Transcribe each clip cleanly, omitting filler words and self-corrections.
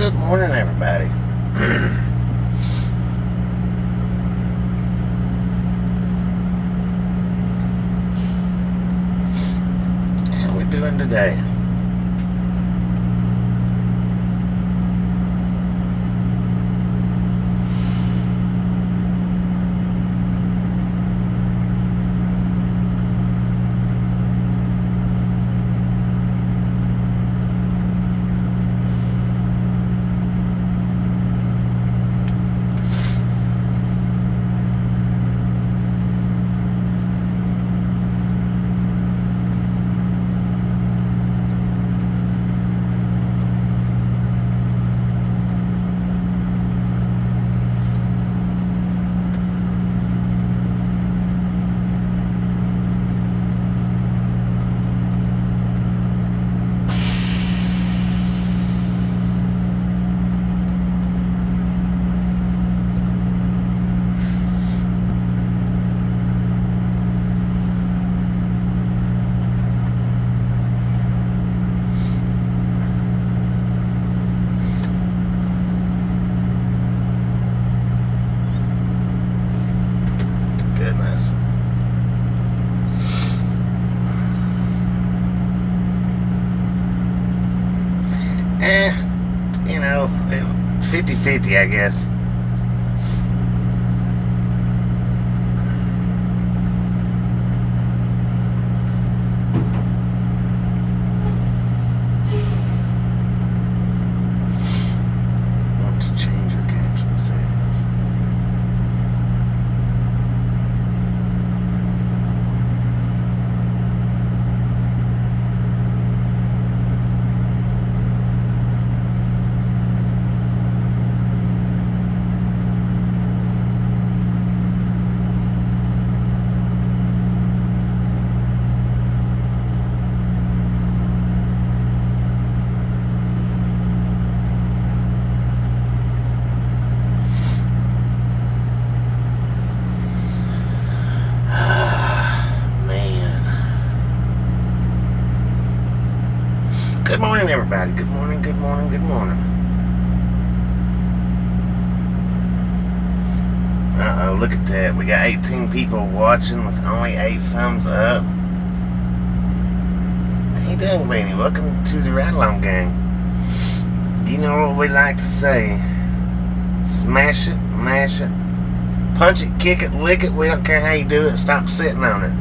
Good morning, everybody. How we doing today? Goodness. You know, 50-50, I guess. Want to change your caption settings. Good morning, everybody. Good morning, good morning, good morning. Uh-oh, look at that. We got 18 people watching with only 8 thumbs up. How you doing, Glenny? Welcome to the Ride Along Gang. You know what we like to say. Smash it, mash it, punch it, kick it, lick it. We don't care how you do it. Stop sitting on it.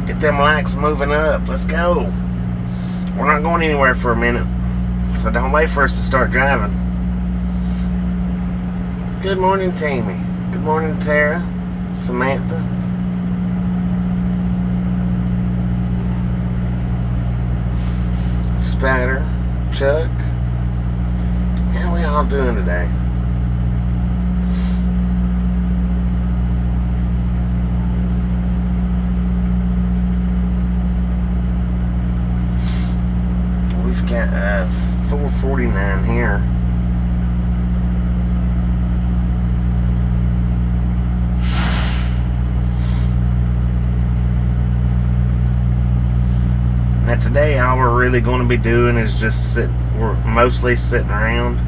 Get them likes moving up. Let's go. We're not going anywhere for a minute, so don't wait for us to start driving. Good morning, Tammy. Good morning, Tara, Samantha. Spider, Chuck. How we all doing today? We've got 449 here. Now today all we're really going to be doing is just we're mostly sitting around.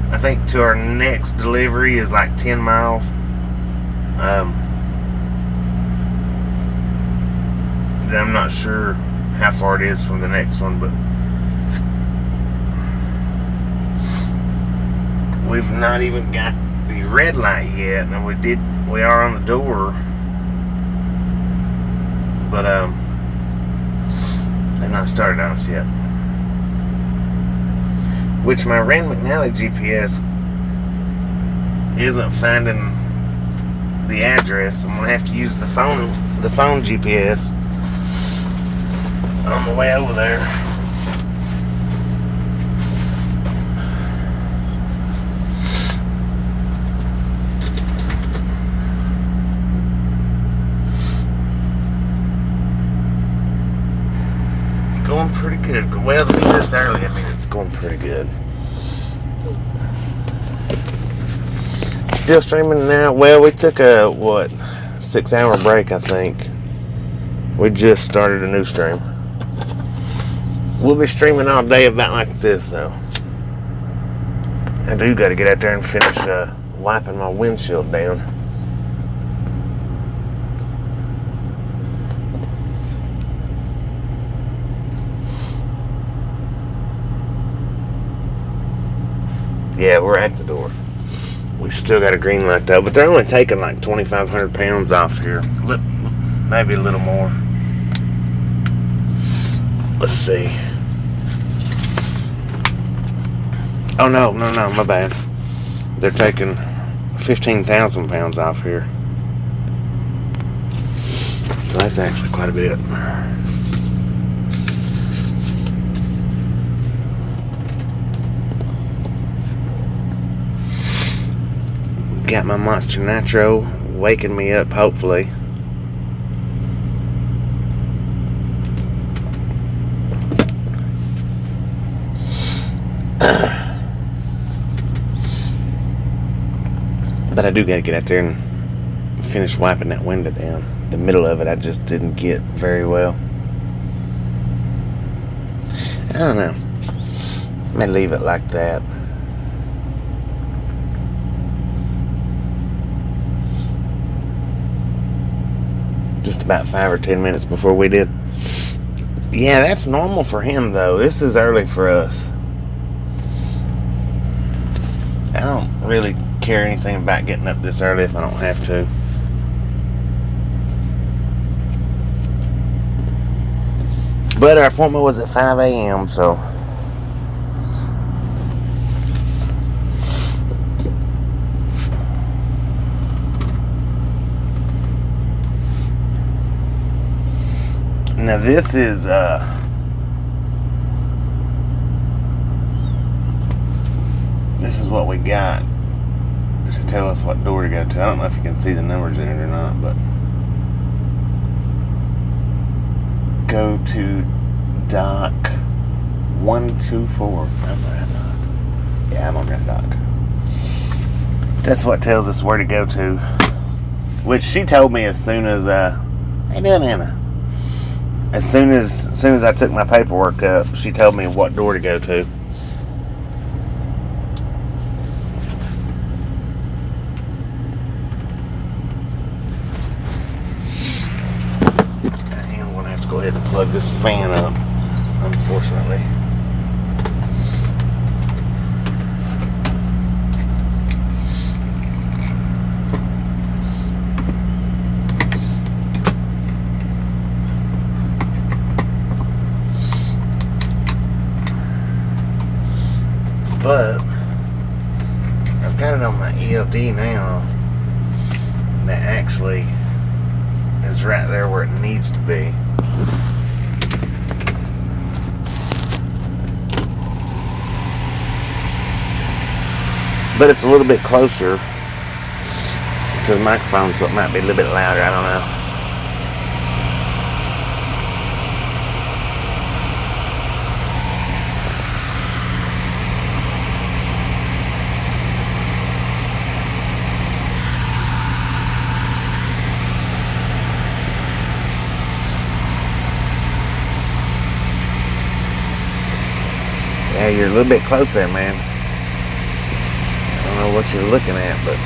I think to our next delivery is like 10 miles. Then I'm not sure how far it is from the next one, but we've not even got the red light yet. Now we are on the door, but they've not started on us yet. Which my Rand McNally GPS isn't finding the address. I'm gonna have to use the phone GPS on the way over there. Going pretty good. Well, this early, I mean, it's going pretty good. Still streaming now. Well, we took a 6-hour break, I think. We just started a new stream. We'll be streaming all day about like this, though. I do got to get out there and finish wiping my windshield down. Yeah, we're at the door. We still got a green light though, but they're only taking like 2,500 pounds off here. Maybe a little more. Let's see. Oh no, my bad. They're taking 15,000 pounds off here. So that's actually quite a bit. Got my Monster Nitro waking me up, hopefully. But I do got to get out there and finish wiping that window down. The middle of it I just didn't get very well. I don't know. I may leave it like that. Just about 5 or 10 minutes before we did. Yeah, that's normal for him though. This is early for us. I don't really care anything about getting up this early if I don't have to. But our appointment was at 5 a.m. so now this is what we got. It should tell us what door to go to. I don't know if you can see the numbers in it or not, but go to dock 124. I'm on that dock. Yeah, I'm on that dock. That's what tells us where to go to. Which she told me as soon as how you doing, Anna? As soon as I took my paperwork up, she told me what door to go to. And I'm gonna have to go ahead and plug this fan up, unfortunately. But I've got it on my ELD now. That actually is right there where it needs to be. But it's a little bit closer to the microphone, so it might be a little bit louder. I don't know. Yeah, you're a little bit close there, man. I don't know what you're looking at, but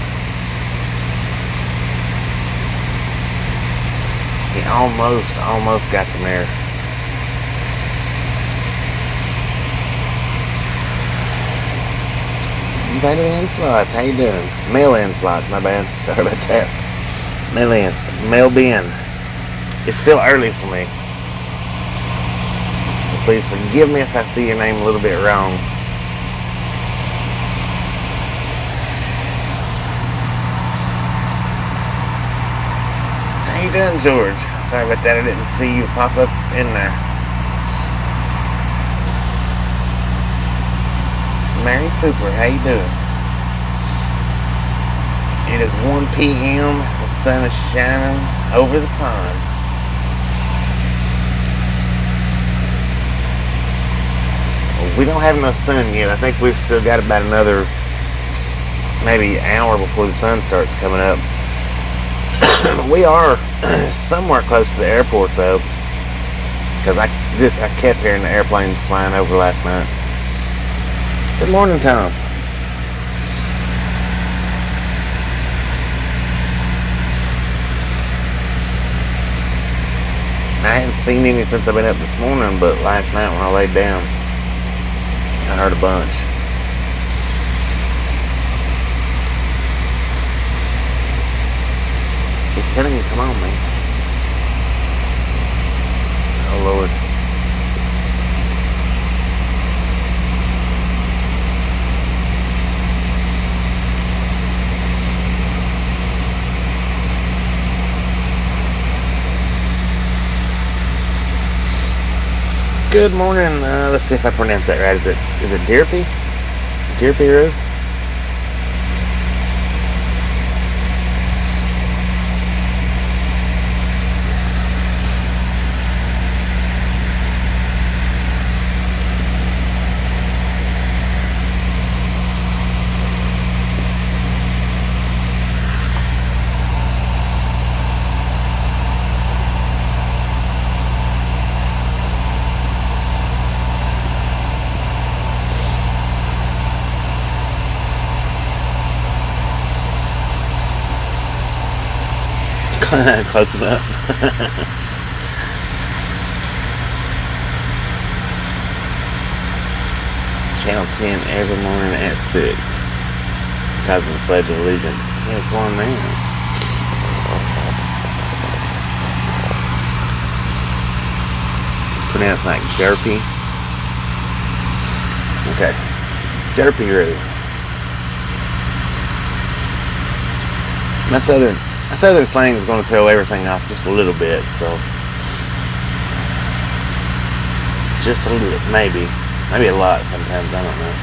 he almost got the mirror. Mail-in slots, how you doing? Mail-in slots, my bad. Sorry about that. Mail-in, mail-bin. It's still early for me. So please forgive me if I see your name a little bit wrong. How you doing, George? Sorry about that, I didn't see you pop up in there. Mary Cooper, how you doing? It is 1 p.m. The sun is shining over the pond. We don't have no sun yet. I think we've still got about another maybe hour before the sun starts coming up. We are somewhere close to the airport though, because I kept hearing the airplanes flying over last night. Good morning, Tom. I hadn't seen any since I've been up this morning, but last night when I laid down, I heard a bunch. He's telling you, come on, man. Oh, Lord. Good morning. Let's see if I pronounce that right. Is it Deerpy? Deerpy Road? Close enough. Channel 10 every morning at 6 because of the Pledge of Allegiance. 10-4 now. Pronounced like Derpy. Okay. Derpy Road. My southern slang is going to throw everything off just a little bit, so just a little, maybe a lot sometimes, I don't know.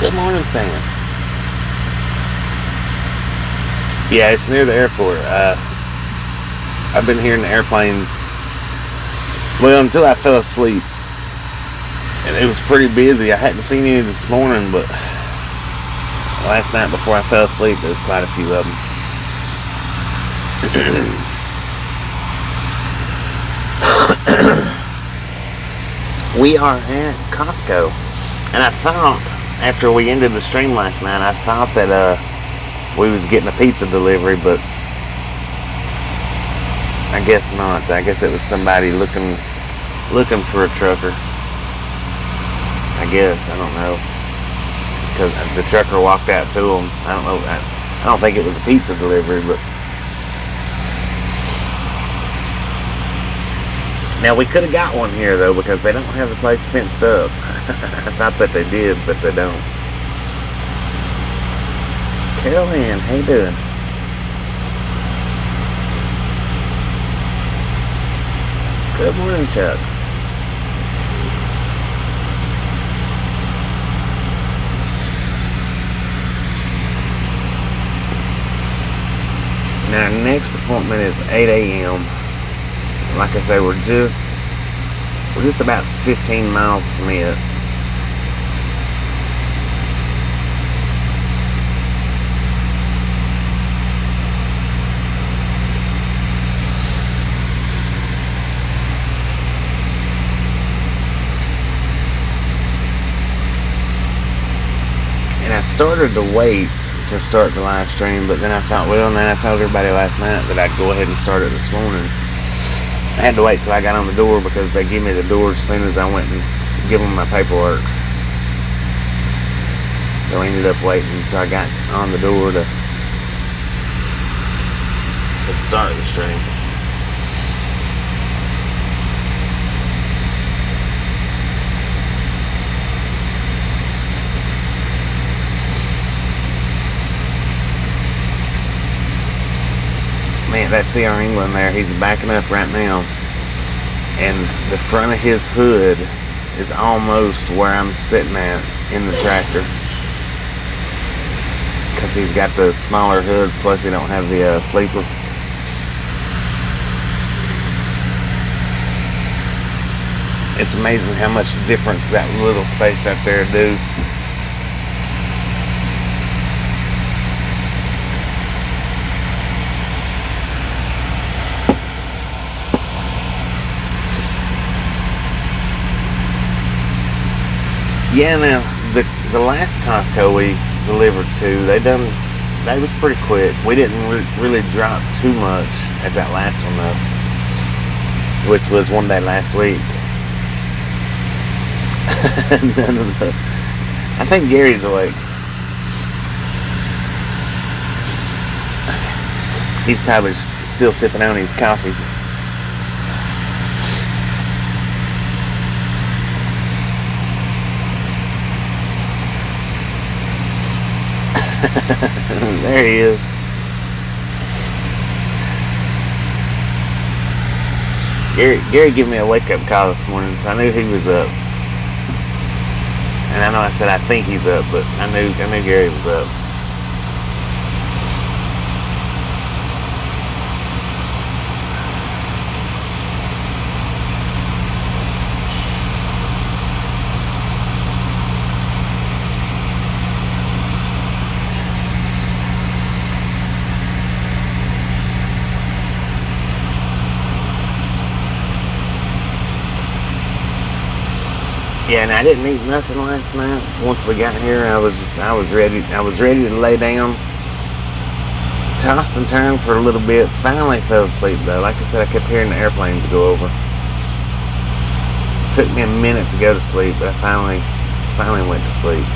Good morning, Sam. Yeah, it's near the airport. I've been hearing the airplanes, well, until I fell asleep, and it was pretty busy. I hadn't seen any this morning, but last night before I fell asleep, there was quite a few of them. We are at Costco, and I thought after we ended the stream last night, I thought that we was getting a pizza delivery, but I guess not. I guess it was somebody looking for a trucker. I guess, I don't know. Because the trucker walked out to him. I don't know. I don't think it was a pizza delivery, but now we could have got one here though, because they don't have the place fenced up. I thought that they did, but they don't. Carol Ann, how you doing? Good morning, Chuck. Now, our next appointment is 8 a.m. Like I say, we're just about 15 miles from it. And I started to wait to start the live stream, but then I thought, well, and then I told everybody last night that I'd go ahead and start it this morning. I had to wait till I got on the door because they give me the door as soon as I went and give them my paperwork. So I ended up waiting until I got on the door to start the stream. Man, that CR England there, he's backing up right now, and the front of his hood is almost where I'm sitting at in the tractor, because he's got the smaller hood, plus he don't have the sleeper. It's amazing how much difference that little space out there do. Yeah, now the last Costco we delivered to, they was pretty quick. We didn't really drop too much at that last one though, which was one day last week. I think Gary's awake. He's probably still sipping on his coffees. There he is. Gary gave me a wake-up call this morning, so I knew he was up. And I know I said I think he's up, but I knew Gary was up. Yeah, and I didn't eat nothing last night. Once we got here, I was ready to lay down. Tossed and turned for a little bit. Finally fell asleep though. Like I said, I kept hearing the airplanes go over. It took me a minute to go to sleep, but I finally went to sleep.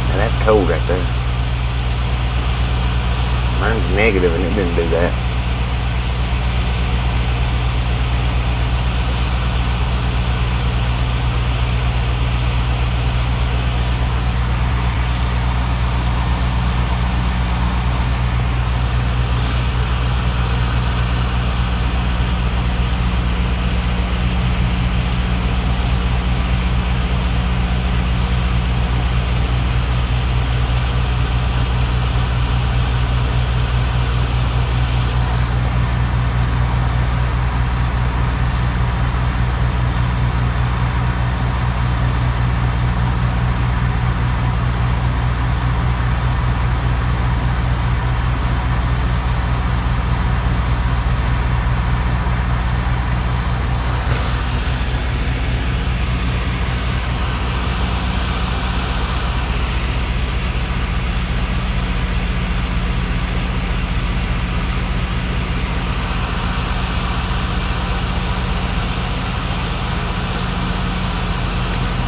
Now that's cold right there. Mine's negative and it didn't do that.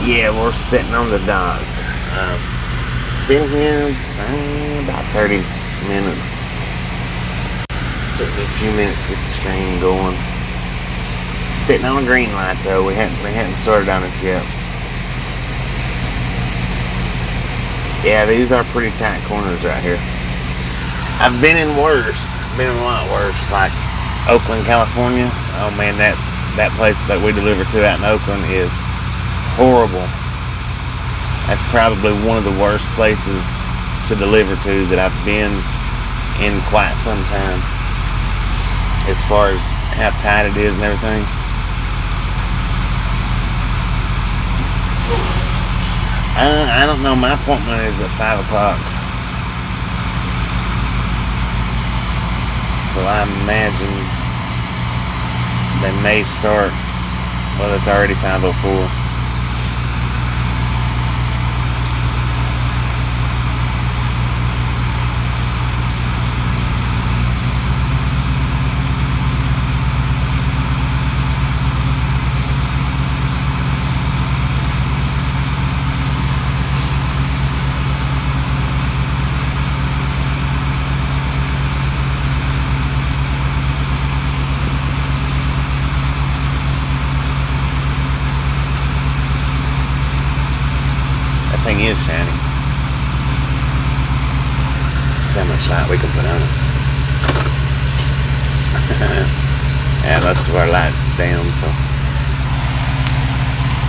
Yeah, we're sitting on the dock. Been here about 30 minutes. Took me a few minutes to get the stream going. Sitting on a green light though. We hadn't started on this yet. Yeah, these are pretty tight corners right here. I've been in worse. Been in a lot worse, like Oakland, California. Oh man, that place that we deliver to out in Oakland is horrible. That's probably one of the worst places to deliver to that I've been in quite some time, as far as how tight it is and everything. I don't know. My appointment is at 5 o'clock, so I imagine they may start. Well, it's already 5:04. Thing is shiny. So much light we can put on it. Yeah, most of our lights down, so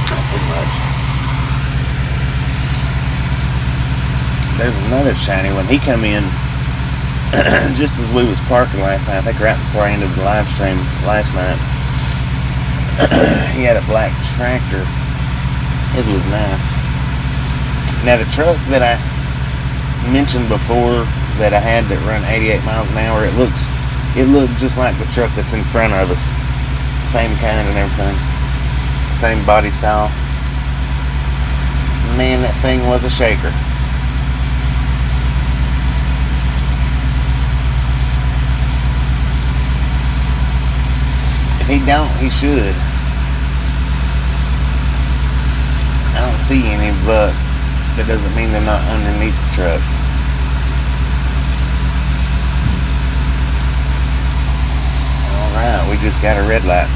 not too much. There's another shiny one. He come in just as we was parking last night. I think right before I ended the live stream last night. He had a black tractor. His was nice. Now the truck that I mentioned before that I had that run 88 miles an hour, it looked just like the truck that's in front of us. Same kind and everything. Same body style. Man, that thing was a shaker. If he don't, he should. I don't see any, but that doesn't mean they're not underneath the truck. Alright, we just got a red light.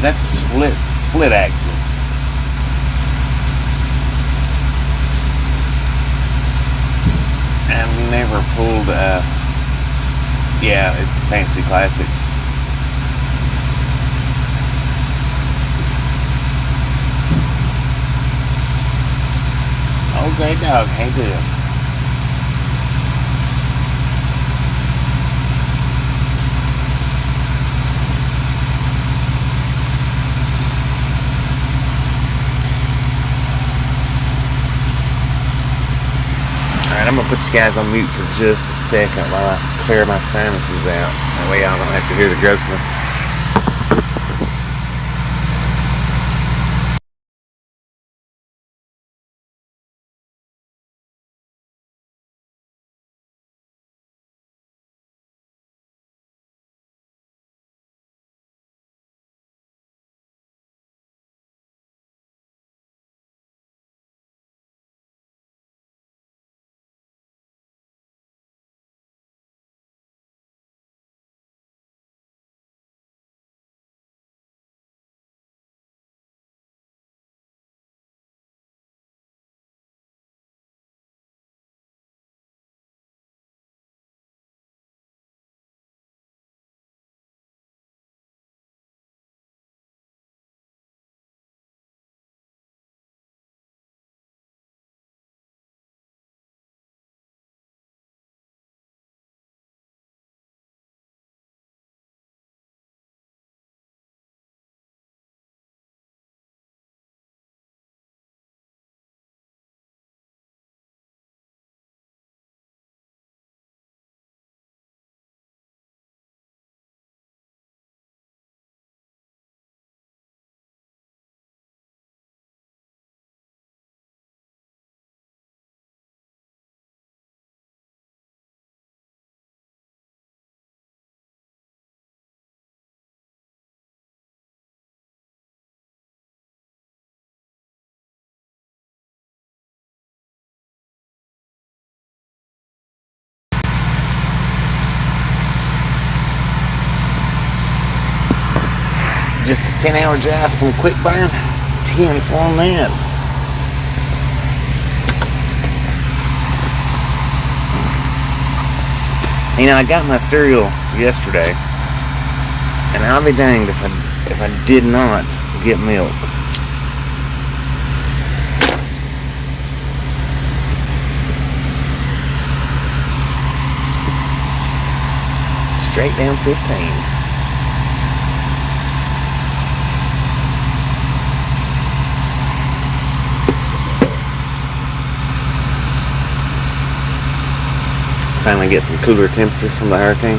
That's split axles. I've never pulled yeah, it's a fancy classic. Oh, great dog, how you doing? I'm gonna put you guys on mute for just a second while I clear my sinuses out. That way y'all don't have to hear the grossness. Just a 10-hour drive from Quick Burn. 10 for that. You know, I got my cereal yesterday, and I'll be danged if I did not get milk. Straight down 15. Finally get some cooler temperatures from the hurricane.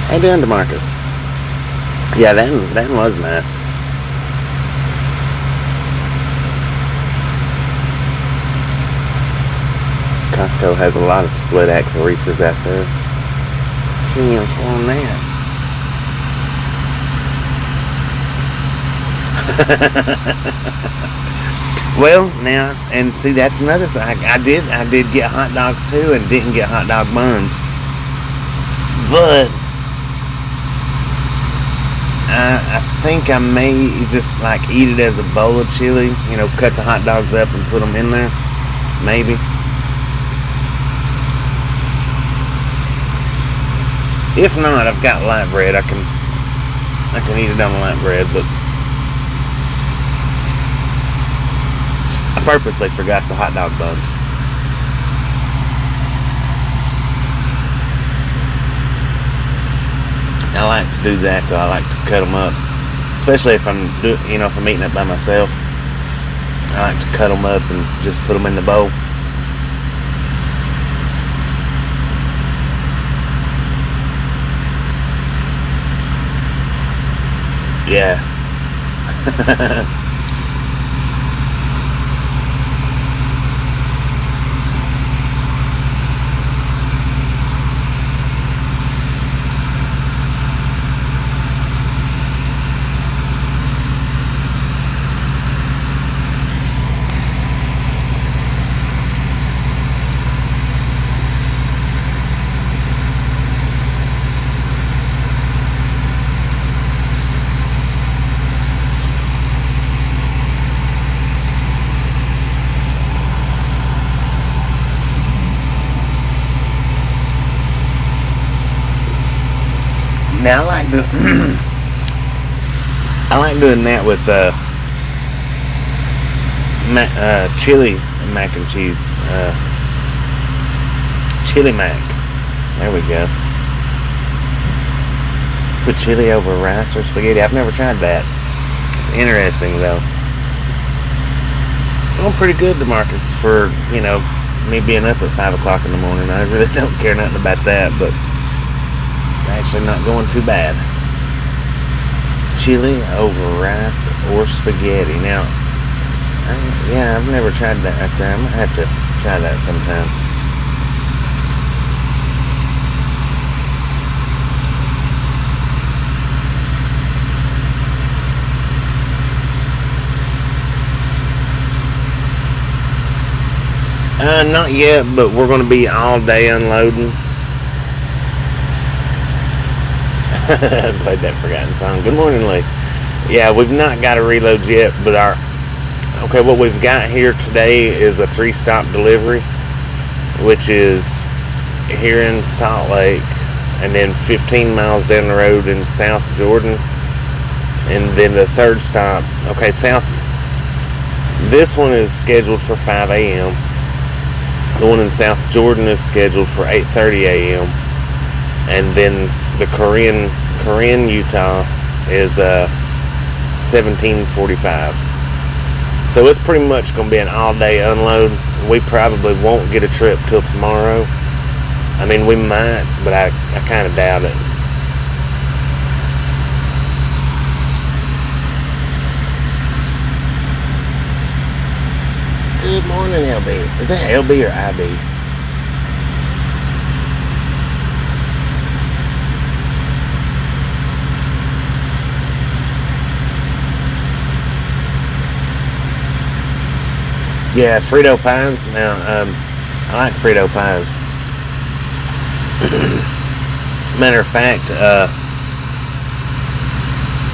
How you doing, DeMarcus? Yeah, that was nice. Costco has a lot of split axle reefers out there. 10 for that. Well, now, and see, that's another thing. I did get hot dogs too, and didn't get hot dog buns. But I think I may just like eat it as a bowl of chili. You know, cut the hot dogs up and put them in there. Maybe. If not, I've got light bread. I can eat it on light bread, but I purposely forgot the hot dog buns. I like to do that, though. I like to cut them up, especially if I'm eating it by myself. I like to cut them up and just put them in the bowl. Yeah. Now I like doing that with chili mac and cheese, chili mac. There we go. Put chili over rice or spaghetti. I've never tried that. It's interesting though. Going pretty good, DeMarcus, for me being up at 5 o'clock in the morning. I really don't care nothing about that, but actually not going too bad. Chili over rice or spaghetti. Now, I've never tried that right there. I'm gonna have to try that sometime. Not yet, but we're gonna be all day unloading. Played that forgotten song. Good morning, Lee. Yeah, we've not got a reload yet, but what we've got here today is a 3-stop delivery, which is here in Salt Lake, and then 15 miles down the road in South Jordan, and then the third stop. Okay, this one is scheduled for 5 a.m. The one in South Jordan is scheduled for 8:30 a.m. and then the Corinne, Utah is 17:45. So it's pretty much going to be an all-day unload. We probably won't get a trip till tomorrow. I mean, we might, but I kind of doubt it. Good morning, LB. Is that LB or IB? Yeah, Frito pies. Now, I like Frito pies. Matter of fact,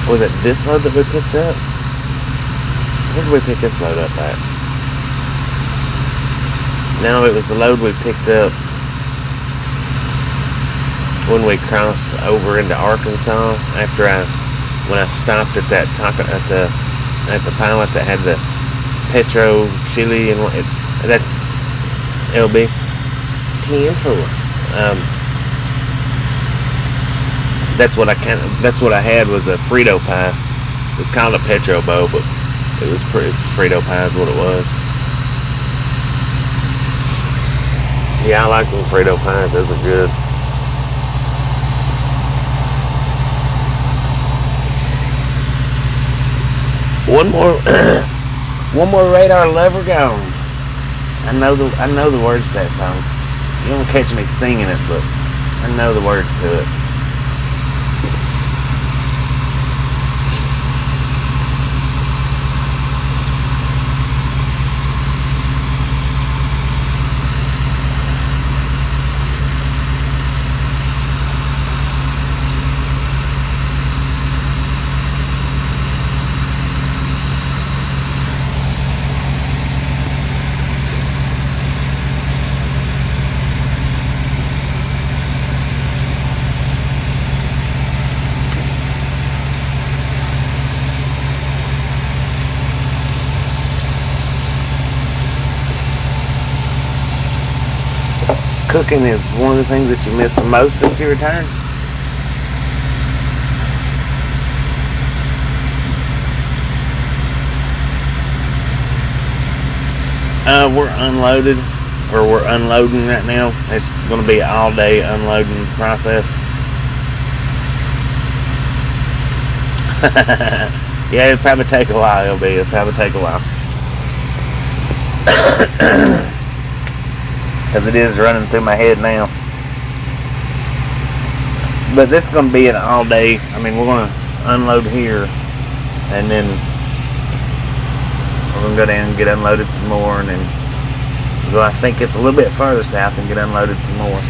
was it this load that we picked up? Where did we pick this load up at? No, it was the load we picked up when we crossed over into Arkansas when I stopped at that taco at the pilot that had the Petro chili and that's LB 10-4. That's what I had was a Frito pie. It's called a Petro bowl, but it's Frito pie is what it was. Yeah, I like them Frito pies. Those are good. One more radar lever gone. I know the words to that song. You won't catch me singing it, but I know the words to it. Cooking is one of the things that you miss the most since you returned? We're unloaded, or we're unloading right now. It's going to be an all-day unloading process. Yeah, it'll probably take a while. It'll probably take a while. Because it is running through my head now. But this is going to be an all-day. I mean, we're going to unload here, and then we're going to go down and get unloaded some more, and then go, I think it's a little bit further south, and get unloaded some more.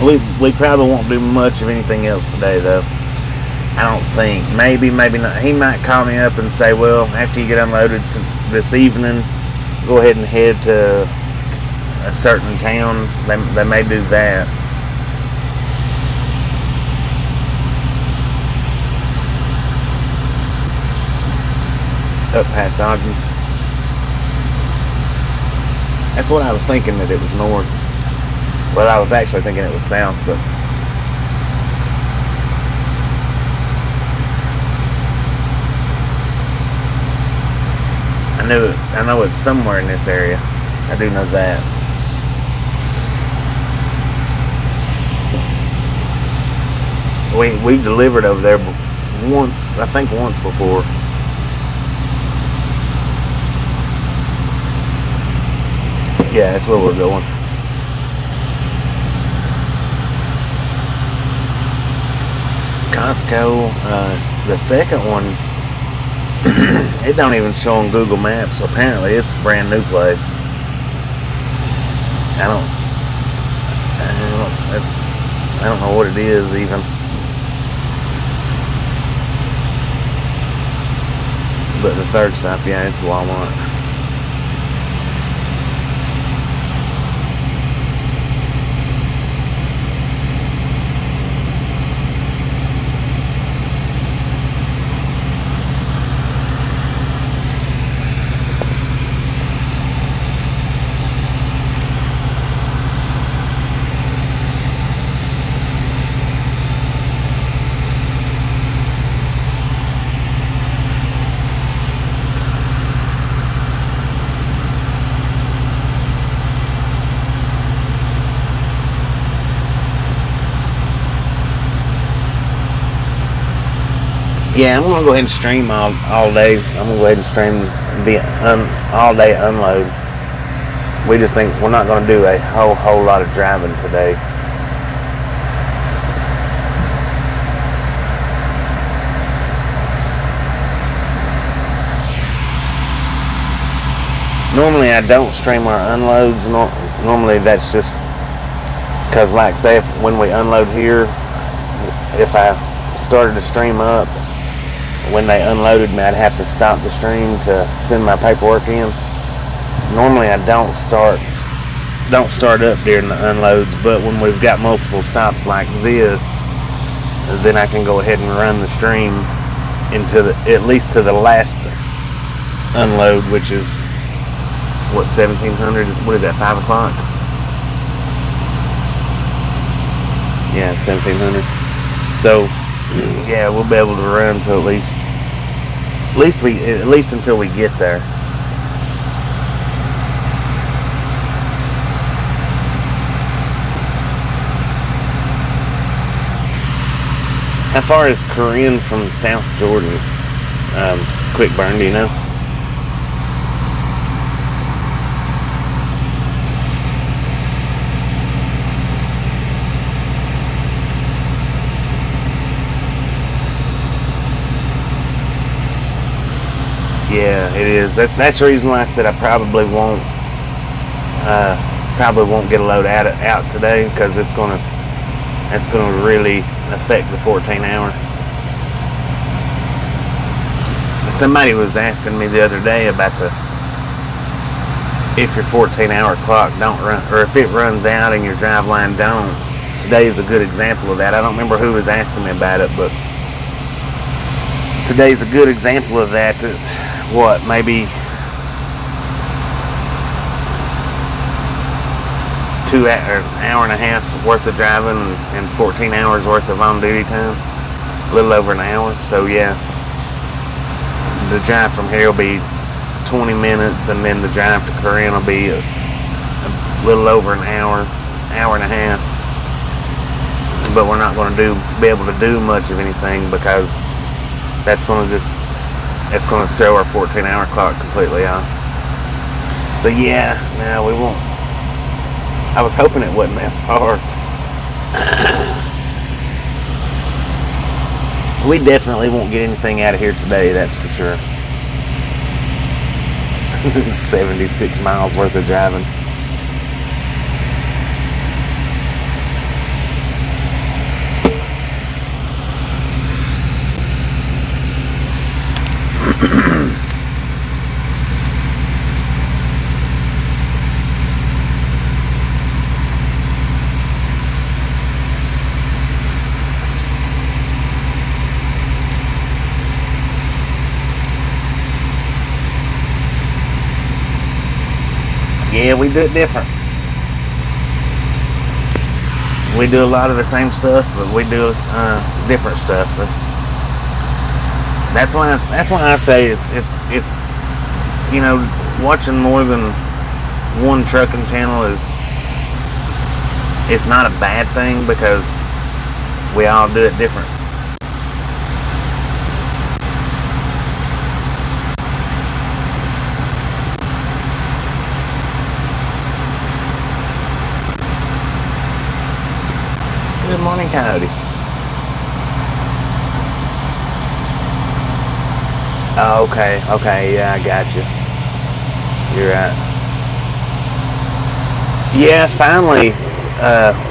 We probably won't do much of anything else today, though. I don't think. Maybe not. He might call me up and say, well, after you get unloaded this evening, go ahead and head to a certain town. They may do that. Up past Ogden. That's what I was thinking, that it was north. Well, I was actually thinking it was south, but I know it's somewhere in this area. I do know that. We've delivered over there once, I think once before. Yeah, that's where we're going. Costco, the second one, it don't even show on Google Maps. So apparently it's a brand new place. I don't know what it is even. But the third stop, yeah, it's Walmart. Yeah, I'm going to go ahead and stream all day. I'm going to go ahead and stream the all-day unload. We just think we're not going to do a whole lot of driving today. Normally I don't stream our unloads. Normally that's just because, like, say when we unload here, if I started to stream up, when they unloaded me, I'd have to stop the stream to send my paperwork in. So normally I don't start up during the unloads, but when we've got multiple stops like this, then I can go ahead and run the stream into at least to the last unload, which is what, 1700? What is that, 5 o'clock? Yeah, 1700. So yeah, we'll be able to run to at least until we get there. How far is Corinne from South Jordan? Quick burn, do you know? Yeah, it is. That's the reason why I said I probably won't get a load out today, because it's gonna really affect the 14 hour. Somebody was asking me the other day about if your 14-hour clock don't run, or if it runs out and your drive line don't. Today is a good example of that. I don't remember who was asking me about it, but today's a good example of that. That's what, maybe 2 hour and a half's worth of driving and 14 hours worth of on duty time, a little over an hour. So yeah, the drive from here will be 20 minutes, and then the drive to Corinne will be a little over an hour, hour and a half. But we're not going to be able to do much of anything because that's going to throw our 14-hour clock completely off. So yeah, no, we won't. I was hoping it wasn't that far. We definitely won't get anything out of here today, that's for sure. 76 miles worth of driving. Yeah, we do it different. We do a lot of the same stuff, but we do different stuff. That's why I say it's you know, watching more than one trucking channel it's not a bad thing because we all do it different. Good morning, Coyote. Oh, okay, yeah, I got you. You're right. Yeah, finally,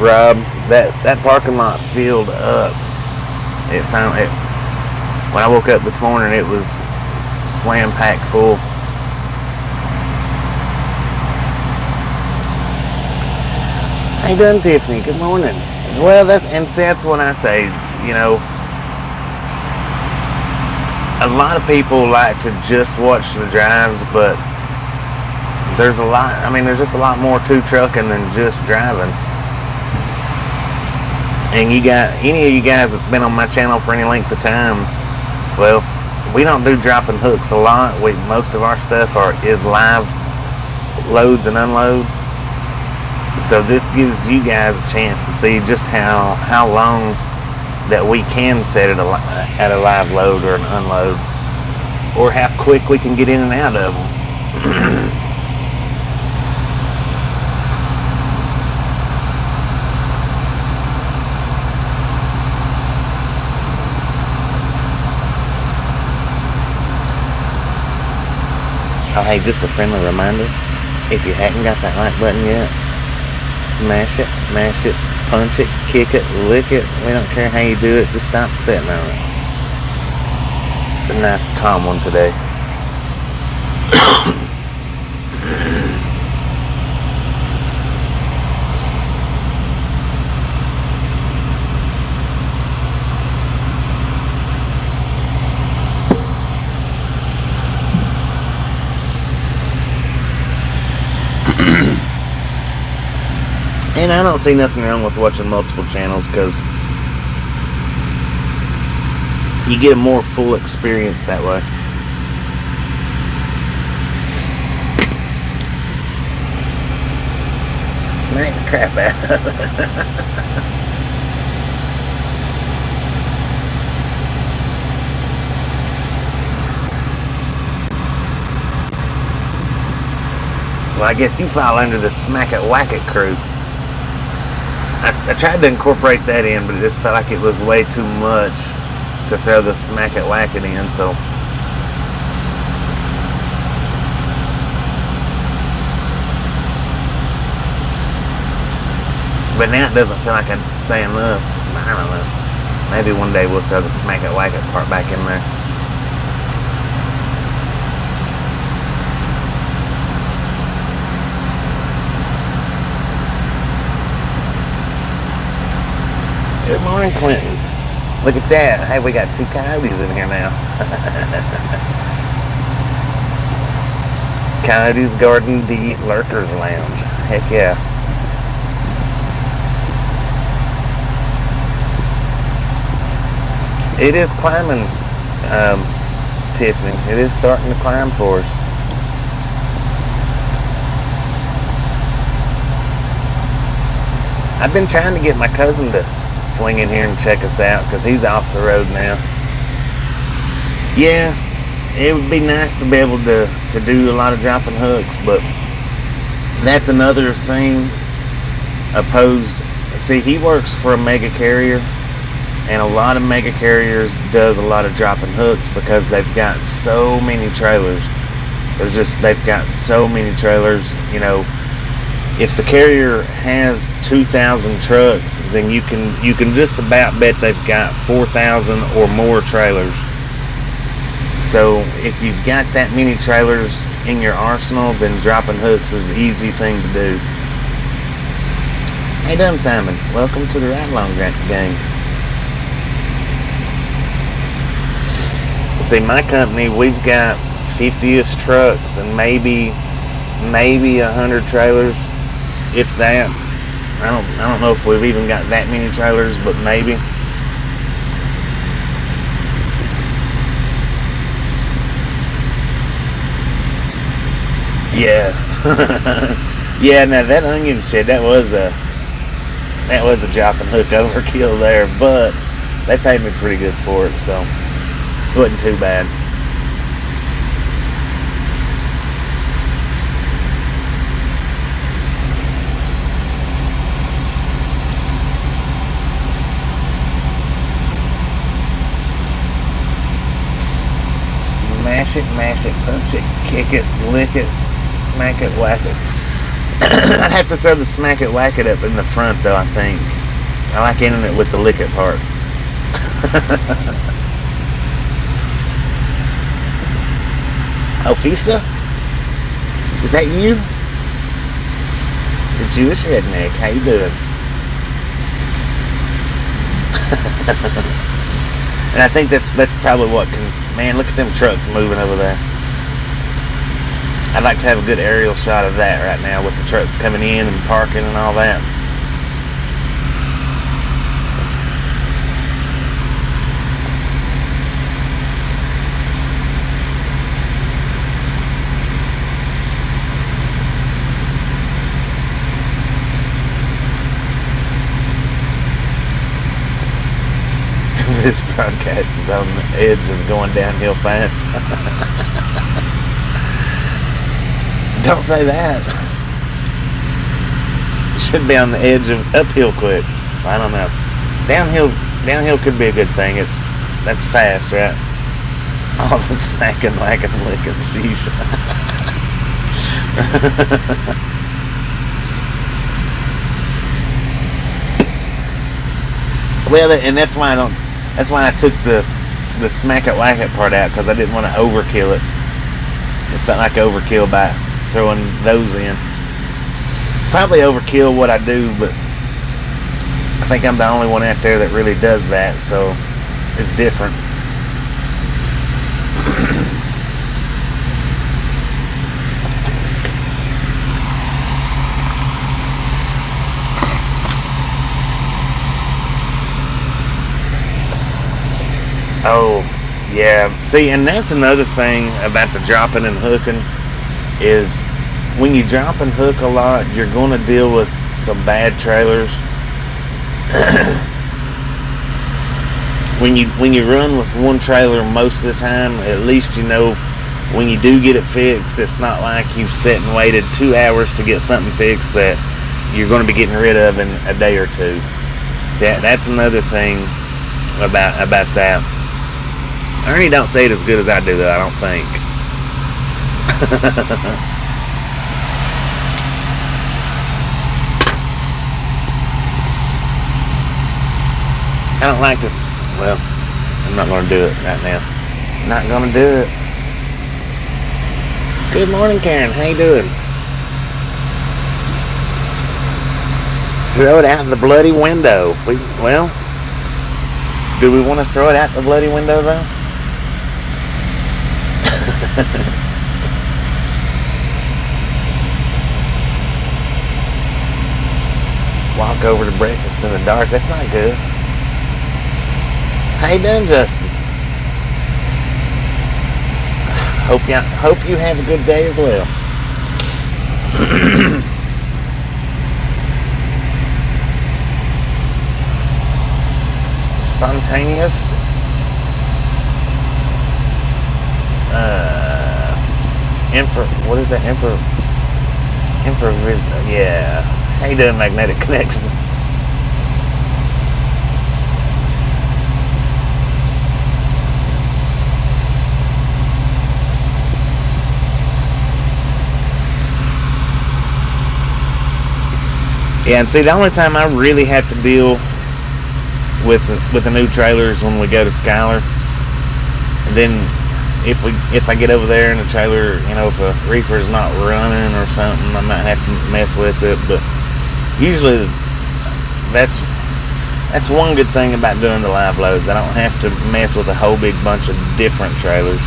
Rob, that parking lot filled up. When I woke up this morning, it was slam packed full. How you doing, Tiffany? Good morning. Well, that's when I say, you know, a lot of people like to just watch the drives, but there's just a lot more to trucking than just driving. And any of you guys that's been on my channel for any length of time, well, we don't do dropping hooks a lot. Most of our stuff is live loads and unloads. So this gives you guys a chance to see just how long that we can set it at a live load or an unload, or how quick we can get in and out of them. Oh, hey, just a friendly reminder, if you hadn't got that like button yet, smash it, mash it, punch it, kick it, lick it. We don't care how you do it, just stop sitting on it. A nice calm one today. And I don't see nothing wrong with watching multiple channels because you get a more full experience that way. Smack the crap out of it. Well, I guess you fall under the smack it whack it crew. I tried to incorporate that in, but it just felt like it was way too much to throw the smack it whack it in, so. But now it doesn't feel like I say enough, so I don't know. Maybe one day we'll throw the smack it whack it part back in there. Good morning, Clinton. Look at that. Hey, we got 2 coyotes in here now. Coyotes guarding the Lurkers Lounge. Heck yeah. It is climbing Tiffany. It is starting to climb for us. I've been trying to get my cousin to swing in here and check us out because he's off the road now. Yeah, it would be nice to be able to do a lot of dropping hooks, but that's another thing opposed. See, he works for a mega carrier, and a lot of mega carriers does a lot of dropping hooks because they've got so many trailers. They've got so many trailers, you know. If the carrier has 2,000 trucks, then you can just about bet they've got 4,000 or more trailers. So if you've got that many trailers in your arsenal, then dropping hooks is an easy thing to do. How you doing, Simon? Welcome to the Ride Along gang. See, my company, we've got 50-ish trucks and maybe 100 trailers, if that. I don't know if we've even got that many trailers, but maybe. Yeah. Yeah, now that onion shed, that was a dropping hook overkill there, but they paid me pretty good for it, so it wasn't too bad. Smash it, mash it, punch it, kick it, lick it, smack it, whack it. I'd have to throw the smack it, whack it up in the front, though, I think. I like ending it with the lick it part. Ofisa? Is that you? The Jewish redneck. How you doing? And I think that's probably what can... Man, look at them trucks moving over there. I'd like to have a good aerial shot of that right now with the trucks coming in and parking and all that. This broadcast is on the edge of going downhill fast. Don't say that. Should be on the edge of uphill quick. I don't know. Downhill could be a good thing. That's fast, right? All the smacking, whacking, licking, sheesh. Well, and that's why I took the smack it, whack it part out, because I didn't want to overkill it. It felt like overkill by throwing those in. Probably overkill what I do, but I think I'm the only one out there that really does that, so it's different. Oh, yeah. See, and that's another thing about the dropping and hooking is when you drop and hook a lot, you're going to deal with some bad trailers. When you run with one trailer most of the time, at least you know when you do get it fixed, it's not like you've sat and waited 2 hours to get something fixed that you're going to be getting rid of in a day or two. See, that's another thing about that. Ernie don't say it as good as I do, though, I don't think. I don't like to... Well, I'm not going to do it right now. Not going to do it. Good morning, Karen. How you doing? Throw it out the bloody window. Well, do we want to throw it out the bloody window, though? Walk over to breakfast in the dark. That's not good. How you doing, Justin? Hope you have a good day as well. Spontaneous. What is that? Yeah. How you doing, Magnetic Connections? Yeah, and see, the only time I really have to deal with a new trailer is when we go to Skylar. And then if I get over there and the trailer, if a reefer's not running or something, I might have to mess with it. But usually that's one good thing about doing the live loads. I don't have to mess with a whole big bunch of different trailers.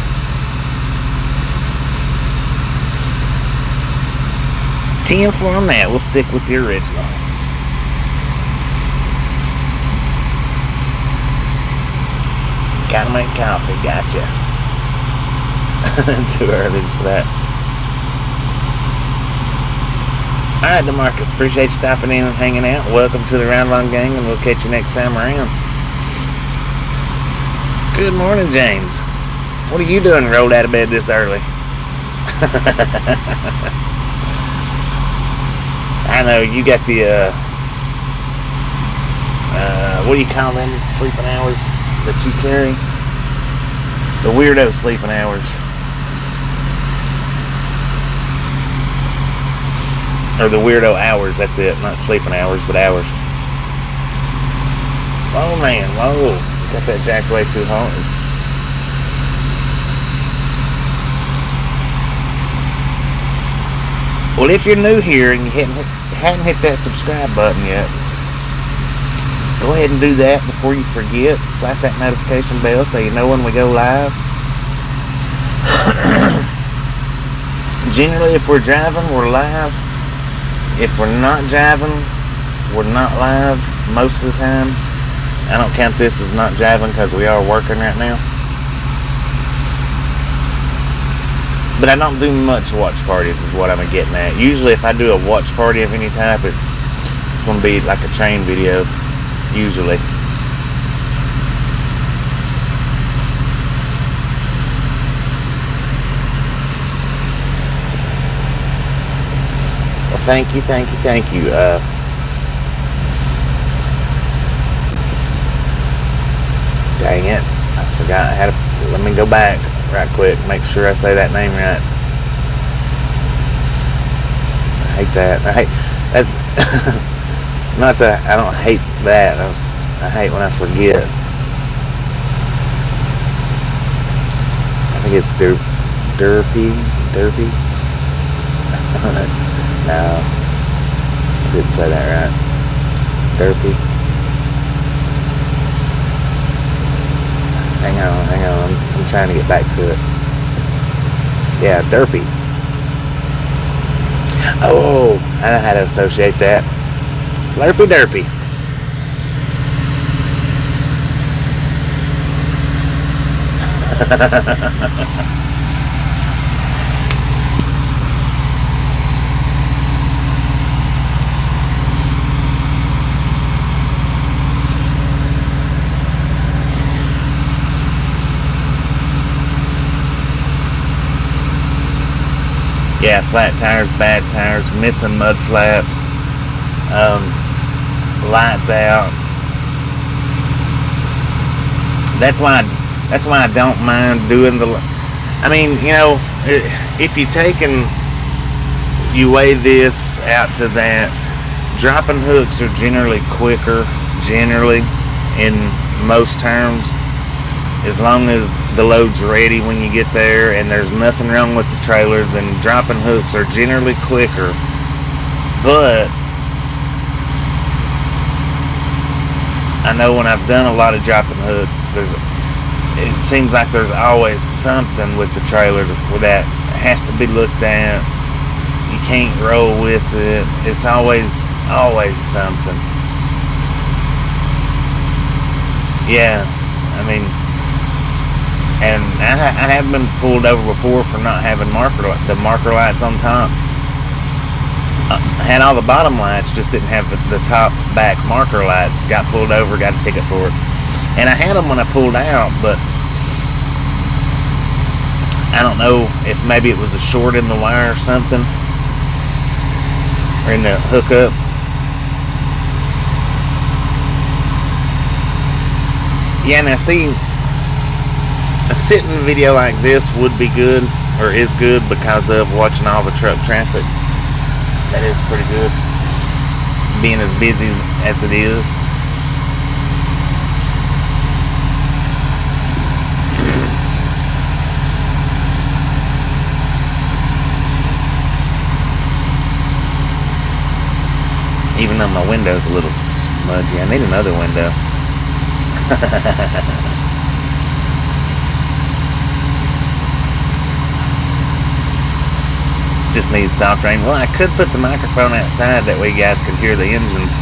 10-4 on that. We'll stick with the original. Gotta make coffee. Gotcha. Too early for that. Alright, DeMarcus. Appreciate you stopping in and hanging out. Welcome to the Round Long Gang, and we'll catch you next time around. Good morning, James. What are you doing rolled out of bed this early? I know, you got the, what do you call them sleeping hours that you carry? The weirdo sleeping hours. Or the weirdo hours, that's it. Not sleeping hours, but hours. Oh man, whoa. Got that jacked way too hard. Well, if you're new here and you hadn't hit that subscribe button yet, go ahead and do that before you forget. Slap that notification bell so you know when we go live. Generally, if we're driving, we're live. If we're not driving, we're not live most of the time. I don't count this as not driving because we are working right now. But I don't do much watch parties is what I'm getting at. Usually if I do a watch party of any type, it's going to be like a train video, usually. Well, thank you. Dang it. I forgot how to... Let me go back right quick. Make sure I say that name right. I hate that. That's... Not that... I don't hate that. I hate when I forget. I think it's Derpy? No. I didn't say that right. Derpy. Hang on. I'm trying to get back to it. Yeah, Derpy. Oh, I know how to associate that. Slurpy Derpy. Yeah, flat tires, bad tires, missing mud flaps, lights out. That's why I don't mind doing the... I mean, if you take and you weigh this out to that, dropping hooks are generally quicker, in most terms, as long as the load's ready when you get there and there's nothing wrong with the trailer, then dropping hooks are generally quicker. But I know when I've done a lot of dropping hooks, it seems like there's always something with the trailer that has to be looked at. You can't roll with it. It's always something. Yeah, I mean, And I have been pulled over before for not having the marker lights on top. I had all the bottom lights, just didn't have the top back marker lights. Got pulled over, got a ticket for it. And I had them when I pulled out, but I don't know if maybe it was a short in the wire or something, or in the hookup. Yeah, now see, a sitting video like this would be good, or is good, because of watching all the truck traffic. That is pretty good, being as busy as it is. Even though my window's a little smudgy, I need another window. Just needs soft rain. Well, I could put the microphone outside, that way you guys can hear the engines.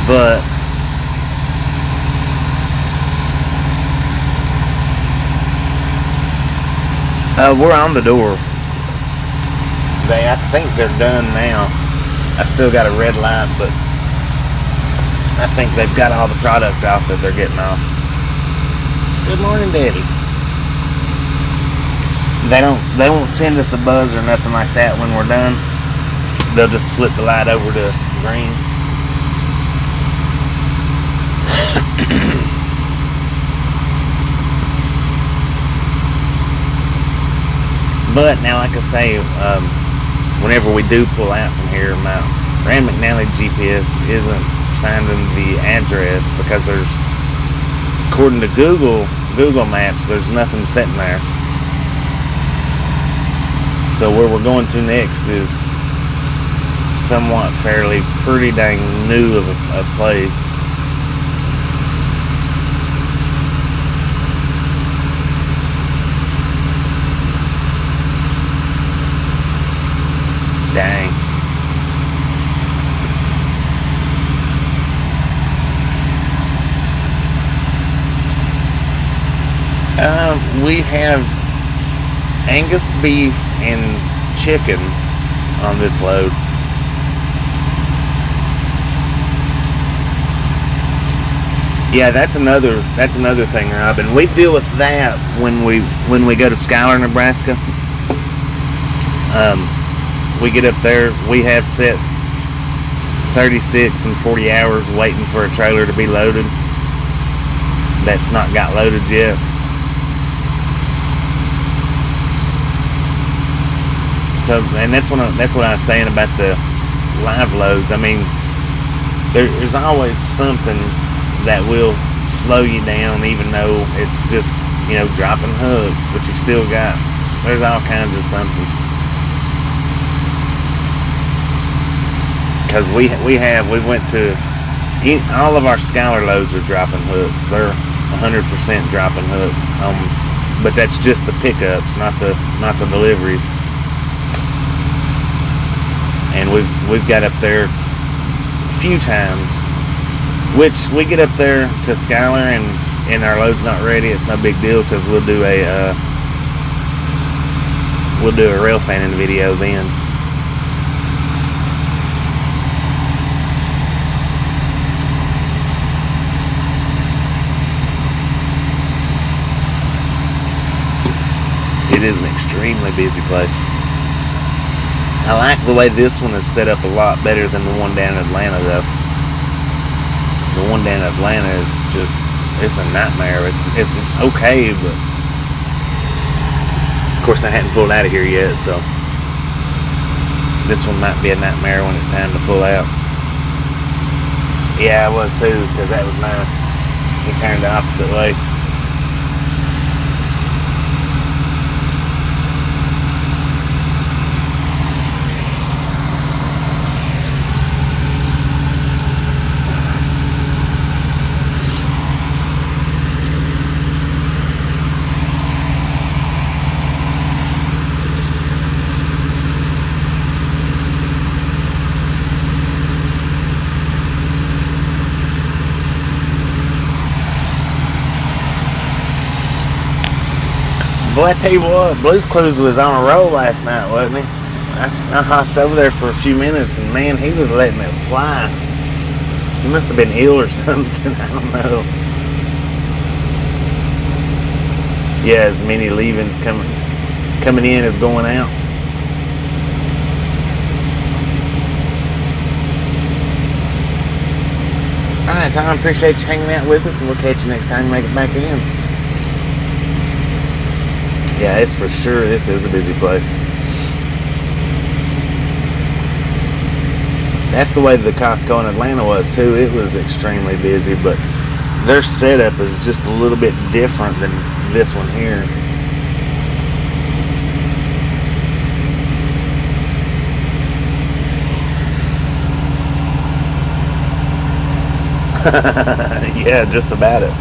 But we're on the door. I think they're done now. I've still got a red light, but I think they've got all the product off that they're getting off. Good morning, Daddy. They won't send us a buzz or nothing like that when we're done. They'll just flip the light over to green. But now, like I say, whenever we do pull out from here, my Rand McNally GPS isn't finding the address, because there's, according to Google Maps, there's nothing sitting there. So where we're going to next is somewhat pretty dang new of a place. Dang. We have Angus beef and chicken on this load. Yeah, that's another thing, Robin. We deal with that when we go to Schuyler, Nebraska. We get up there, we have set 36 and 40 hours waiting for a trailer to be loaded that's not got loaded yet. So, and that's what I was saying about the live loads. I mean, there's always something that will slow you down, even though it's just, dropping hooks, but you still there's all kinds of something. Because we went to, all of our Schuyler loads are dropping hooks. They're 100% dropping hook. But that's just the pickups, not the deliveries. And we've got up there a few times, which we get up there to Schuyler and our load's not ready. It's no big deal, because we'll do a rail fanning video then. It is an extremely busy place. I like the way this one is set up a lot better than the one down in Atlanta, though. The one down in Atlanta is just, it's a nightmare. It's okay, but of course I hadn't pulled out of here yet, so this one might be a nightmare when it's time to pull out. Yeah, I was too, because that was nice. He turned the opposite way. Boy, I tell you what, Blue's Clues was on a roll last night, wasn't he? I hopped over there for a few minutes, and man, he was letting it fly. He must have been ill or something. I don't know. Yeah, as many leavings coming in as going out. Alright, Tom, appreciate you hanging out with us, and we'll catch you next time you make it back in. Yeah, it's for sure, this is a busy place. That's the way the Costco in Atlanta was too. It was extremely busy, but their setup is just a little bit different than this one here. Yeah, just about it.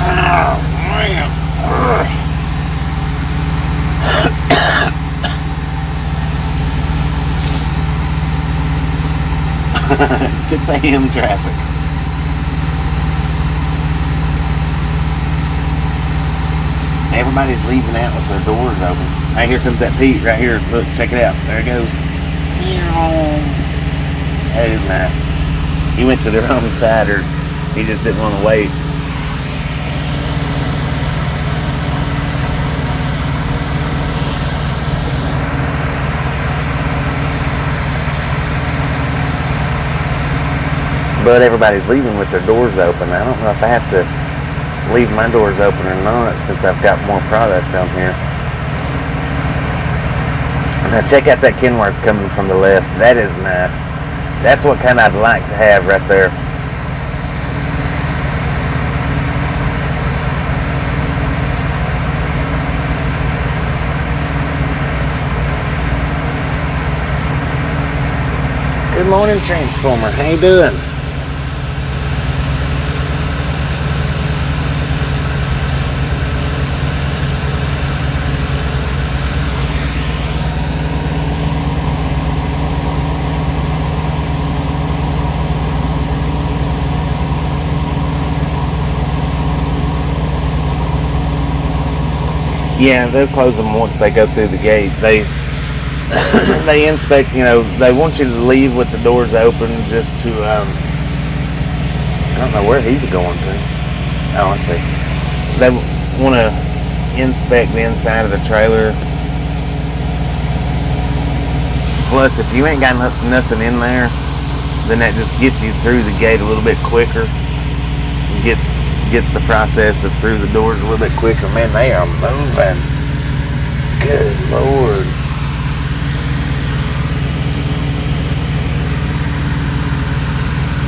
Oh, man. 6 a.m. traffic. Everybody's leaving out with their doors open. Hey, here comes that Pete right here. Look, check it out. There it goes. That is nice. He went to the wrong side, or he just didn't want to wait. But everybody's leaving with their doors open. I don't know if I have to leave my doors open or not, since I've got more product on here. Now check out that Kenworth coming from the left. That is nice. That's what kind I'd like to have right there. Good morning, Transformer. How you doing? Yeah, they'll close them once they go through the gate. They they inspect, they want you to leave with the doors open just to, I don't know where he's going to. Oh, I see. They want to inspect the inside of the trailer. Plus, if you ain't got nothing in there, then that just gets you through the gate a little bit quicker. Gets the process of through the doors a little bit quicker. Man, they are moving. Good Lord.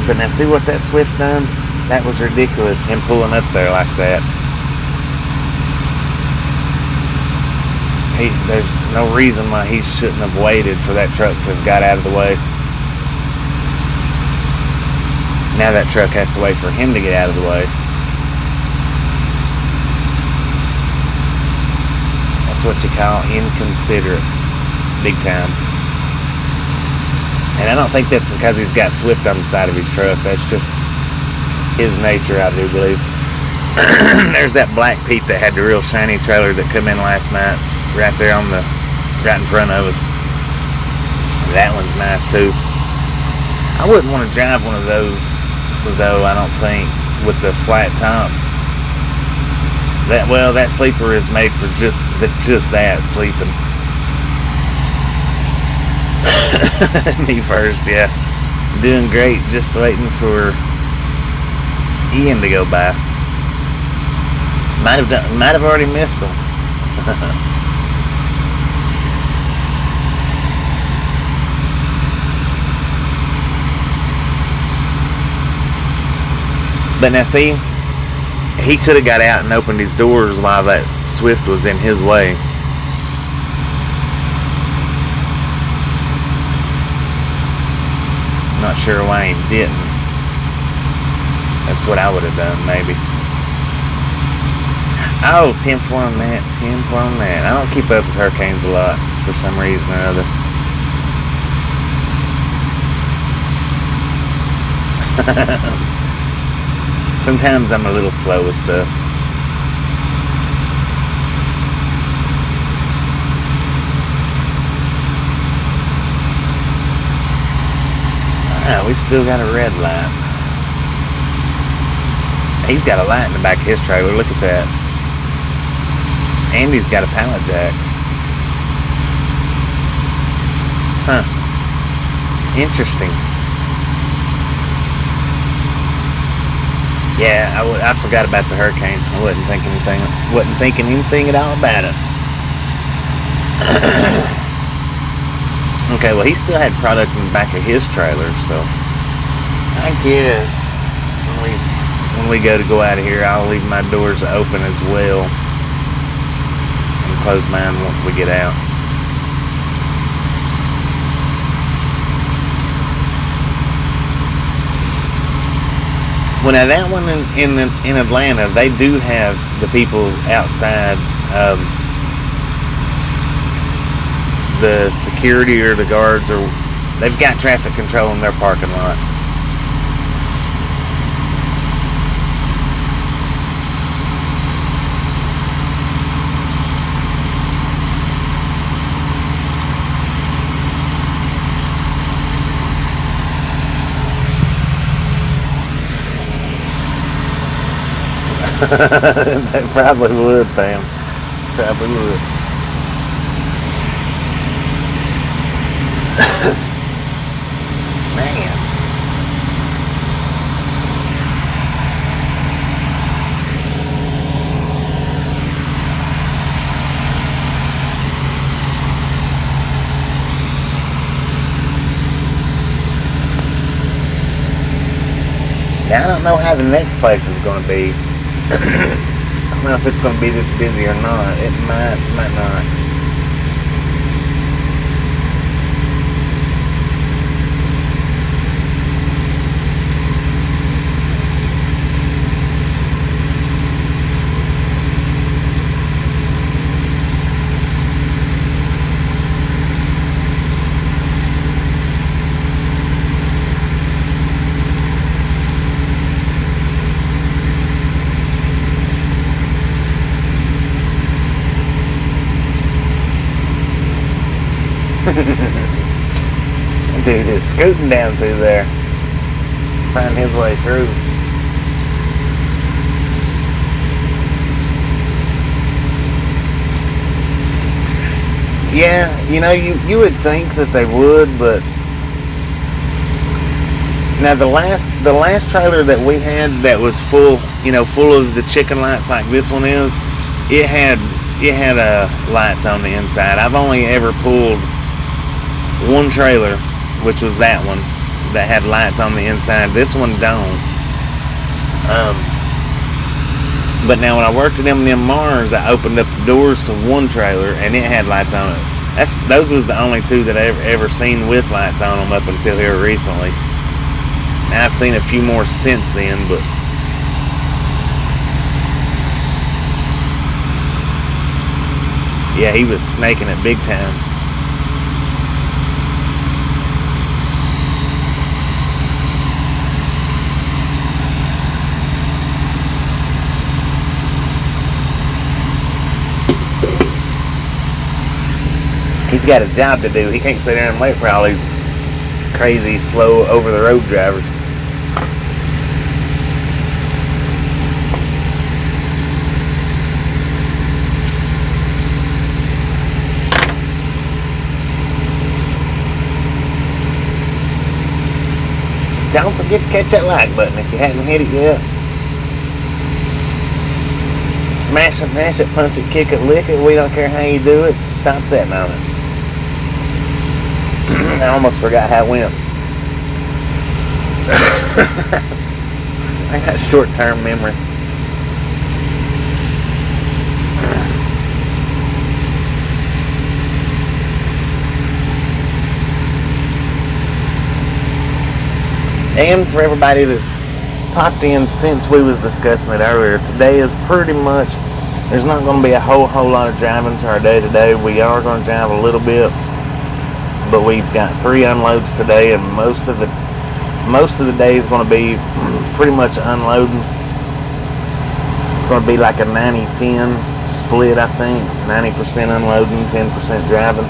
But now see what that Swift done? That was ridiculous, him pulling up there like that. There's no reason why he shouldn't have waited for that truck to have got out of the way. Now that truck has to wait for him to get out of the way. That's what you call inconsiderate. Big time. And I don't think that's because he's got Swift on the side of his truck. That's just his nature, I do believe. There's that black Pete that had the real shiny trailer that come in last night. Right there right in front of us. That one's nice too. I wouldn't want to drive one of those, though, I don't think, with the flat tops. That sleeper is made for just that, sleeping. Me first, yeah. Doing great, just waiting for Ian to go by. Might have already missed him. But now see, he could have got out and opened his doors while that Swift was in his way. Not sure why he didn't. That's what I would have done, maybe. Oh, 10-4 on that, 10-4 on that. I don't keep up with hurricanes a lot for some reason or other. Sometimes I'm a little slow with stuff. Alright, we still got a red light. He's got a light in the back of his trailer. Look at that. Andy's got a pallet jack. Huh. Interesting. Yeah, I forgot about the hurricane. I wasn't thinking anything at all about it. Okay, well, he still had product in the back of his trailer, so I guess when we go out of here, I'll leave my doors open as well and close mine once we get out. Well, now that one in Atlanta, they do have the people outside, the security or the guards, or they've got traffic control in their parking lot. They probably would, Pam. Probably would. Man. Now, I don't know how the next place is going to be. I don't know if it's going to be this busy or not. It might not. Dude is scooting down through there, finding his way through. Yeah, you know, you would think that they would, but now the last trailer that we had that was full of the chicken lights like this one is, it had lights on the inside. I've only ever pulled one trailer, which was that one, that had lights on the inside. This one don't. But now when I worked at M&M's, I opened up the doors to one trailer and it had lights on it. Those was the only two that I ever seen with lights on them up until here recently. Now I've seen a few more since then, but yeah, he was snaking it big time. He's got a job to do. He can't sit there and wait for all these crazy, slow, over-the-road drivers. Don't forget to catch that like button if you hadn't hit it yet. Smash it, mash it, punch it, kick it, lick it. We don't care how you do it. Stop sitting on it. I almost forgot how it went. I got short-term memory. And for everybody that's popped in since we was discussing it earlier, today is pretty much There's not going to be a whole lot of driving to our day today. We are going to drive a little bit, but we've got 3 unloads today, and most of the day is going to be pretty much unloading. It's going to be like a 90-10 split, I think. 90% unloading, 10% driving.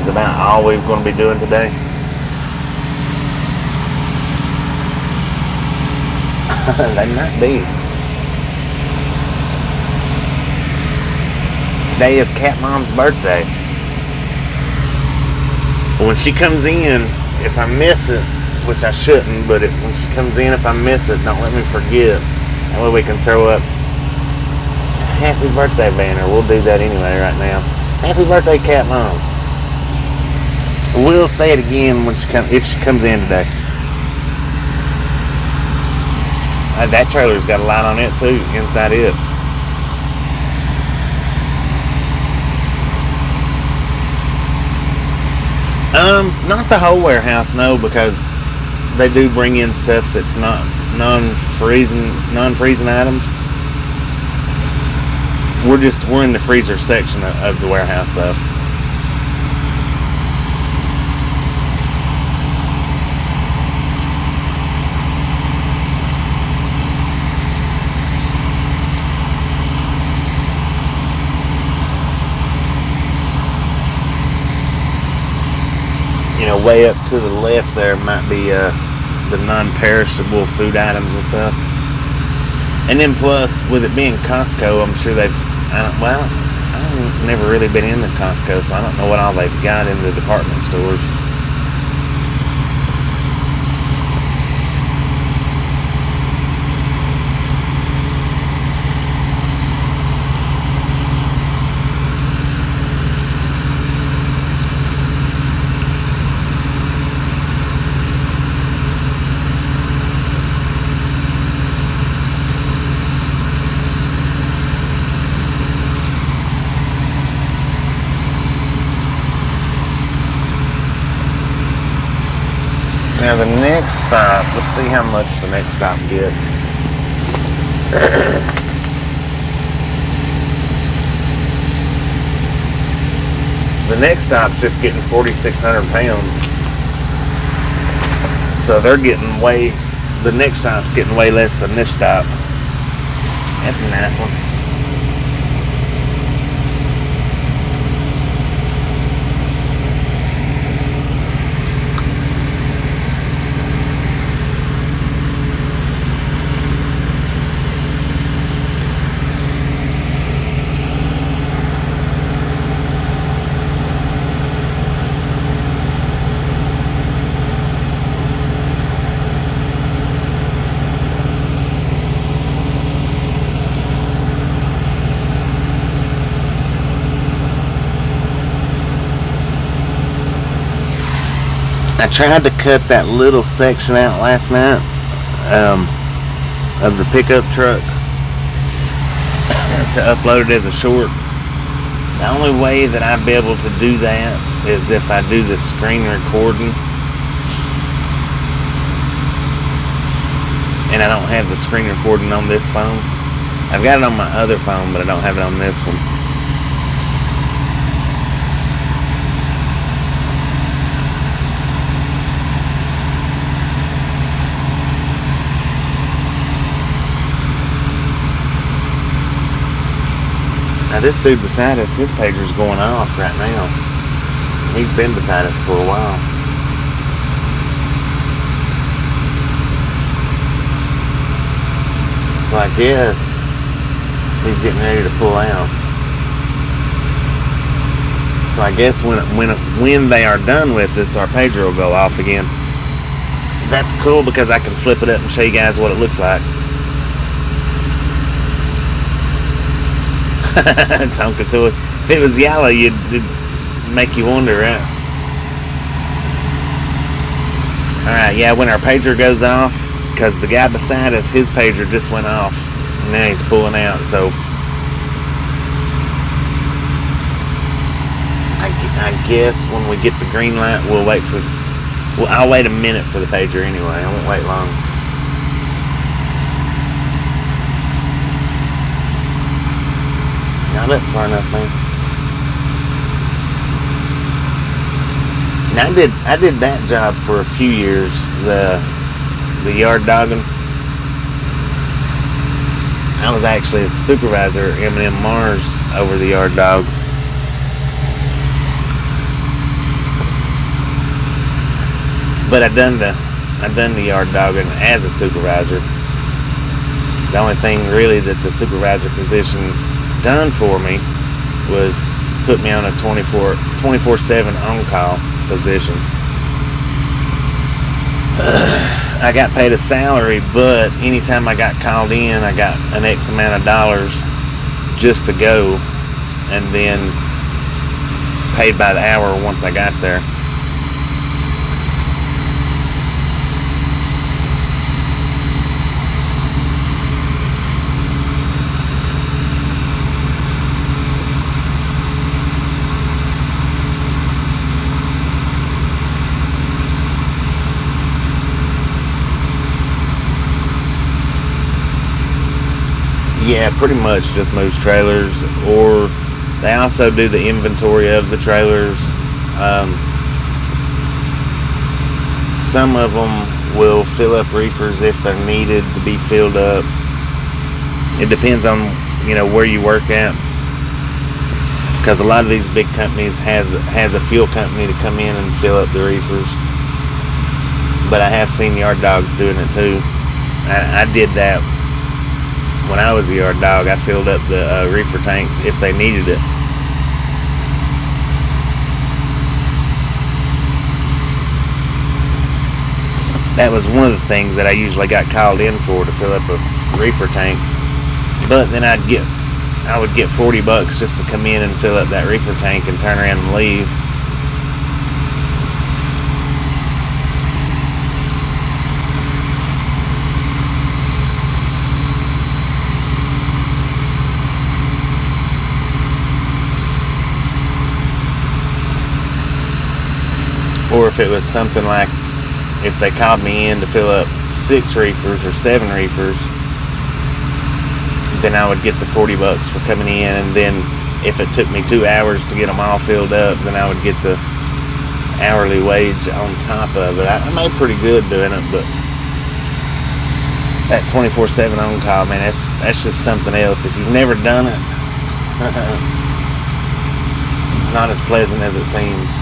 Is about all we're going to be doing today. They might be. Today is Cat Mom's birthday. When she comes in, if I miss it, which I shouldn't, but when she comes in, if I miss it, don't let me forget. That way we can throw up a happy birthday banner. We'll do that anyway right now. Happy birthday, Cat Mom. We'll say it again when if she comes in today. That trailer's got a light on it too, inside it. Not the whole warehouse, no, because they do bring in stuff that's not non-freezing items. We're in the freezer section of the warehouse, though. Way up to the left there might be the non-perishable food items and stuff. And then plus, with it being Costco, I'm sure I've never really been in the Costco, so I don't know what all they've got in the department stores. Now the next stop, let's see how much the next stop gets. The next stop's just getting 4,600 pounds. So they're getting the next stop's getting way less than this stop. That's a nice one. I tried to cut that little section out last night of the pickup truck to upload it as a short. The only way that I'd be able to do that is if I do the screen recording. And I don't have the screen recording on this phone. I've got it on my other phone, but I don't have it on this one. Now this dude beside us, his pager's going off right now. He's been beside us for a while. So I guess he's getting ready to pull out. So I guess when they are done with this, our pager will go off again. That's cool because I can flip it up and show you guys what it looks like. Tonka toy. If it was yellow, it'd make you wonder, right? Alright, yeah, when our pager goes off, because the guy beside us, his pager just went off, and now he's pulling out, so I guess when we get the green light, I'll wait a minute for the pager anyway. I won't wait long. Not up far enough, man. Now I did that job for a few years, the yard dogging. I was actually a supervisor at M&M Mars over the yard dogs. But I done the yard dogging as a supervisor. The only thing really that the supervisor position done for me was put me on a 24/7 on-call position. I got paid a salary, but anytime I got called in, I got an X amount of dollars just to go, and then paid by the hour once I got there. Yeah, pretty much just moves trailers, or they also do the inventory of the trailers. Some of them will fill up reefers if they're needed to be filled up. It depends on, where you work at, because a lot of these big companies has a fuel company to come in and fill up the reefers. But I have seen yard dogs doing it too. I did that. When I was a yard dog, I filled up the reefer tanks if they needed it. That was one of the things that I usually got called in for, to fill up a reefer tank. But then I would get $40 just to come in and fill up that reefer tank and turn around and leave. Or if it was something like, if they called me in to fill up 6 reefers or 7 reefers, then I would get the $40 for coming in, and then if it took me 2 hours to get them all filled up, then I would get the hourly wage on top of it. I made pretty good doing it, but that 24/7 on call, man, that's just something else. If you've never done it, it's not as pleasant as it seems.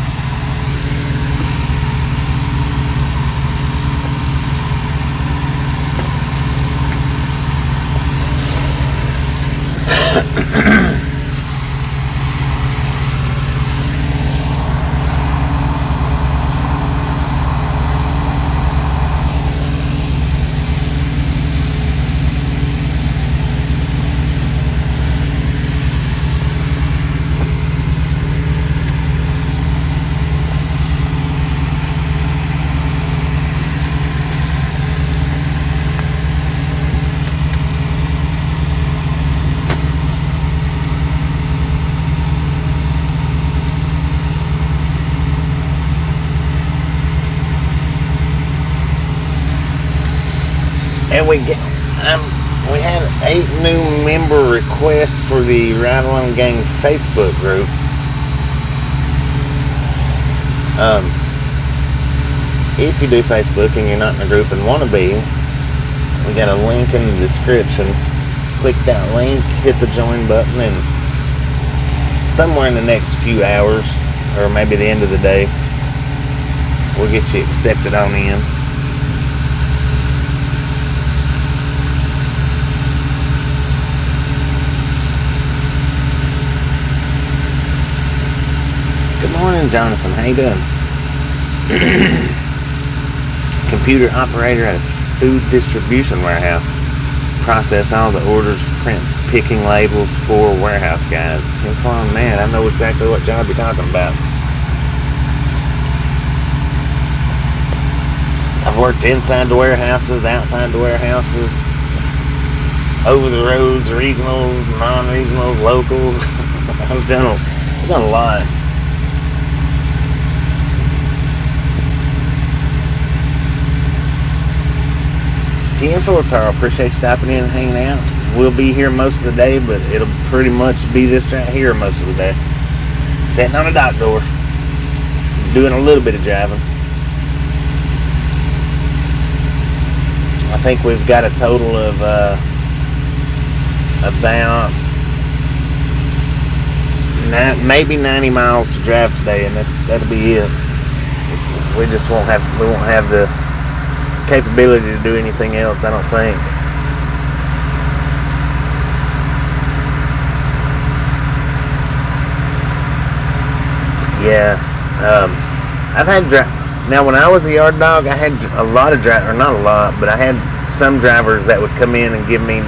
And we had 8 new member requests for the Ride Along Gang Facebook group. If you do Facebook and you're not in a group and want to be, we got a link in the description. Click that link, hit the join button, and somewhere in the next few hours, or maybe the end of the day, we'll get you accepted on in. Good morning, Jonathan. How you doing? Computer operator at a food distribution warehouse. Process all the orders, print picking labels for warehouse guys. 10 farm man. I know exactly what job you're talking about. I've worked inside the warehouses, outside the warehouses, over the roads, regionals, non-regionals, locals. I've done a lot. $10 for Carl. Appreciate you stopping in and hanging out. We'll be here most of the day, but it'll pretty much be this right here most of the day. Sitting on a dock door, doing a little bit of driving. I think we've got a total of about maybe 90 miles to drive today, and that'll be it. So we won't have the capability to do anything else, I don't think. Yeah, I've had now when I was a yard dog, I had a lot of drivers, or not a lot, but I had some drivers that would come in and give me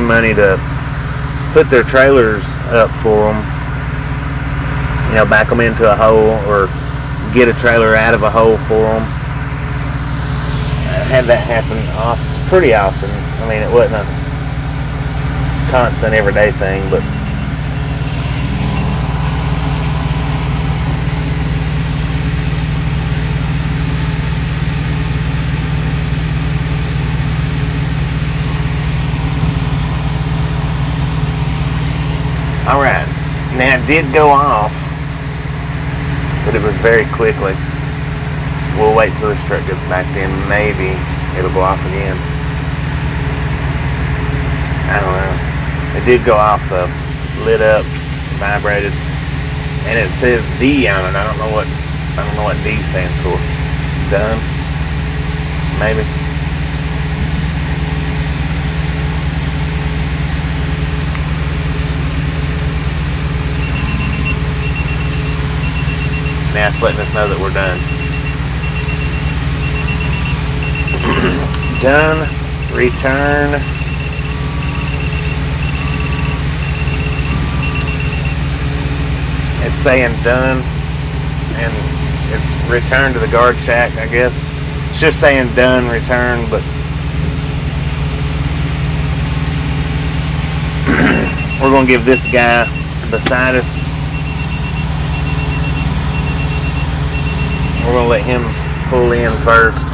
money to put their trailers up for them. You know, back them into a hole or get a trailer out of a hole for them. I had that happen pretty often. I mean, it wasn't a constant everyday thing, but alright, now it did go off, but it was very quickly. We'll wait till this truck gets back in. Maybe it'll go off again. I don't know. It did go off though. Lit up, vibrated, and it says D on it. I don't know what D stands for. Done? Maybe. Now it's letting us know that we're done. Done. Return. It's saying done, and it's returned to the guard shack, I guess. It's just saying done, return, but we're going to give this guy beside us, we're going to let him pull in first.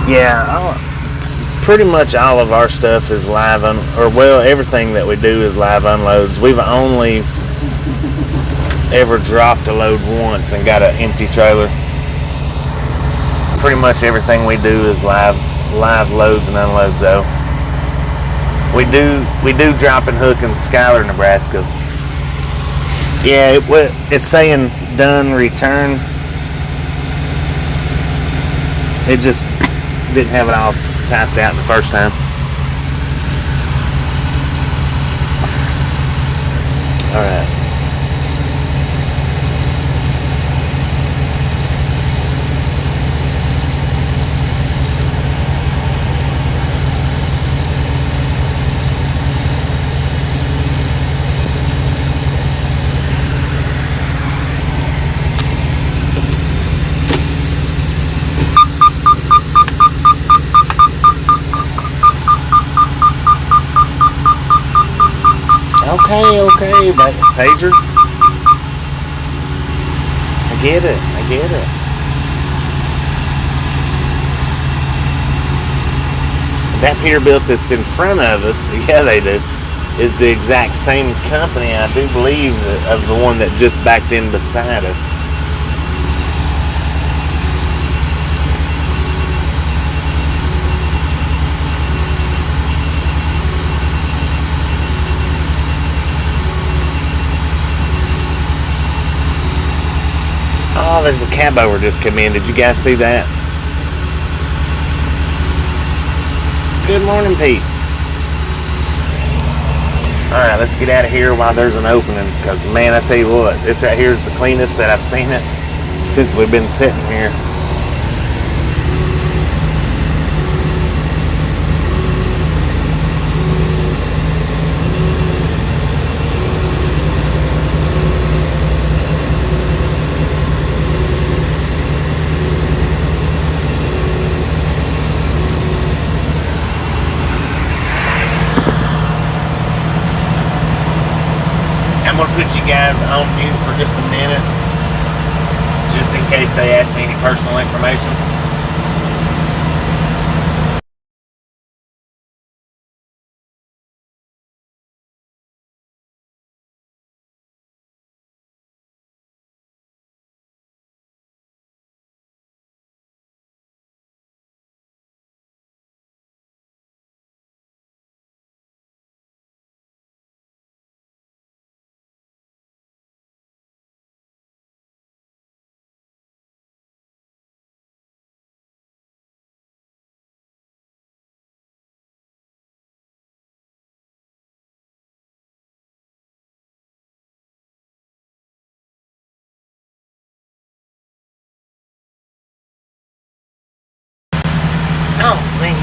Yeah, pretty much all of our stuff is live, everything that we do is live unloads. We've only ever dropped a load once and got an empty trailer. Pretty much everything we do is live loads and unloads though. We do drop and hook in Schuyler, Nebraska. Yeah, it's saying done, return. It just didn't have it all typed out the first time. Alright. Okay, but pager. I get it. That Peterbilt that's in front of us, yeah, they do, is the exact same company, I do believe, of the one that just backed in beside us. Oh, there's a cab over just come in. Did you guys see that? Good morning, Pete. Alright, let's get out of here while there's an opening. Because, man, I tell you what, this right here is the cleanest that I've seen it since we've been sitting here. Put you guys on mute for just a minute, just in case they ask me any personal information.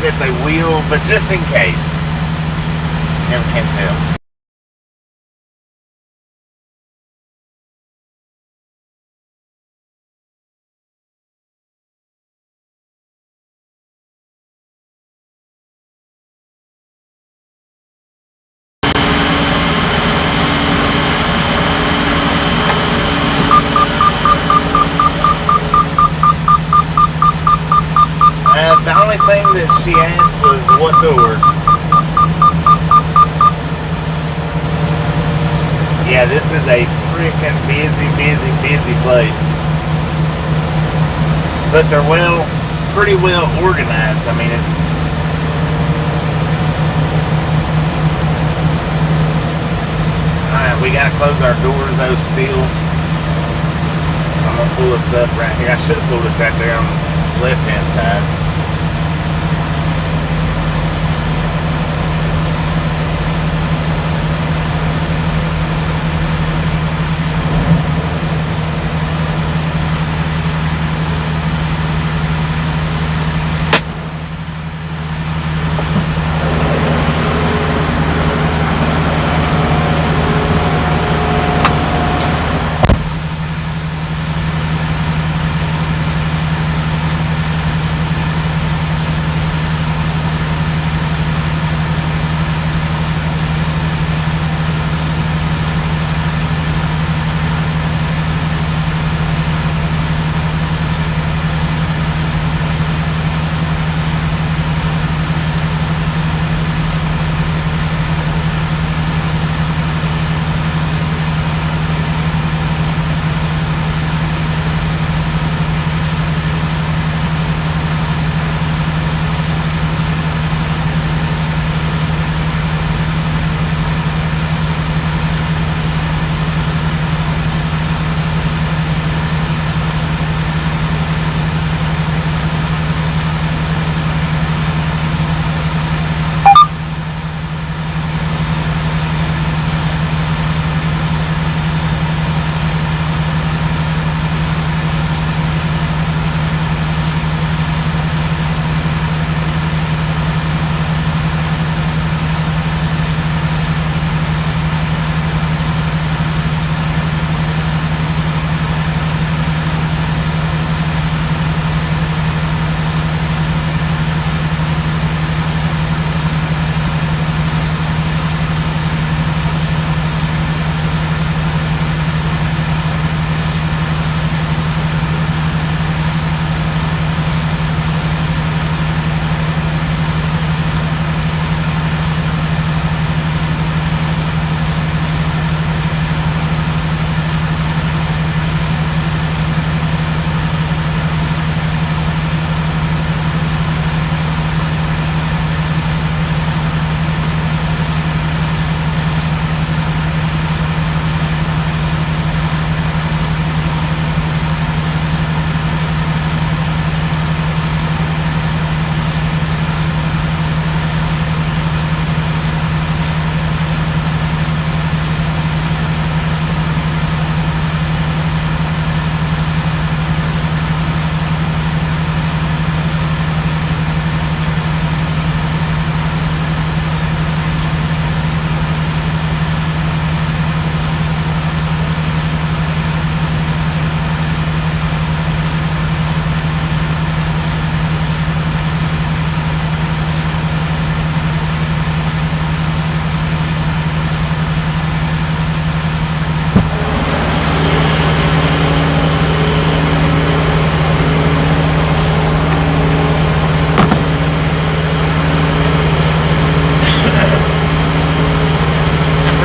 that they will, but just in case. Never can tell. The only thing that she asked was what door. Yeah, this is a freaking busy place. But they're pretty well organized. I mean, it's... Alright, we gotta close our doors though still. So I'm gonna pull this up right here. I should have pulled this right there on the left-hand side.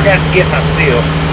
forgot to get my seal.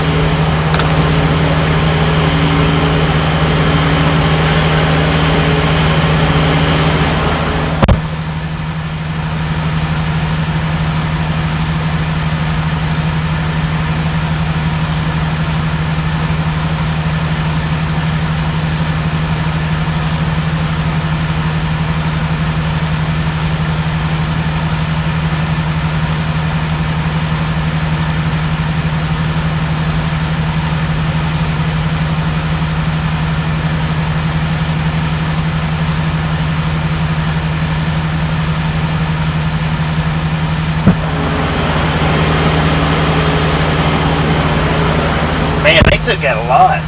took out a lot.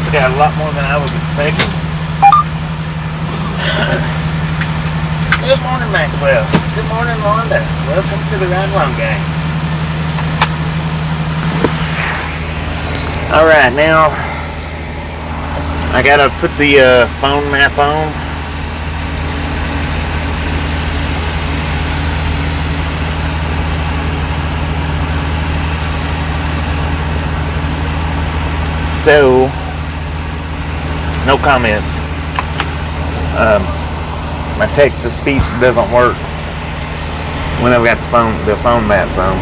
Took out a lot more than I was expecting. Good morning, Maxwell. Good morning, Wanda. Welcome to the Ride Along Gang. Alright, now I gotta put the phone map on. So, no comments. My text-to-speech doesn't work when I've got the phone maps on.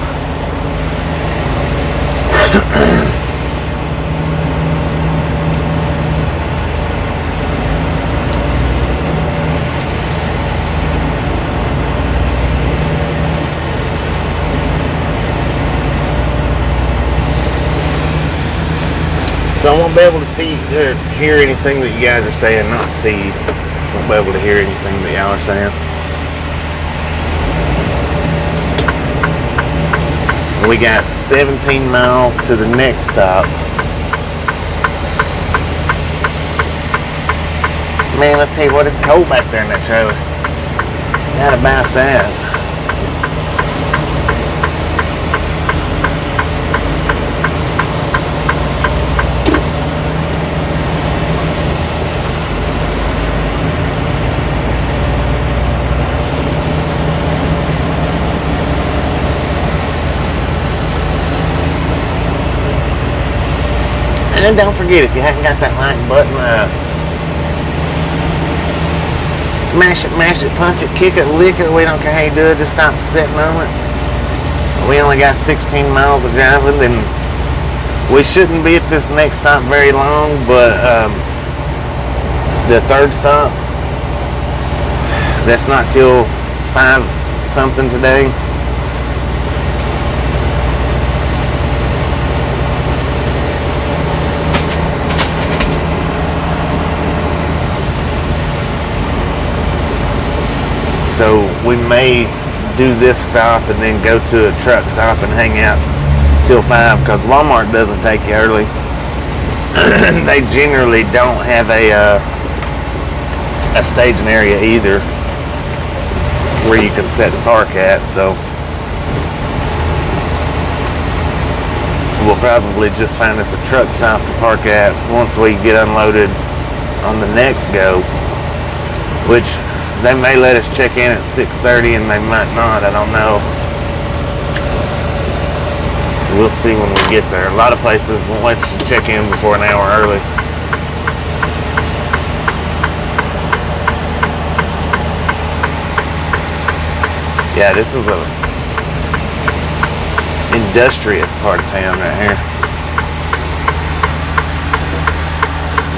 So I won't be able to see or hear anything that you guys are saying. Not see. Won't be able to hear anything that y'all are saying. We got 17 miles to the next stop. Man, I'll tell you what, it's cold back there in that trailer. Not about that. And don't forget, if you haven't got that like button, smash it, mash it, punch it, kick it, lick it. We don't care how you do it. Just stop sitting on it. We only got 16 miles of driving, and we shouldn't be at this next stop very long. But the third stop, that's not till 5 something today. So we may do this stop and then go to a truck stop and hang out till 5, because Walmart doesn't take you early. They generally don't have a staging area either where you can set the park at. So we'll probably just find us a truck stop to park at once we get unloaded on the next go, which they may let us check in at 6:30 and they might not. I don't know. We'll see when we get there. A lot of places won't let you check in before an hour early. Yeah, this is a industrious part of town right here.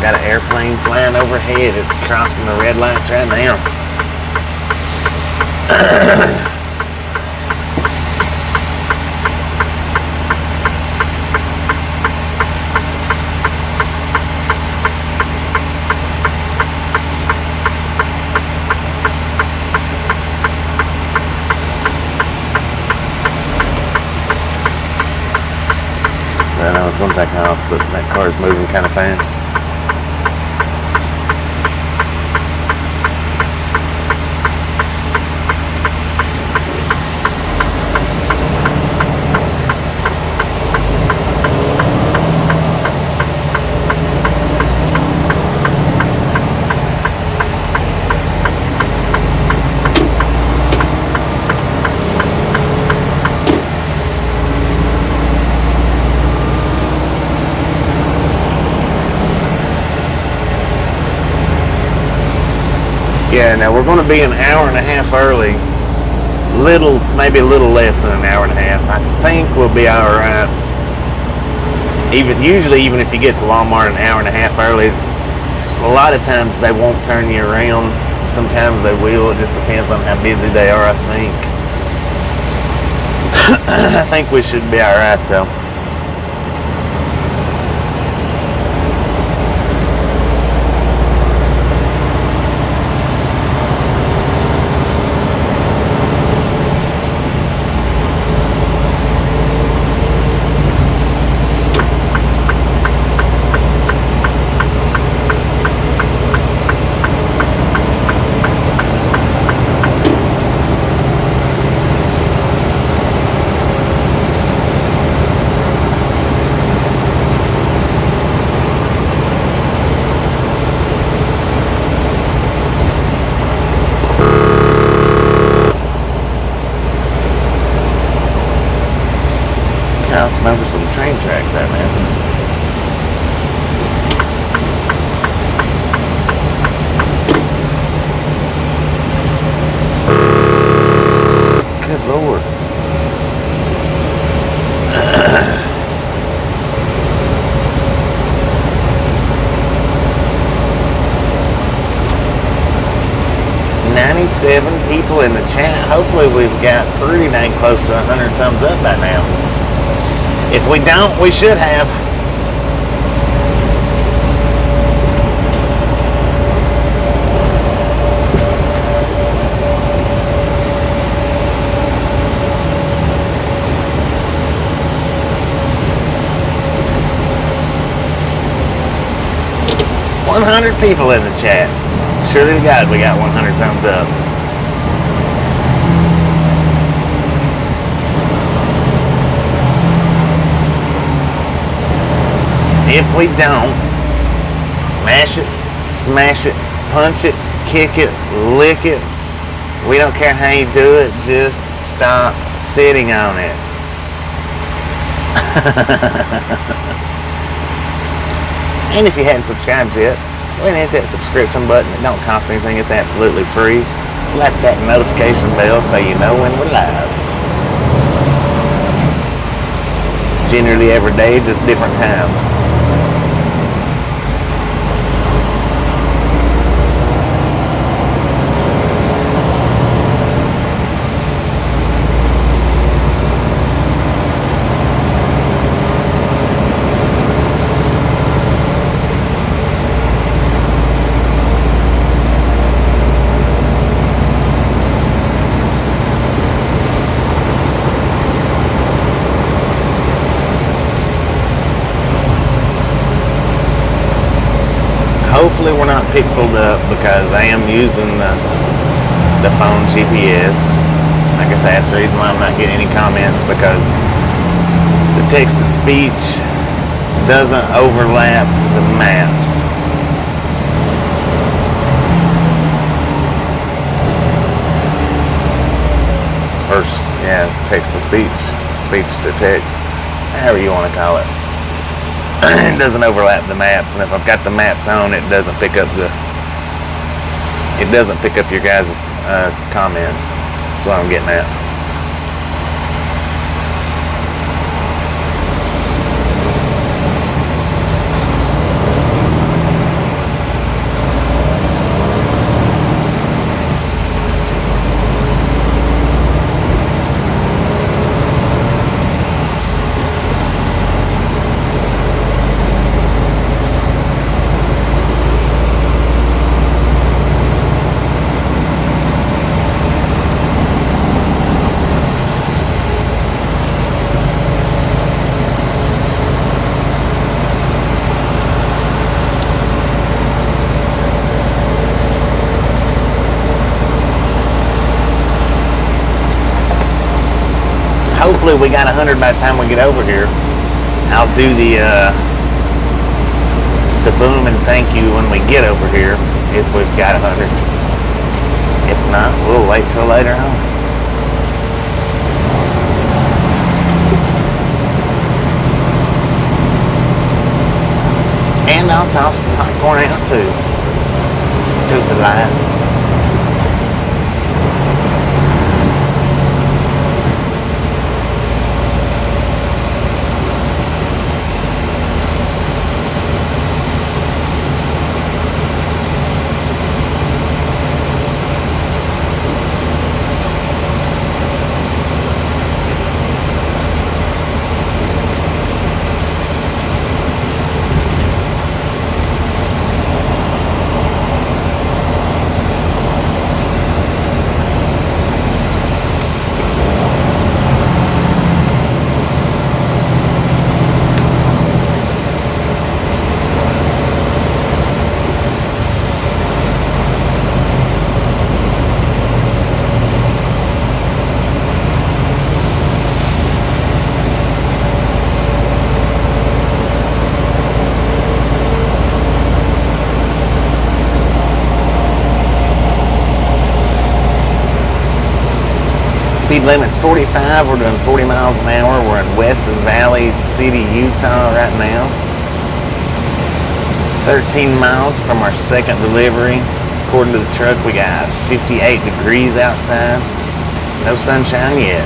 Got an airplane flying overhead. It's crossing the red lights right now. I know it's going to take off, but that car's moving kind of fast. Yeah, now we're going to be an hour and a half early. Maybe a little less than an hour and a half. I think we'll be all right. Usually, even if you get to Walmart an hour and a half early, a lot of times they won't turn you around. Sometimes they will. It just depends on how busy they are, I think. I think we should be all right, though. there, man. Good Lord. $97 people in the chat. Hopefully we've got pretty dang close to 100 thumbs up by now. If we don't, we should have. $100 people in the chat. Surely to God, we got 100 thumbs up. If we don't, mash it, smash it, punch it, kick it, lick it. We don't care how you do it, just stop sitting on it. And if you hadn't subscribed yet, go ahead and hit that subscription button. It don't cost anything. It's absolutely free. Slap that notification bell so you know when we're live. Generally every day, just different times. Hopefully we're not pixeled up because I am using the phone GPS. Like I said, that's the reason why I'm not getting any comments, because the text-to-speech doesn't overlap the maps. Or, yeah, text-to-speech, speech-to-text, however you want to call it. It doesn't overlap the maps, and if I've got the maps on, it doesn't pick up your guys' comments. That's what I'm getting at. Hopefully we got 100 by the time we get over here. I'll do the boom and thank you when we get over here, if we've got 100. If not, we'll wait till later on. And I'll toss the popcorn out too. Stupid light. limit's 45. We're doing 40 miles an hour. We're in West Valley City, Utah right now. 13 miles from our second delivery. According to the truck, we got 58 degrees outside. No sunshine yet.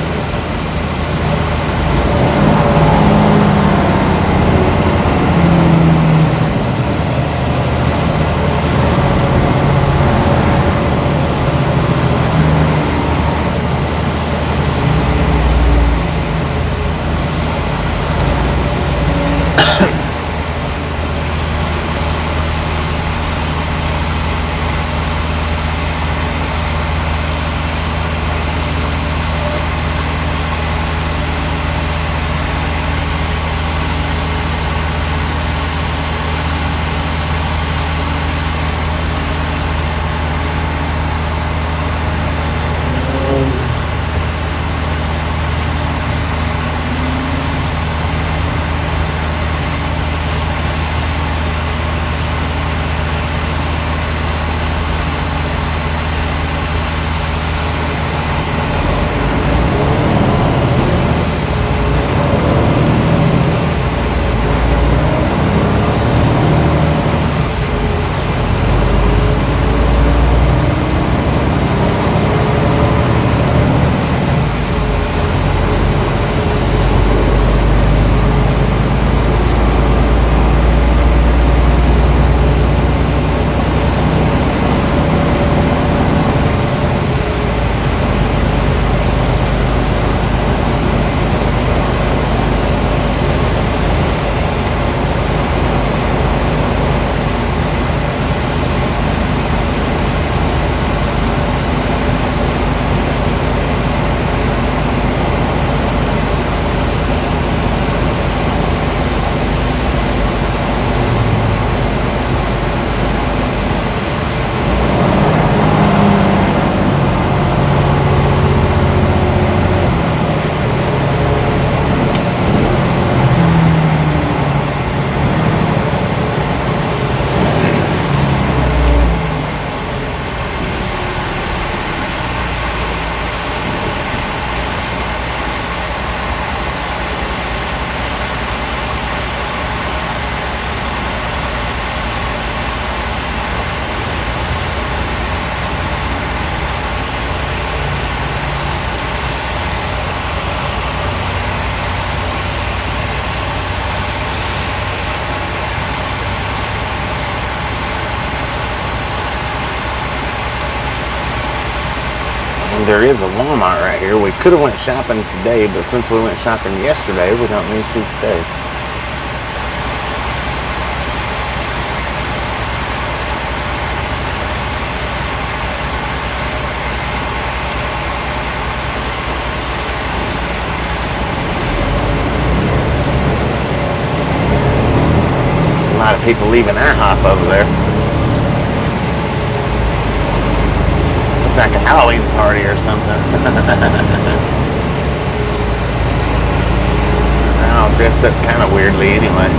There is a Walmart right here. We could have went shopping today, but since we went shopping yesterday, we don't need to today. A lot of people leaving IHOP over there. It's like a Halloween party or something. They're all dressed up kind of weirdly anyway.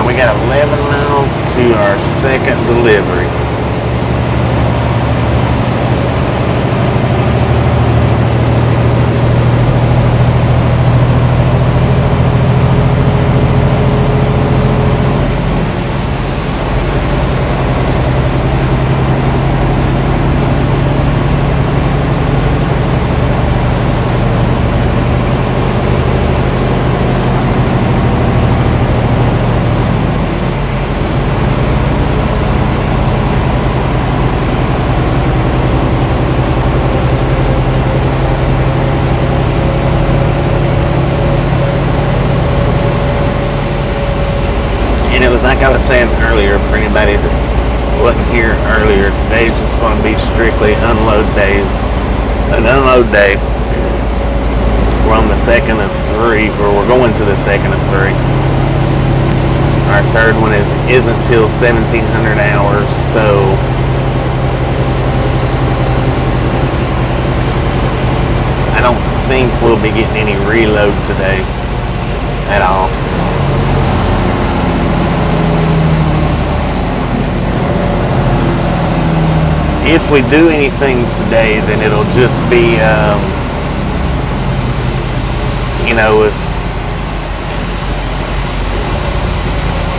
now. We got 11 miles to our second delivery. And it was like I was saying earlier, for anybody that wasn't here earlier, today's just going to be strictly unload days. An unload day. We're on the second of 3, or we're going to the second of 3. Our third one isn't till 1700 hours, so I don't think we'll be getting any reload today at all. If we do anything today, then it'll just be, you know,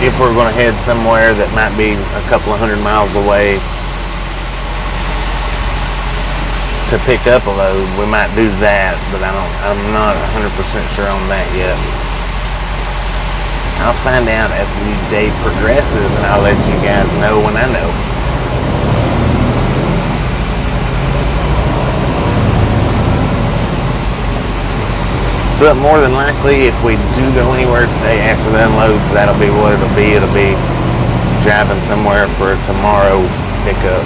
if we're going to head somewhere that might be a couple of 100 miles away to pick up a load, we might do that, but I'm not 100% sure on that yet. I'll find out as the day progresses, and I'll let you guys know when I know. But more than likely, if we do go anywhere today after the unloads, that'll be what it'll be. It'll be driving somewhere for a tomorrow pickup.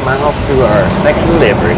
miles to our second delivery.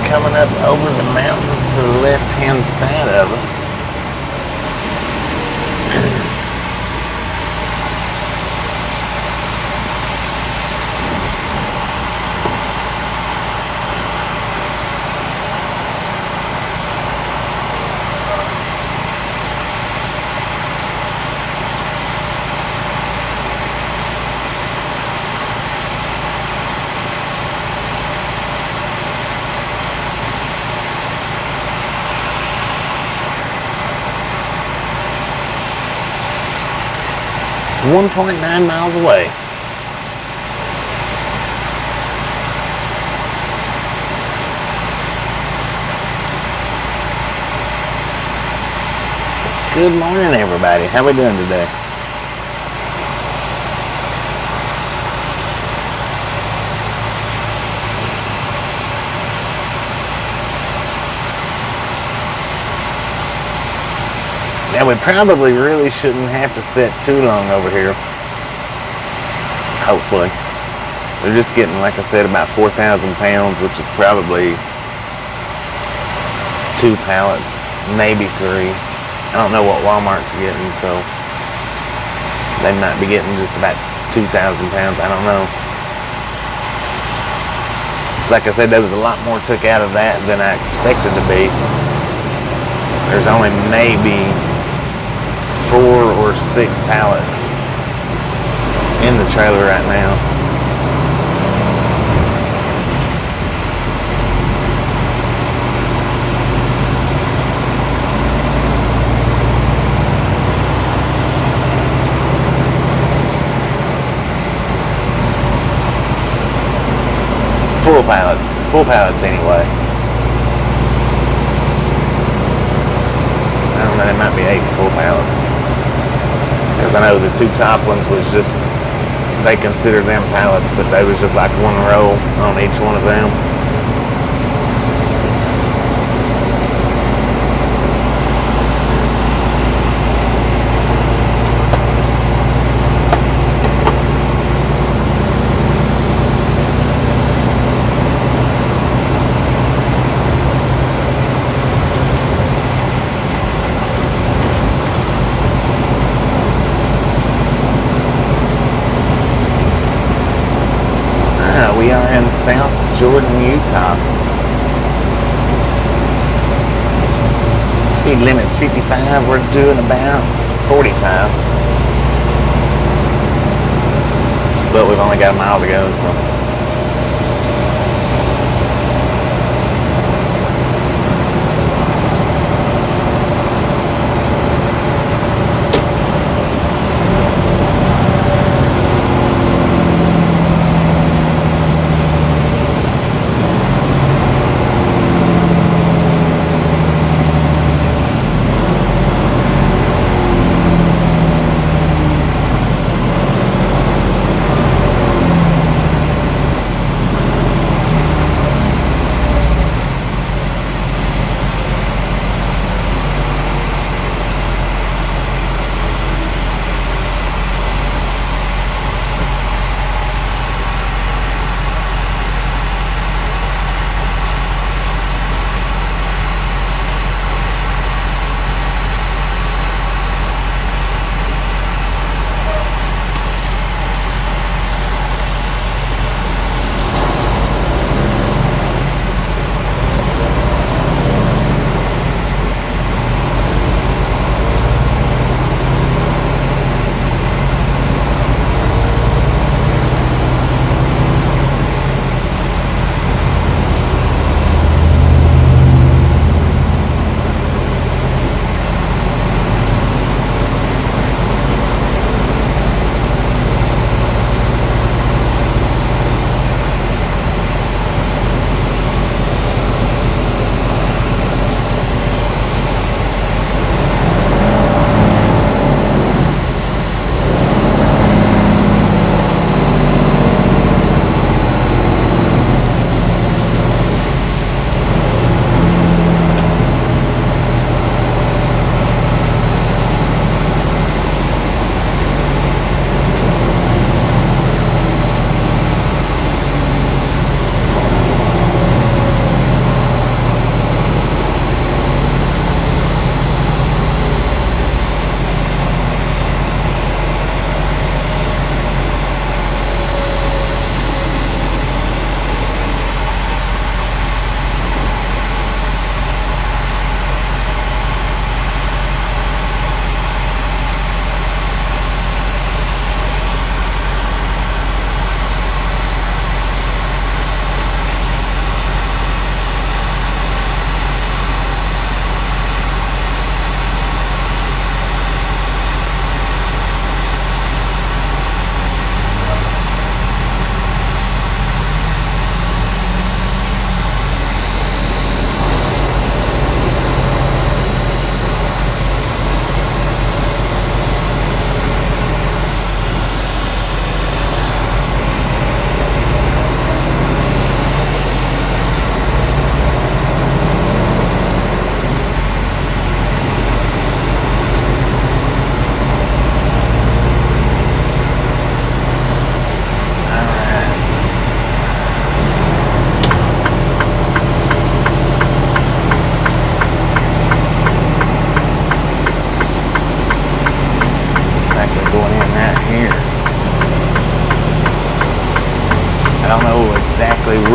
coming up over the mountains to the left-hand side of us. .9 miles away. Good morning, everybody. How we doing today? Now, we probably really shouldn't have to sit too long over here. Hopefully. They're just getting, like I said, about 4,000 pounds, which is probably 2 pallets, maybe 3. I don't know what Walmart's getting, so they might be getting just about 2,000 pounds. I don't know. It's like I said, there was a lot more took out of that than I expected to be. There's only maybe 4 or 6 pallets in the trailer right now. Full pallets anyway. I don't know, there might be 8 full pallets. Because I know the 2 top ones was just, they consider them pallets, but they was just like 1 row on each one of them. We are in South Jordan, Utah. Speed limit's 55. We're doing about 45. But we've only got a mile to go, so.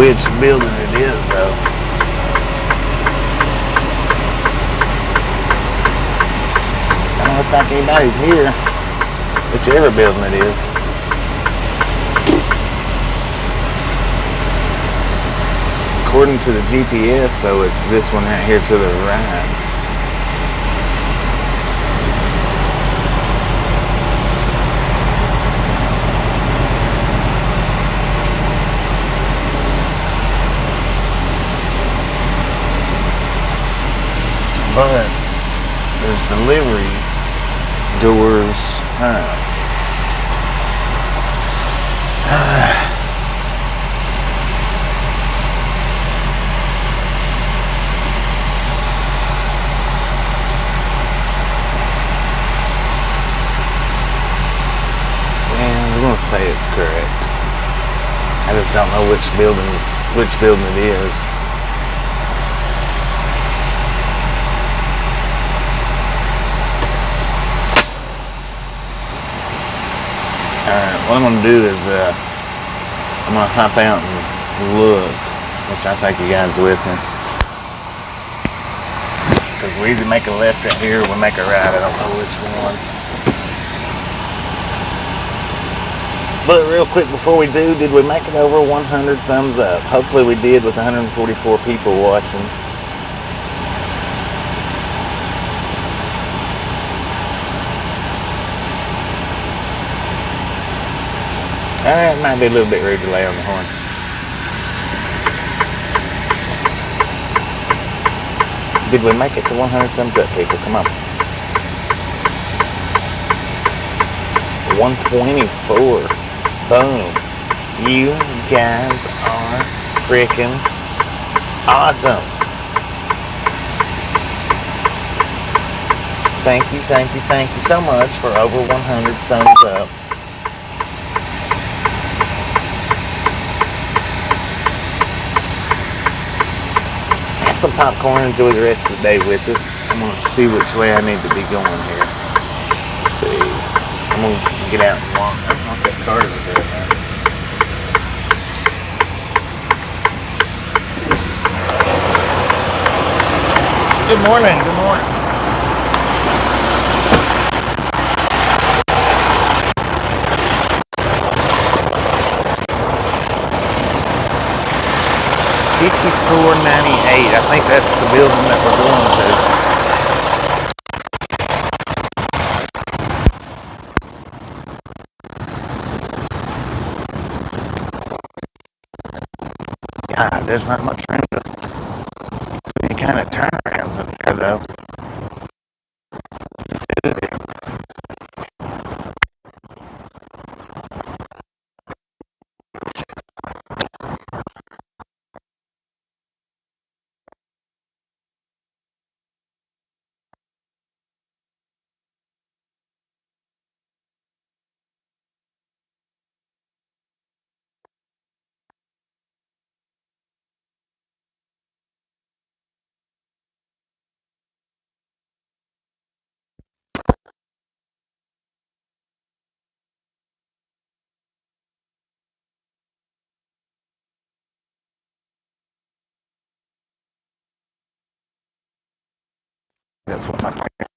which building it is, though. I don't think anybody's here. Whichever building it is. According to the GPS, though, it's this one right here to the right. But there's delivery doors. And we're gonna say it's correct. I just don't know which building it is. Alright, what I'm going to do is I'm going to hop out and look, which I'll take you guys with me. Because we either make a left right here or we make a right, I don't know which one. But real quick before we do, did we make it over 100 thumbs up? Hopefully we did with 144 people watching. It might be a little bit rude to lay on the horn. Did we make it to 100 thumbs up, people? Come on. 124. Boom. You guys are freaking awesome. Thank you so much for over 100 thumbs up. Some popcorn, enjoy the rest of the day with us. I'm going to see which way I need to be going here. Let's see. I'm going to get out and walk. I don't know if that car is there now. Good morning, good morning. $54.98. I think that's the building that we're going to. God, there's not much room to any kind of turnarounds in here, though. That's what my plan is.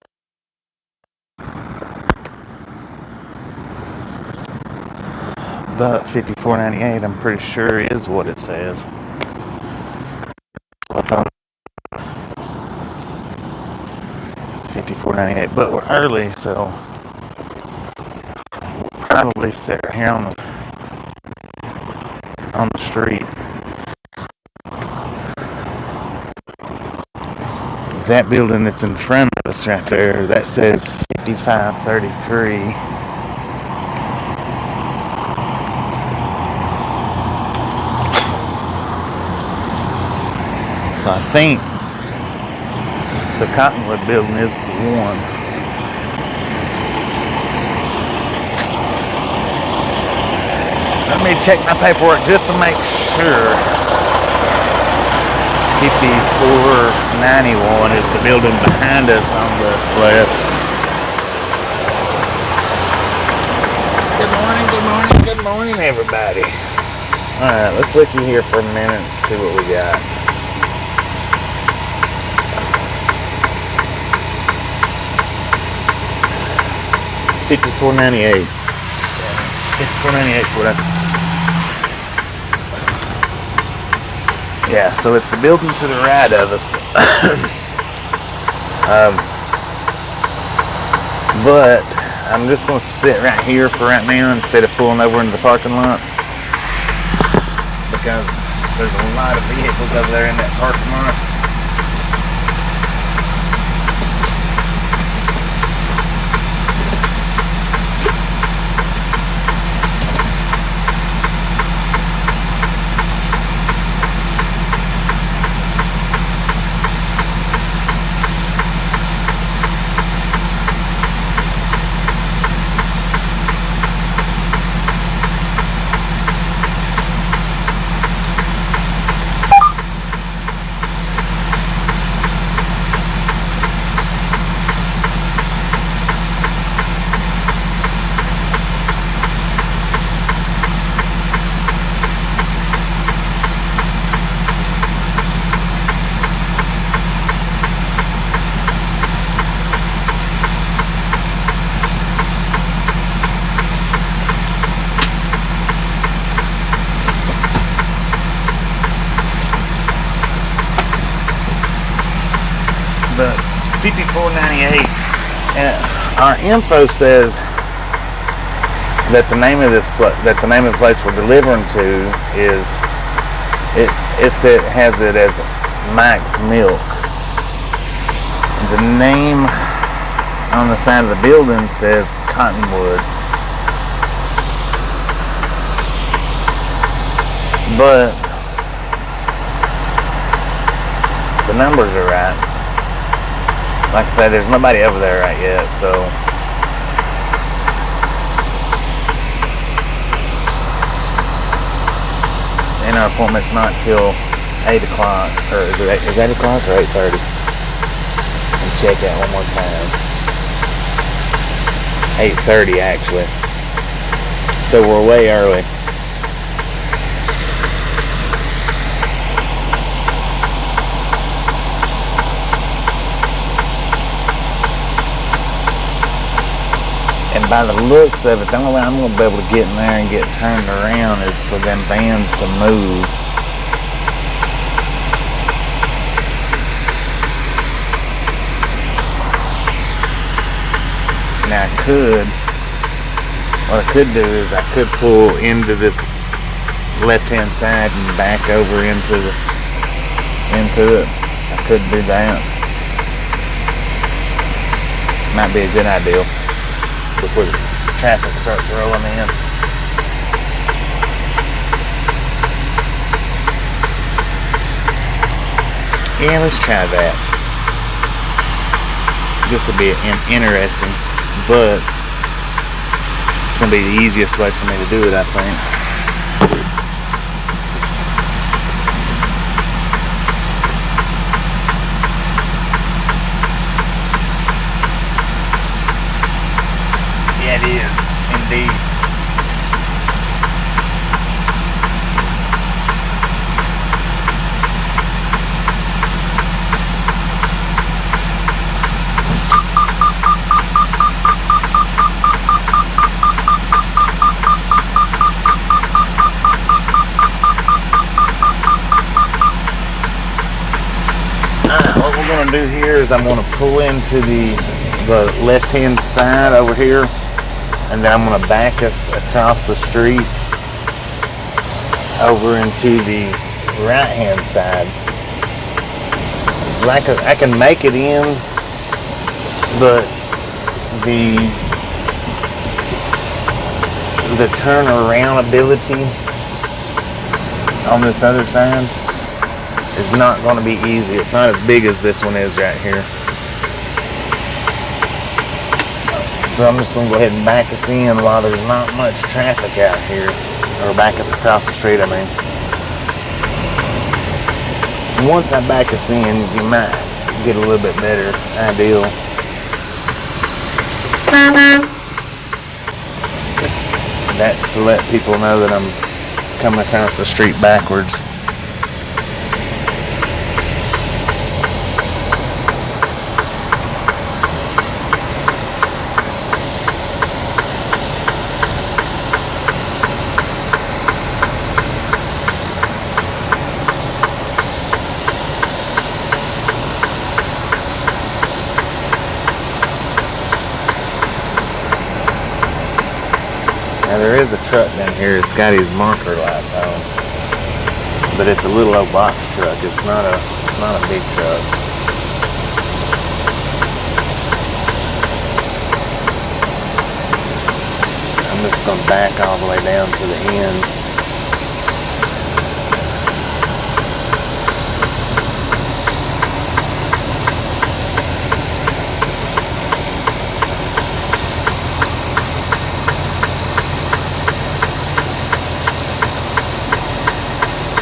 But $54.98, I'm pretty sure is what it says. What's on? It's $54.98, but we're early, so we'll probably sit right here on the street. That building that's in front of us right there, that says 5533. So I think the Cottonwood building is the one. Let me check my paperwork just to make sure. 5491 is the building behind us on the left. Good morning, everybody. Alright, let's look in here for a minute and see what we got. $54.98. $54.98 is what I said. Yeah, so it's the building to the right of us. But I'm just going to sit right here for right now instead of pulling over into the parking lot, because there's a lot of vehicles over there in that parking lot. But $54.98, and our info says that the name of this that the name of the place we're delivering to is it has it as Mike's Milk. The name on the side of the building says Cottonwood, but the numbers are right. Like I said, there's nobody over there right yet, so and our appointment's not till 8 o'clock, or is 8 o'clock or 8:30? Let me check that one more time. 8:30 actually, so we're way early. And by the looks of it, the only way I'm going to be able to get in there and get turned around is for them vans to move. Now what I could do is I could pull into this left-hand side and back over into it. I could do that. Might be a good idea before the traffic starts rolling in. Yeah, let's try that. This will be interesting, but it's going to be the easiest way for me to do it, I think. Yeah, it is, indeed. What we're going to do here is I'm going to pull into the left-hand side over here, and then I'm going to back us across the street over into the right-hand side. It's like I can make it in, but the turnaround ability on this other side is not going to be easy. It's not as big as this one is right here. So I'm just going to go ahead and back us in while there's not much traffic out here. Or back us across the street, I mean. Once I back us in, you might get a little bit better idea. That's to let people know that I'm coming across the street backwards. Now there is a truck down here. It's got his marker lights on, but it's a little old box truck. It's not a big truck. I'm just gonna back all the way down to the end.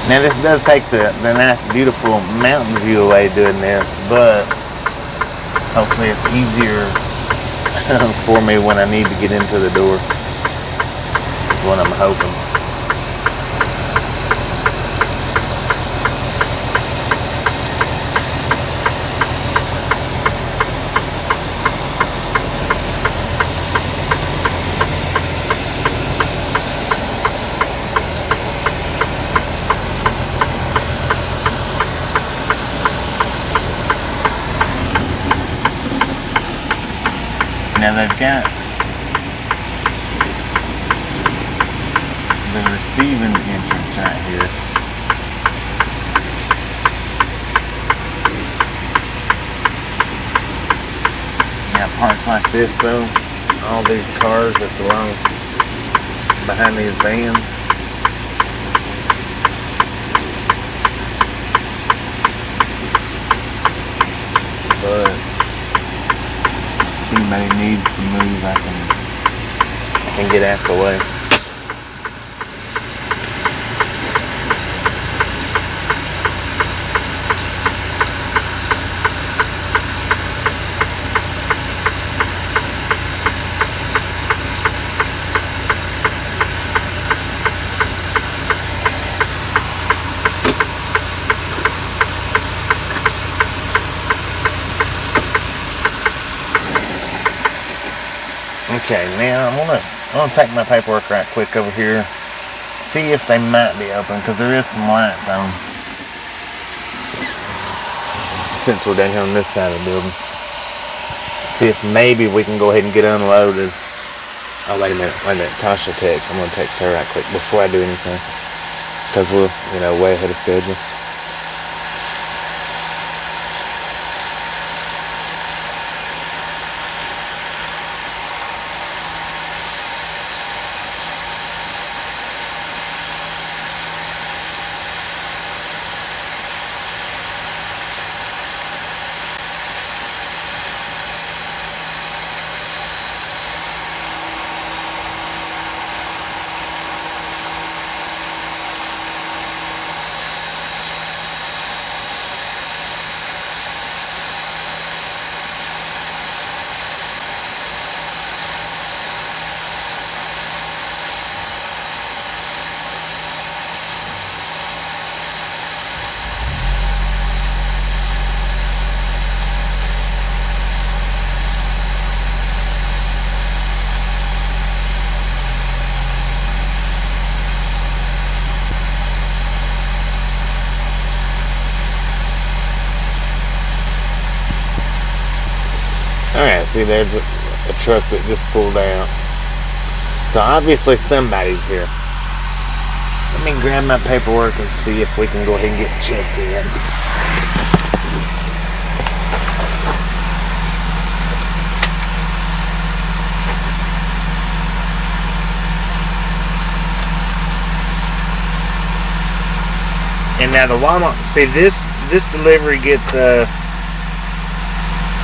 Now this does take the nice beautiful mountain view away doing this, but hopefully it's easier for me when I need to get into the door. Is what I'm hoping. Now they've got the receiving entrance right here. Now parts like this though, all these cars that's along behind these vans. But if anybody needs to move, I can get out the way. Okay, now I'm gonna take my paperwork right quick over here, see if they might be open, because there is some lights on. Since we're down here on this side of the building, see if maybe we can go ahead and get unloaded. Oh wait a minute, Tasha text. I'm gonna text her right quick before I do anything, because we're way ahead of schedule. Alright, see there's a truck that just pulled out. So obviously somebody's here. Let me grab my paperwork and see if we can go ahead and get checked in. And now the Walmart, see this delivery gets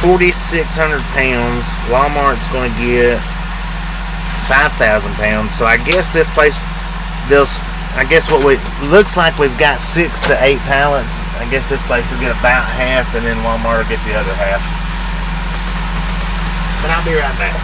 4,600 pounds. Walmart's going to get 5,000 pounds. So I guess this place, I guess what looks like we've got 6 to 8 pallets. I guess this place will get about half, and then Walmart will get the other half. But I'll be right back.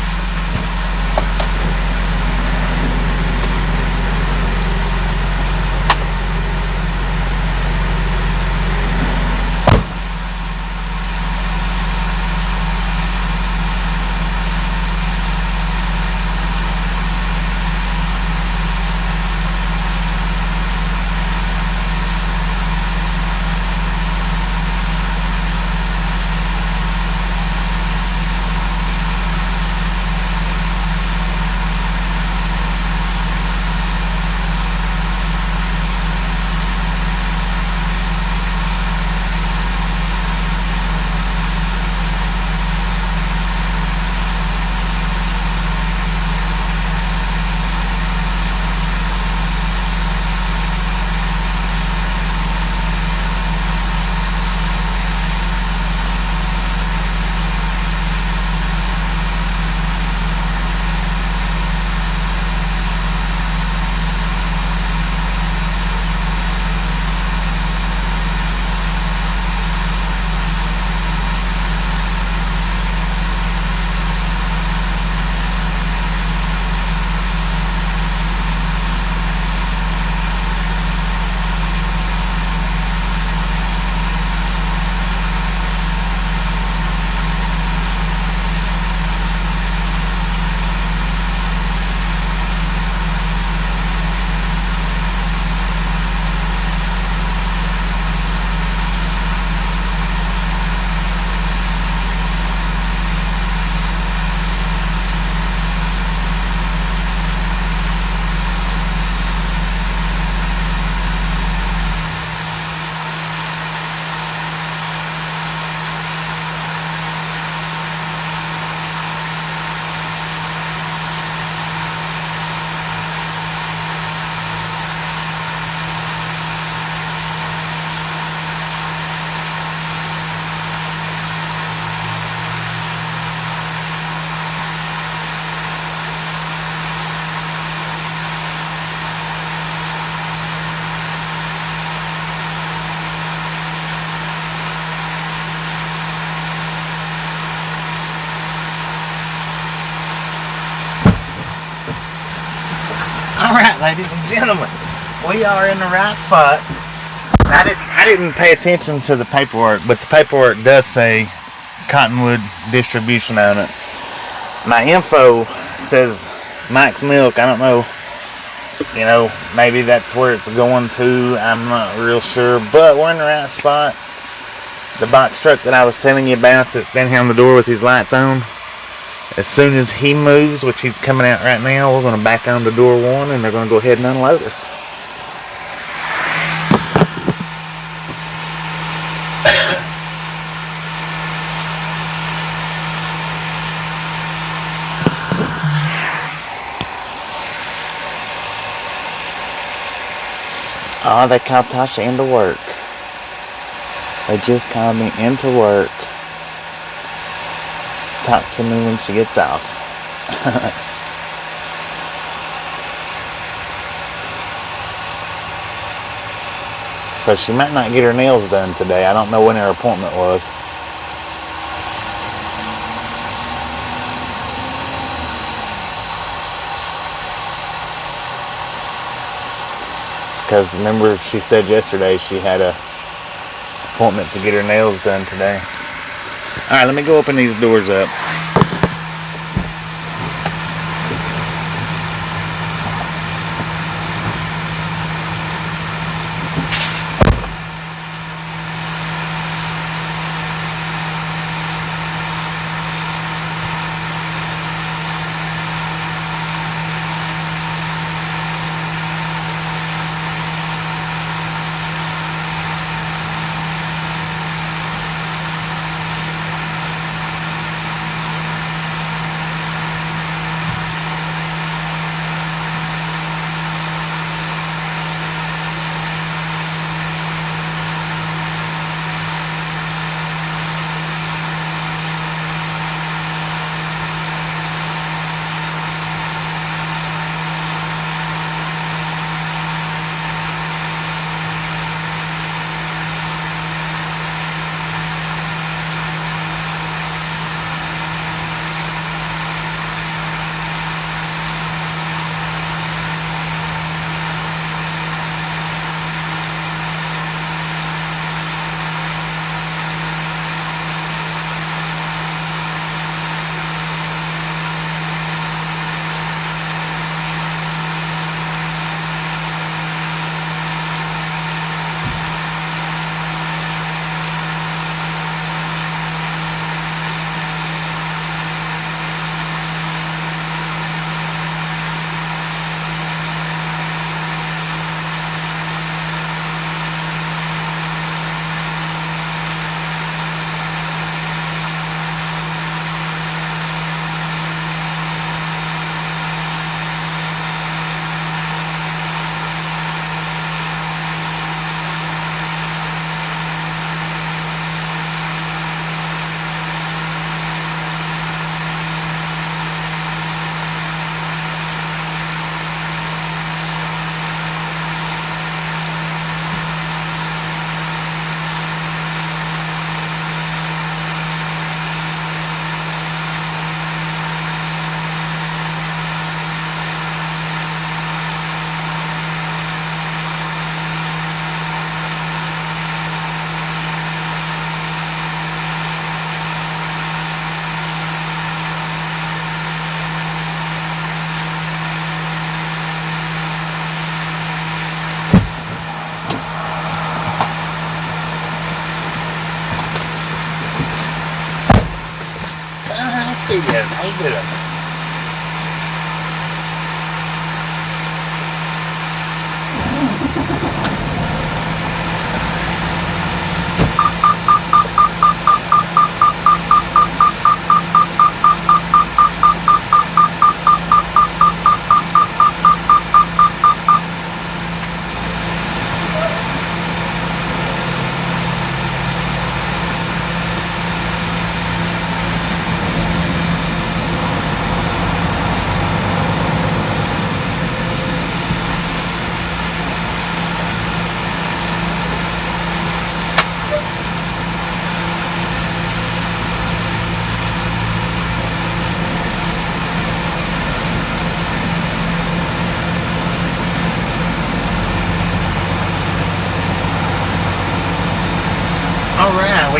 right, ladies and gentlemen. We are in the right spot. I didn't pay attention to the paperwork, but the paperwork does say Cottonwood distribution on it. My info says Mike's Milk. I don't know, maybe that's where it's going to. I'm not real sure, but we're in the right spot. The box truck that I was telling you about that's down here on the door with his lights on, as soon as he moves, which he's coming out right now, we're going to back on to door one and they're going to go ahead and unload us. Oh, they called Tasha into work. They just called me into work. Talk to me when she gets off. So she might not get her nails done today. I don't know when her appointment was. Because remember, she said yesterday she had a appointment to get her nails done today. Alright, let me go open these doors up. Studios, how you doing?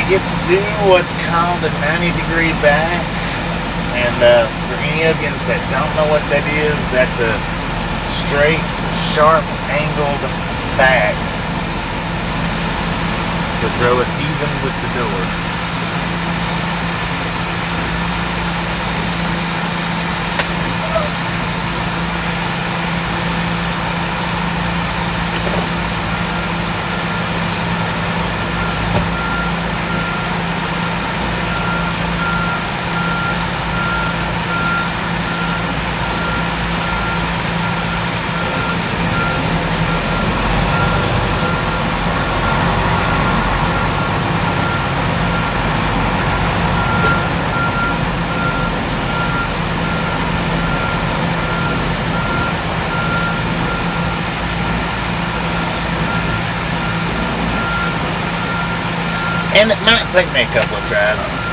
get to do what's called a 90-degree back. And for any of you that don't know what that is, that's a straight, sharp, angled back to throw us even with the door. And it might take me a couple of tries.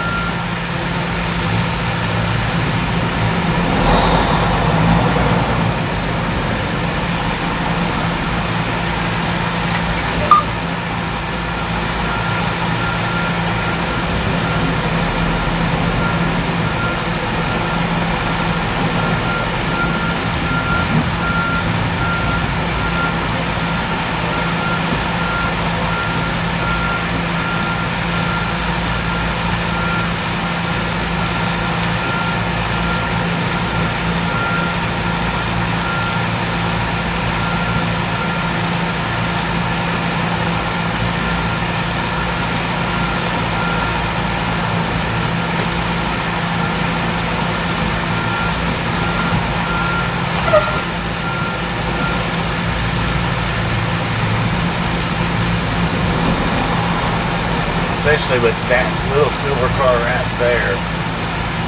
Especially with that little silver car right there,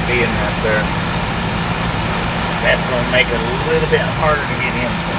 being right there. That's going to make it a little bit harder to get into.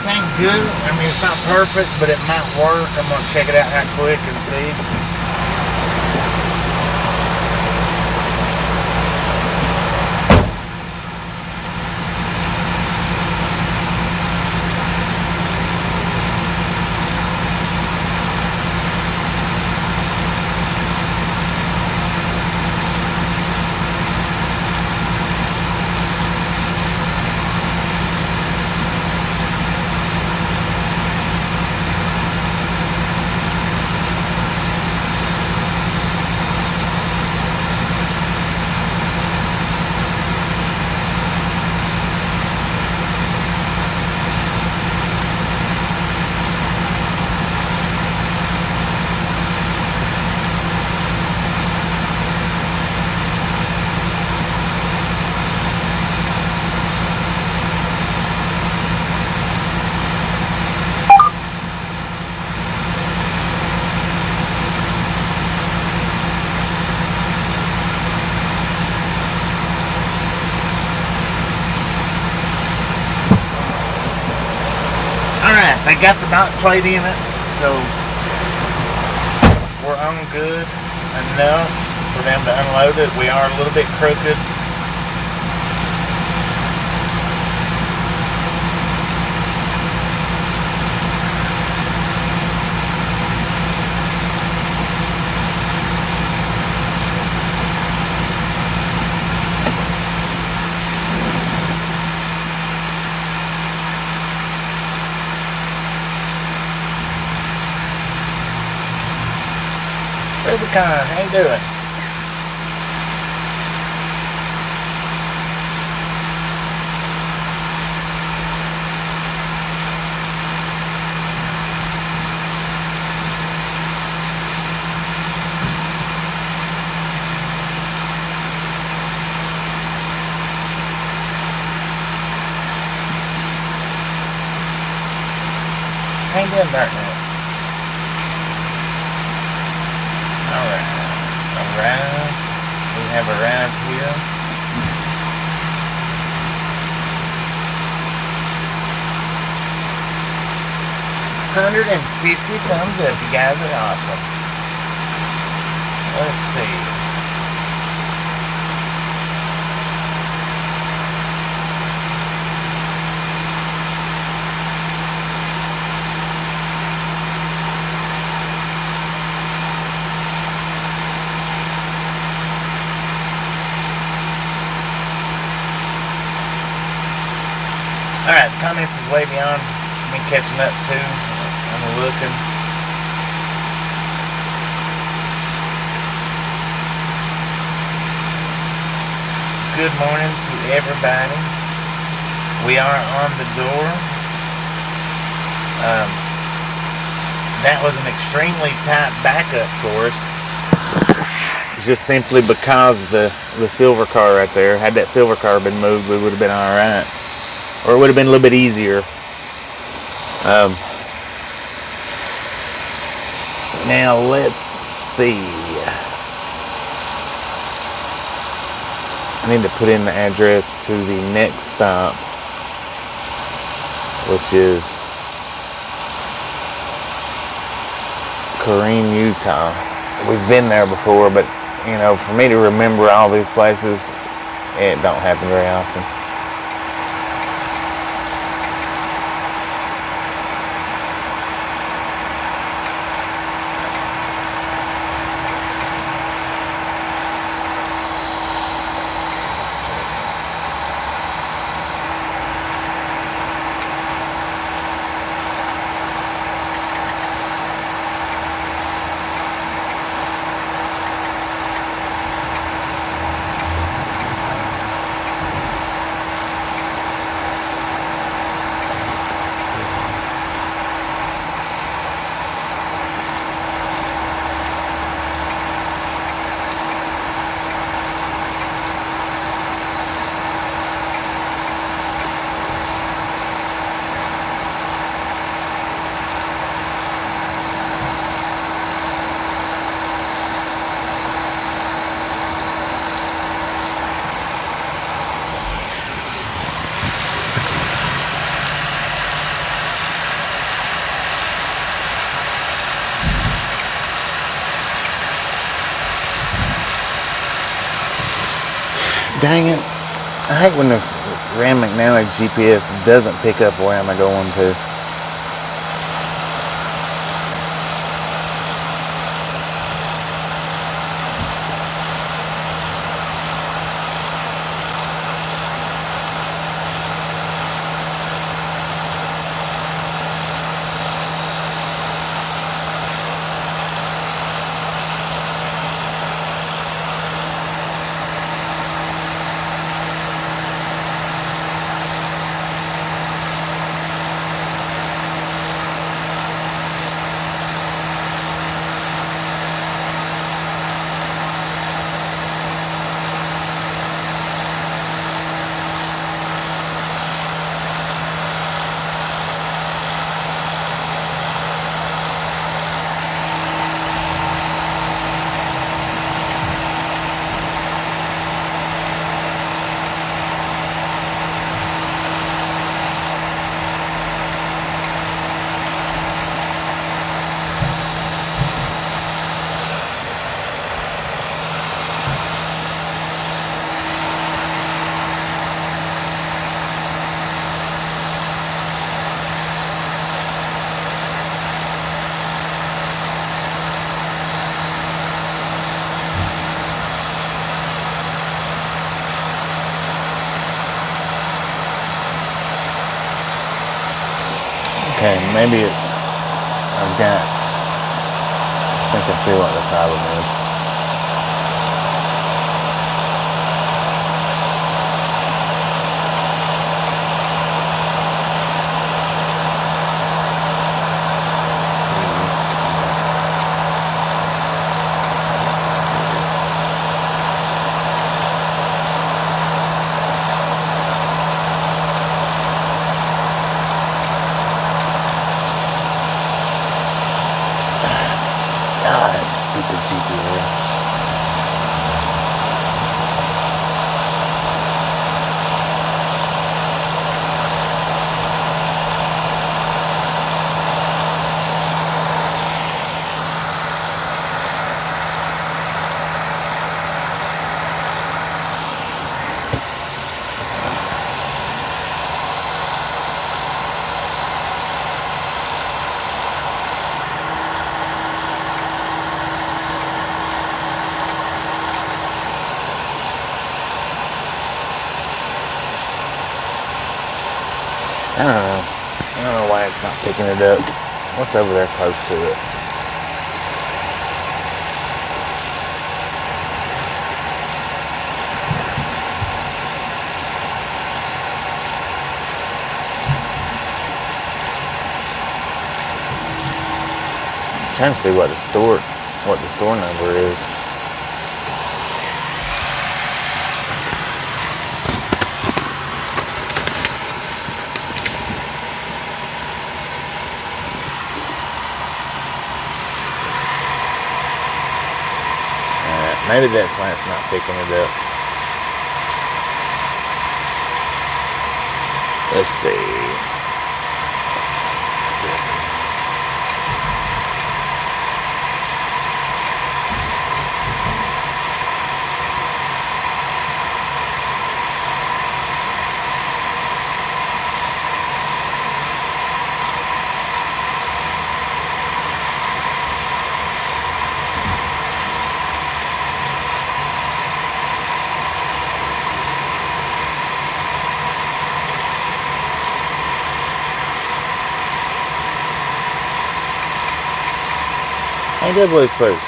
everything good. I mean, it's not perfect, but it might work. I'm gonna check it out right quick and see. Alright, they got the knock plate in it, so we're on good enough for them to unload it. We are a little bit crooked. Rubicon, how you doing? How you doing, darkness? Arrived. We have arrived here. $150 thumbs up. You guys are awesome. Let's see. Alright, the comments is way beyond me catching up to. I'm looking. Good morning to everybody. We are on the door. That was an extremely tight backup for us. Just simply because the silver car right there, had that silver car been moved, we would have been alright. Or it would have been a little bit easier. Now let's see. I need to put in the address to the next stop, which is Corinne, Utah. We've been there before, but you know, for me to remember all these places, it don't happen very often. Dang it. I hate when this Rand McNally GPS doesn't pick up where am I going to. Okay, maybe it's, I think I see what the problem is. God, stupid GPS. I don't know why it's not picking it up. What's over there close to it? I'm trying to see what the store number is. Maybe that's why it's not picking it up. Let's see. Ain't that Blue's Clues?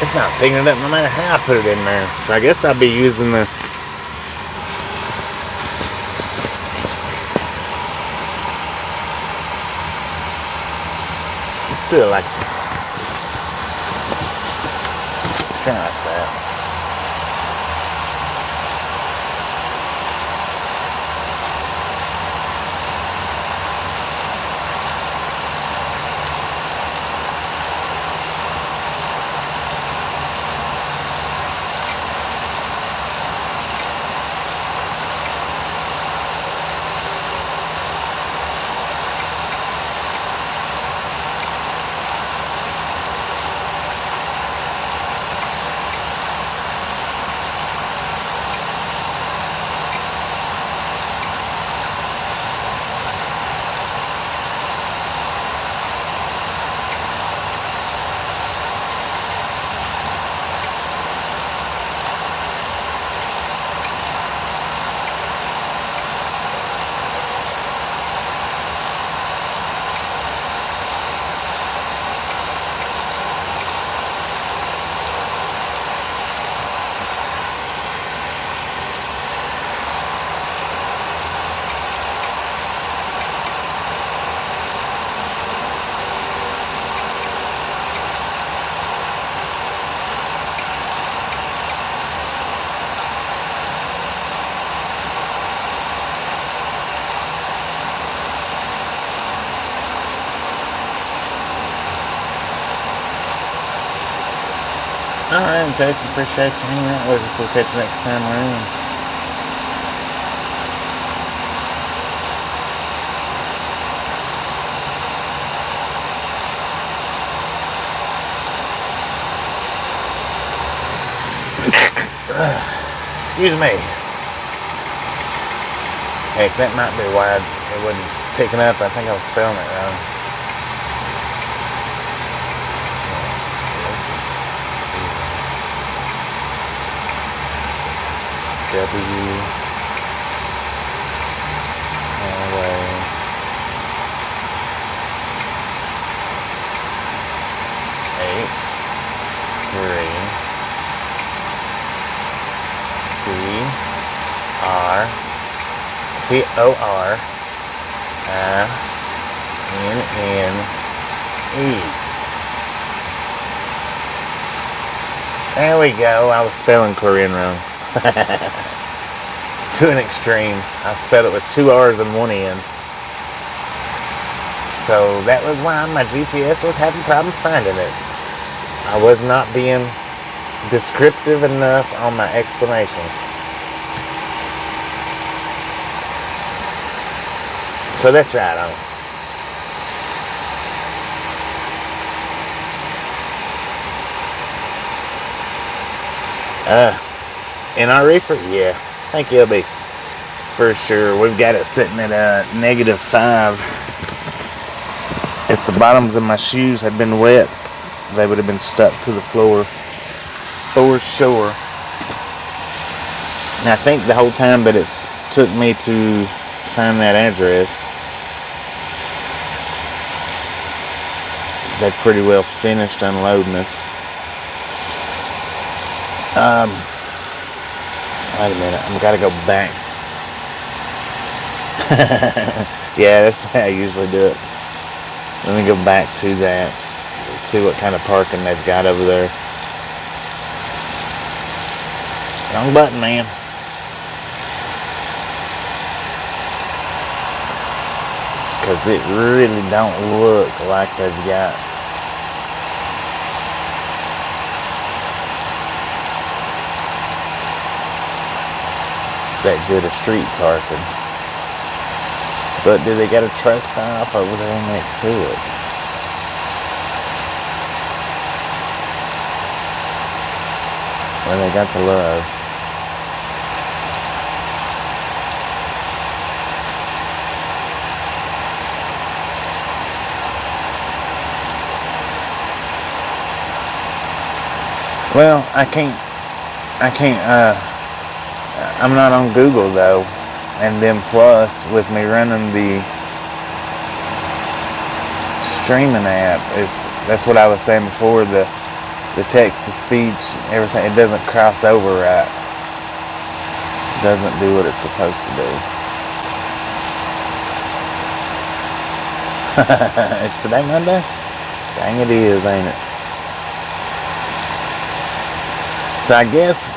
It's not picking it up no matter how I put it in there. So I guess I'll be using the still like it's kind of like that. morning, Jason. Appreciate you hanging out with us. We'll catch you next time around. Excuse me. Heck, that might be why it wasn't picking up. I think I was spelling it wrong. W L-A 8 3 C-R C-O-R-I-N-N-E. There we go. I was spelling Corinne wrong. To an extreme. I spelled it with 2 R's and 1 N. So that was why my GPS was having problems finding it. I was not being descriptive enough on my explanation. So that's right on. In our reefer, yeah, I think it'll be for sure. We've got it sitting at a -5. If the bottoms of my shoes had been wet, they would have been stuck to the floor for sure. And I think the whole time that it's took me to find that address, they pretty well finished unloading us. Wait a minute, I've got to go back. Yeah, that's how I usually do it. Let me go back to that, see what kind of parking they've got over there. Wrong button, man. Because it really don't look like they've got that good a street parking. But do they got a truck stop over there next to it? Well, they got the Loves. Well, I'm not on Google though, and then plus with me running the streaming app, that's what I was saying before, the text to speech, everything, it doesn't cross over right. It doesn't do what it's supposed to do. It's today Monday? Dang, it is, ain't it? So I guess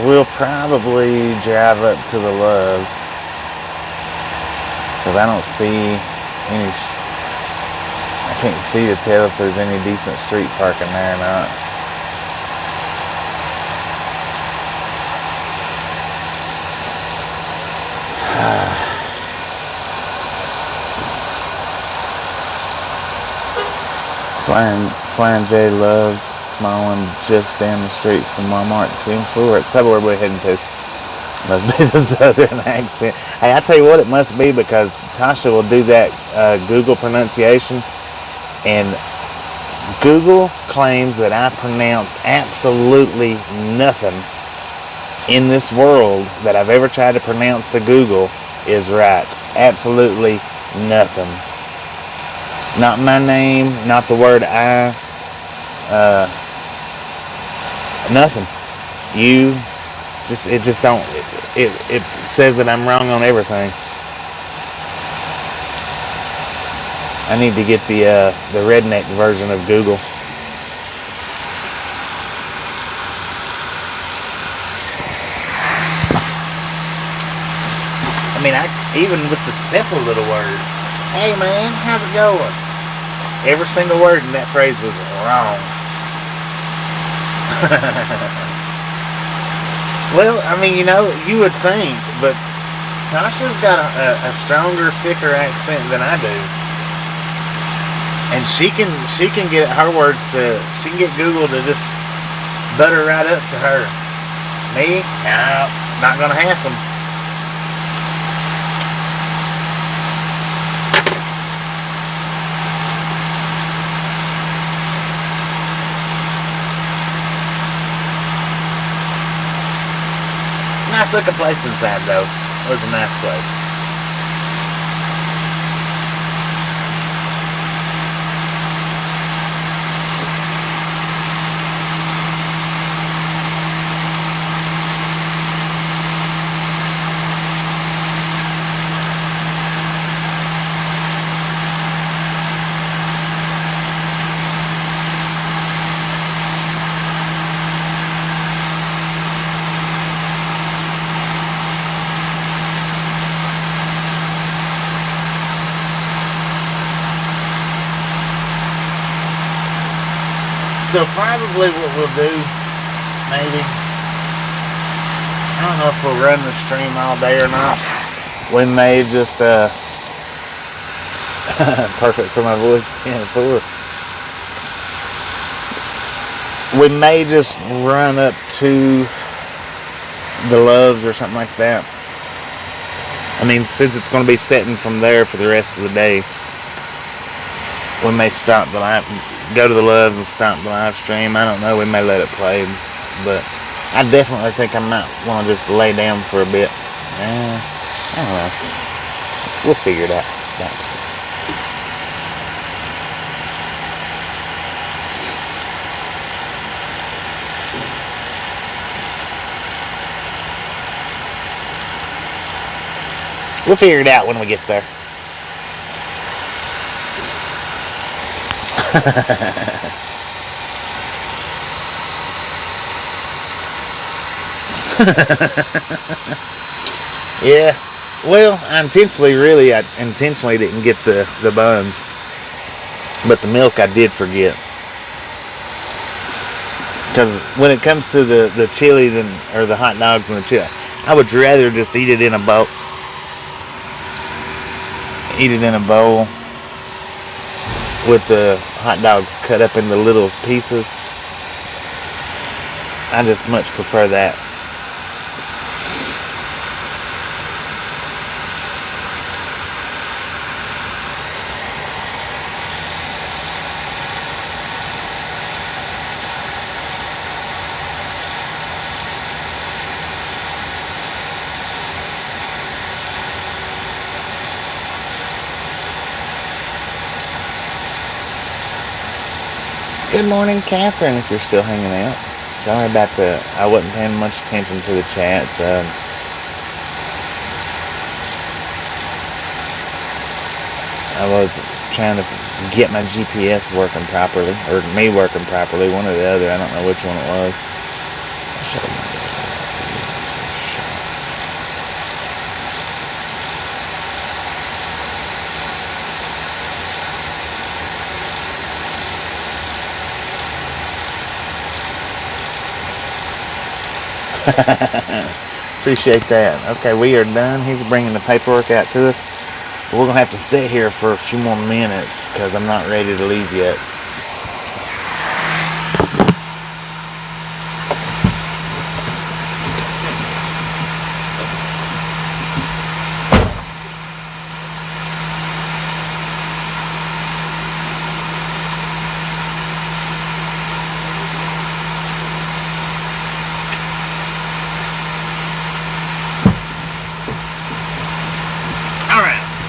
we'll probably drive up to the Loves, because I don't see any, I can't see to tell if there's any decent street parking there or not. Flying J Loves, small one just down the street from Walmart 10-4. It's probably where we're heading to. Must be the southern accent. Hey, I tell you what, it must be, because Tasha will do that Google pronunciation, and Google claims that I pronounce absolutely nothing in this world that I've ever tried to pronounce to Google is right. Absolutely nothing. Not my name, not the word I, nothing. You, it just don't, it says that I'm wrong on everything. I need to get the redneck version of Google. I mean, even with the simple little word, hey man, how's it going? Every single word in that phrase was wrong. Well, I mean, you know, you would think, but Tasha's got a stronger, thicker accent than I do. And she can get her words to, she can get Google to just butter right up to her. Me? No, not gonna happen. Nice looking place inside though. It was a nice place. So probably what we'll do, maybe, I don't know if we'll run the stream all day or not. We may just, perfect for my voice, 10-4. We may just run up to the Loves or something like that. I mean, since it's going to be setting from there for the rest of the day, we may stop the live, go to the Loves and stop the live stream. I don't know, we may let it play, but I definitely think I might want to just lay down for a bit. I don't know. We'll figure it out. We'll figure it out when we get there. Yeah. Well, I intentionally didn't get the buns. But the milk I did forget. Because when it comes to the chili or the hot dogs and the chili, I would rather just eat it in a bowl. With the hot dogs cut up into little pieces. I just much prefer that. Good morning, Catherine, if you're still hanging out. Sorry about I wasn't paying much attention to the chats. I was trying to get my GPS working properly, or me working properly, one or the other. I don't know which one it was. Appreciate that. Okay, we are done. He's bringing the paperwork out to us. We're going to have to sit here for a few more minutes because I'm not ready to leave yet.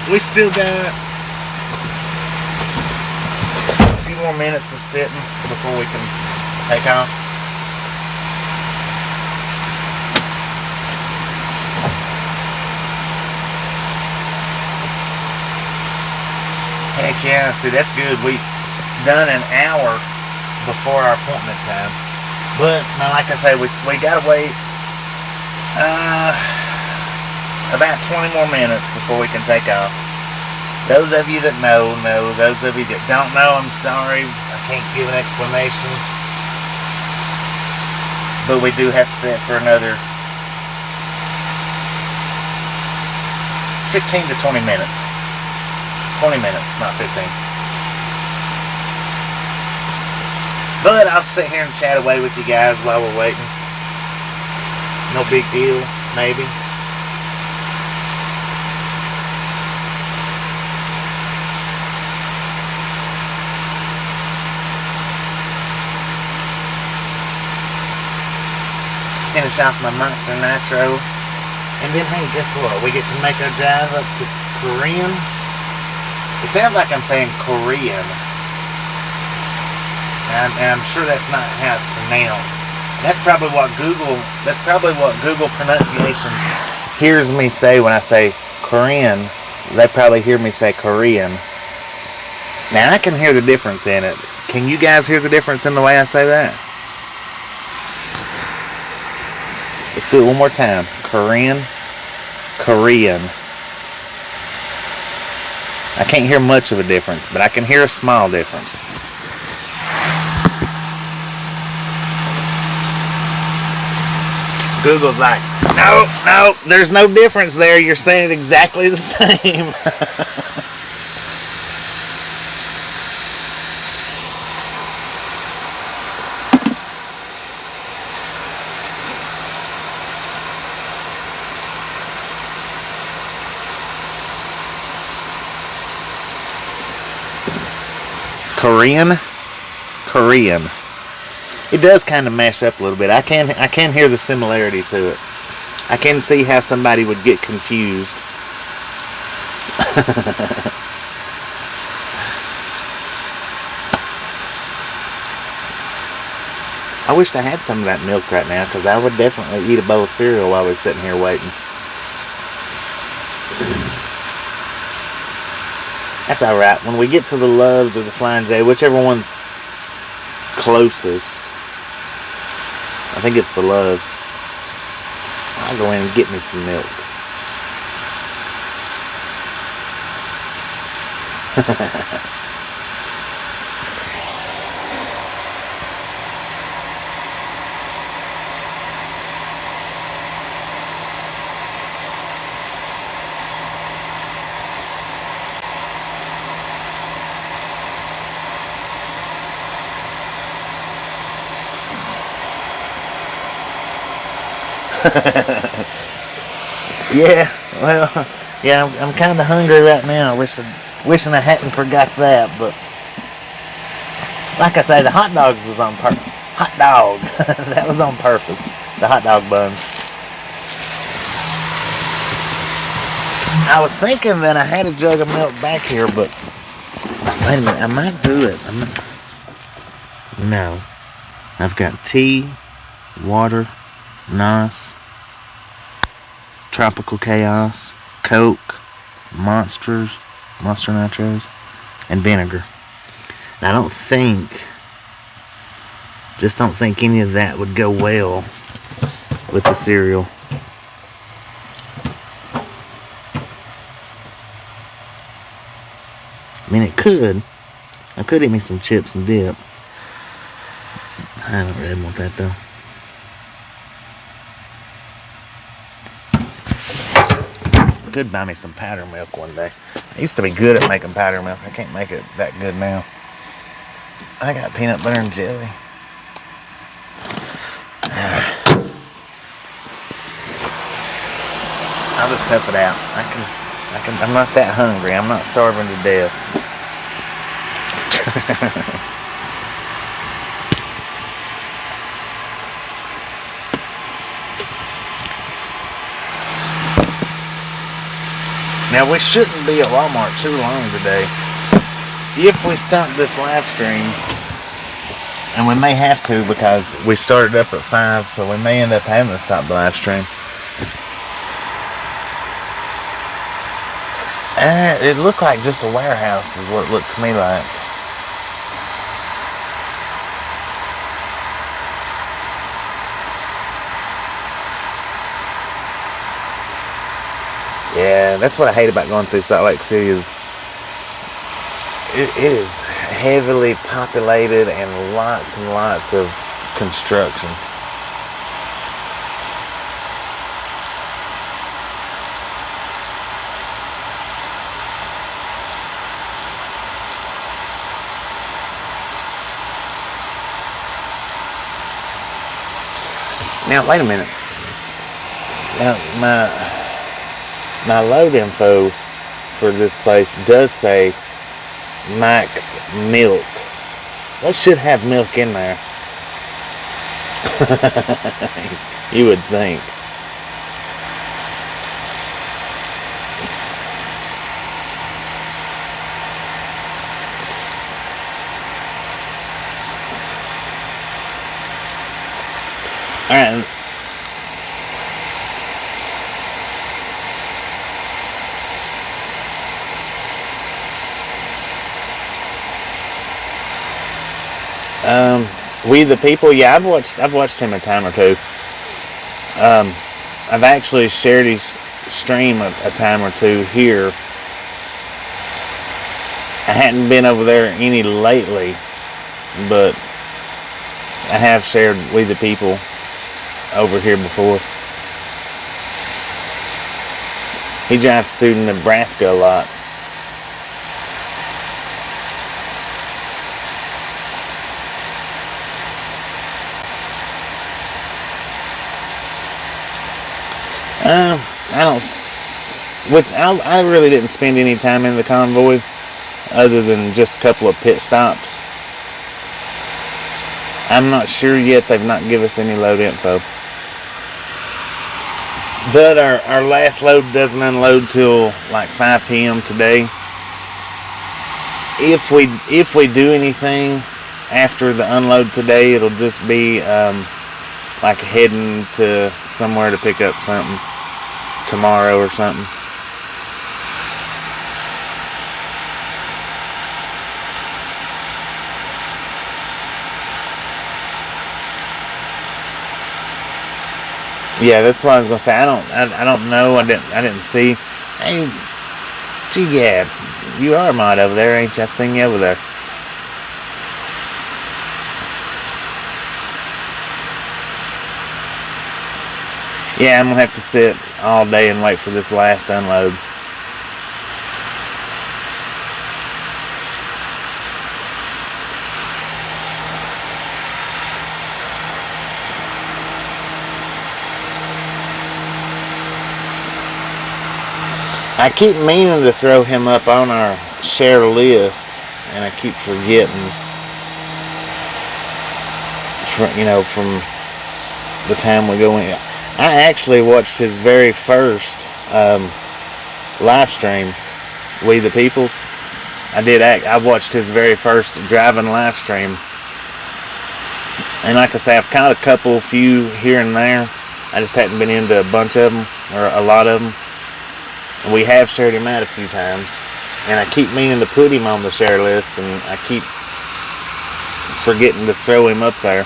We still got a few more minutes of sitting before we can take off. Heck yeah, see that's good. We done an hour before our appointment time. But now like I say, we gotta wait about 20 more minutes before we can take off. Those of you that know. Those of you that don't know, I'm sorry. I can't give an explanation. but we do have to set for another 15 to 20 minutes. 20 minutes, not 15. But I'll sit here and chat away with you guys while we're waiting. No big deal, maybe. Finish off my Monster Nitro. And then, hey, guess what? We get to make our drive up to Corinne. It sounds like I'm saying Korean. And I'm sure that's not how it's pronounced. That's probably what Google pronunciations hears me say when I say Korean. They probably hear me say Korean. Now, I can hear the difference in it. Can you guys hear the difference in the way I say that? Let's do it one more time. Korean. Korean. I can't hear much of a difference, but I can hear a small difference. Google's like, no, there's no difference there. You're saying it exactly the same. Korean. It does kind of mash up a little bit. I can hear the similarity to it. I can see how somebody would get confused. I wished I had some of that milk right now, because I would definitely eat a bowl of cereal while we're sitting here waiting. That's alright. When we get to the Loves or the Flying J, whichever one's closest, I think it's the Loves, I'll go in and get me some milk. I'm kind of hungry right now. Wishing I hadn't forgot that, but like I say, the hot dogs was on purpose. Hot dog, that was on purpose. The hot dog buns. I was thinking that I had a jug of milk back here, but wait a minute, I might do it. No, I've got tea, water, NOS, Tropical Chaos, Coke, Monster Nitros, and vinegar. And I don't think any of that would go well with the cereal. I mean, it could. I could eat me some chips and dip. I don't really want that though. Could buy me some powder milk one day. I used to be good at making powder milk. I can't make it that good now. I got peanut butter and jelly. I'll just tough it out. I'm not that hungry. I'm not starving to death. Now, we shouldn't be at Walmart too long today. If we stop this live stream, and we may have to because we started up at 5, so we may end up having to stop the live stream. It looked like just a warehouse is what it looked to me like. Yeah, that's what I hate about going through Salt Lake City is it is heavily populated and lots of construction. Now, wait a minute. Now, my load info for this place does say Mike's Milk. That should have milk in there. You would think. All right. We the People. Yeah, I've watched him a time or two. I've actually shared his stream a time or two here. I hadn't been over there any lately, but I have shared We the People over here before. He drives through Nebraska a lot. I really didn't spend any time in the convoy other than just a couple of pit stops. I'm not sure yet. They've not given us any load info. But our last load doesn't unload till like 5 p.m. today. If we do anything after the unload today, it'll just be like heading to somewhere to pick up something tomorrow or something. Yeah, that's what I was gonna say. I don't know. I didn't see. Hey, gee, yeah, you are a mod over there, ain't you? I've seen you over there. Yeah, I'm gonna have to sit all day and wait for this last unload. I keep meaning to throw him up on our share list, and I keep forgetting. From the time we go in. I actually watched his very first live stream, We the Peoples. I watched his very first driving live stream. And like I say, I've caught a few here and there. I just hadn't been into a bunch of them, or a lot of them. We have shared him out a few times. And I keep meaning to put him on the share list, and I keep forgetting to throw him up there.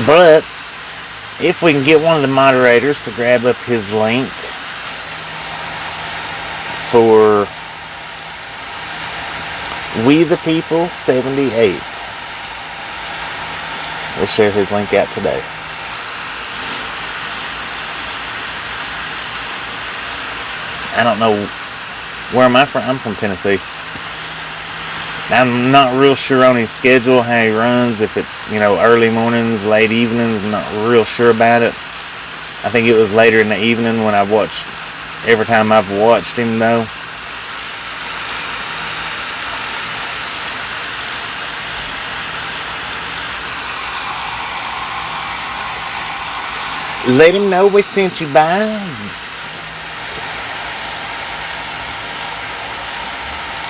But if we can get one of the moderators to grab up his link for We the People 78, we'll share his link out today. I don't know, where am I from? I'm from Tennessee. I'm not real sure on his schedule, how he runs, if it's, early mornings, late evenings. I'm not real sure about it. I think it was later in the evening when every time I've watched him though. Let him know we sent you by.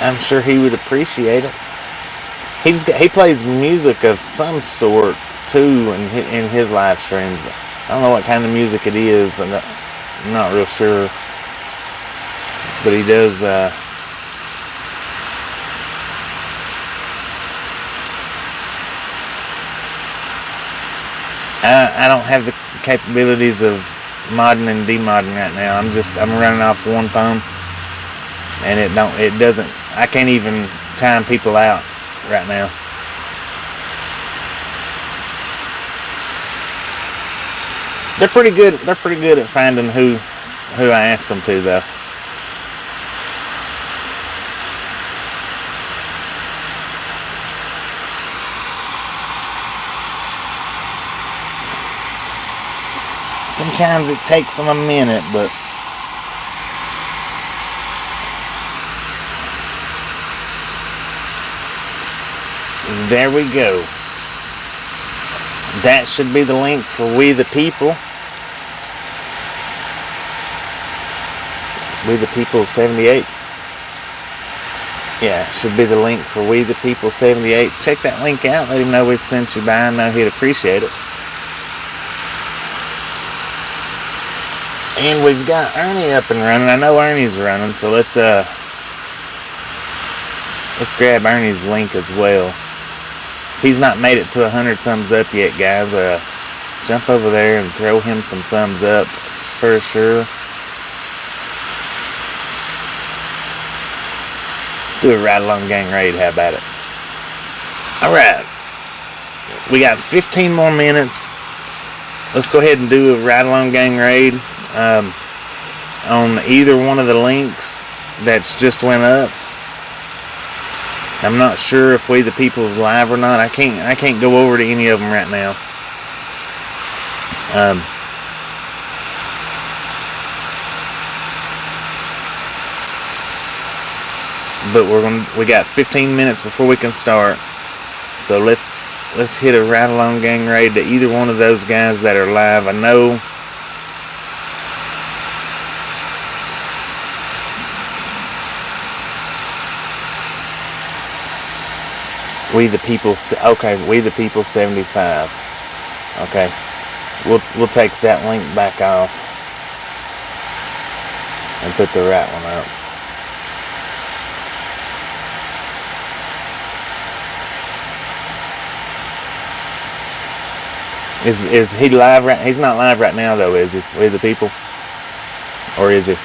I'm sure he would appreciate it. He plays music of some sort too in his live streams. I don't know what kind of music it is. I'm not real sure, but he does. I don't have the capabilities of modding and demodding right now. I'm running off one phone, and it doesn't. I can't even time people out right now. They're pretty good. They're pretty good at finding who I ask them to, though. Sometimes it takes them a minute, but there we go. That should be the link for We the People. We the People 78. Yeah, should be the link for We the People 78. Check that link out. Let him know we sent you by. I know he'd appreciate it. And we've got Ernie up and running. I know Ernie's running, so let's grab Ernie's link as well. If he's not made it to 100 thumbs up yet, guys, jump over there and throw him some thumbs up for sure. Let's do a ride along gang raid. How about it? Alright. We got 15 more minutes. Let's go ahead and do a ride along gang raid on either one of the links that's just went up. I'm not sure if We the People's live or not. I can't go over to any of them right now. But we got 15 minutes before we can start. So let's hit a ride along gang raid to either one of those guys that are live. I know We the People. Okay, We the People 75. Okay, we'll take that link back off and put the right one up. Is he live right? He's not live right now though, is he? We the People, or is he?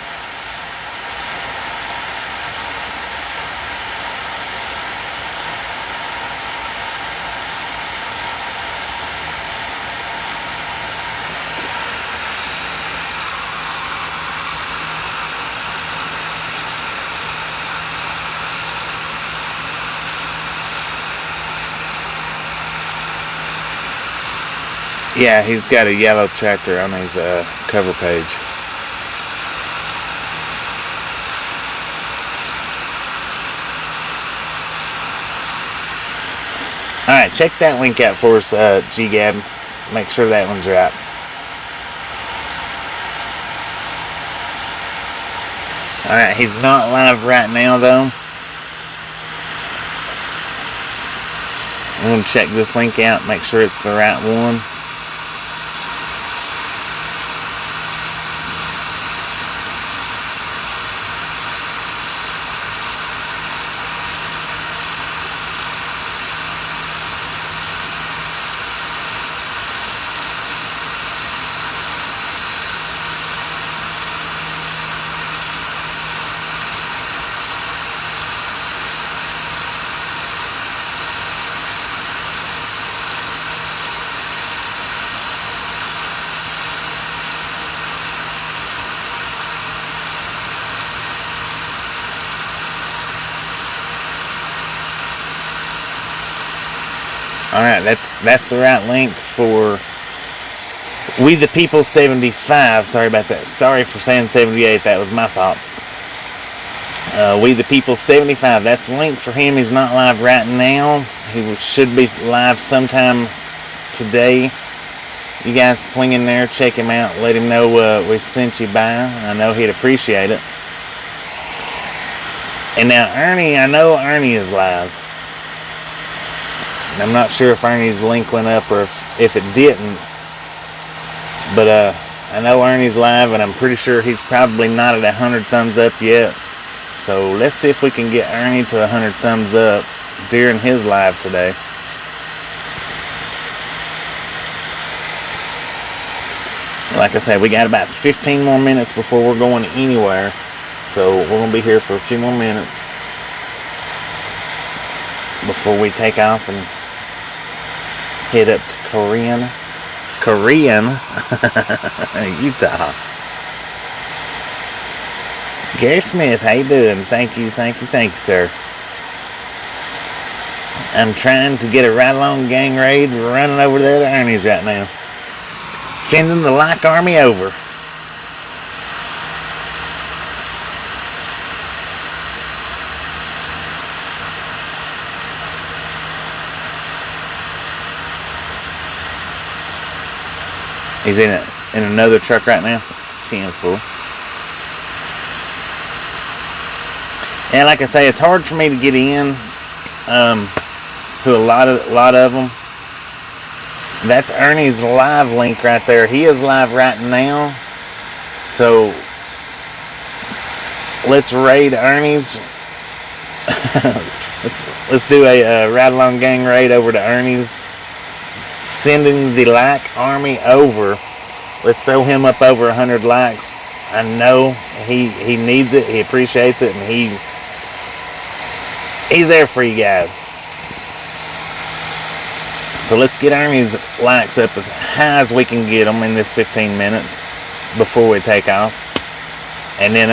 Yeah, he's got a yellow tractor on his cover page. Alright, check that link out for us, G-Gab. Make sure that one's right. Alright, he's not live right now though. I'm going to check this link out, make sure it's the right one. Alright, that's the right link for We the People 75. Sorry about that. Sorry for saying 78. That was my fault. We the People 75. That's the link for him. He's not live right now. He should be live sometime today. You guys swing in there, check him out, let him know we sent you by. I know he'd appreciate it. And now Ernie, I know Ernie is live. I'm not sure if Ernie's link went up or if it didn't, but I know Ernie's live, and I'm pretty sure he's probably not at 100 thumbs up yet. So let's see if we can get Ernie to 100 thumbs up during his live today. Like I said, we got about 15 more minutes before we're going anywhere, so we're going to be here for a few more minutes before we take off and head up to Corinne, Utah. Gary Smith, how you doing? Thank you, sir. I'm trying to get a ride along gang raid running over there to Ernie's right now. Sending the like army over. He's in another truck right now. 10 full. And like I say, it's hard for me to get in to a lot of them. That's Ernie's live link right there. He is live right now. So let's raid Ernie's. let's do a ride along gang raid over to Ernie's. Sending the like army over. Let's throw him up over 100 likes. I know he needs it. He appreciates it, and he's there for you guys. So let's get Ernie's likes up as high as we can get them in this 15 minutes before we take off. And then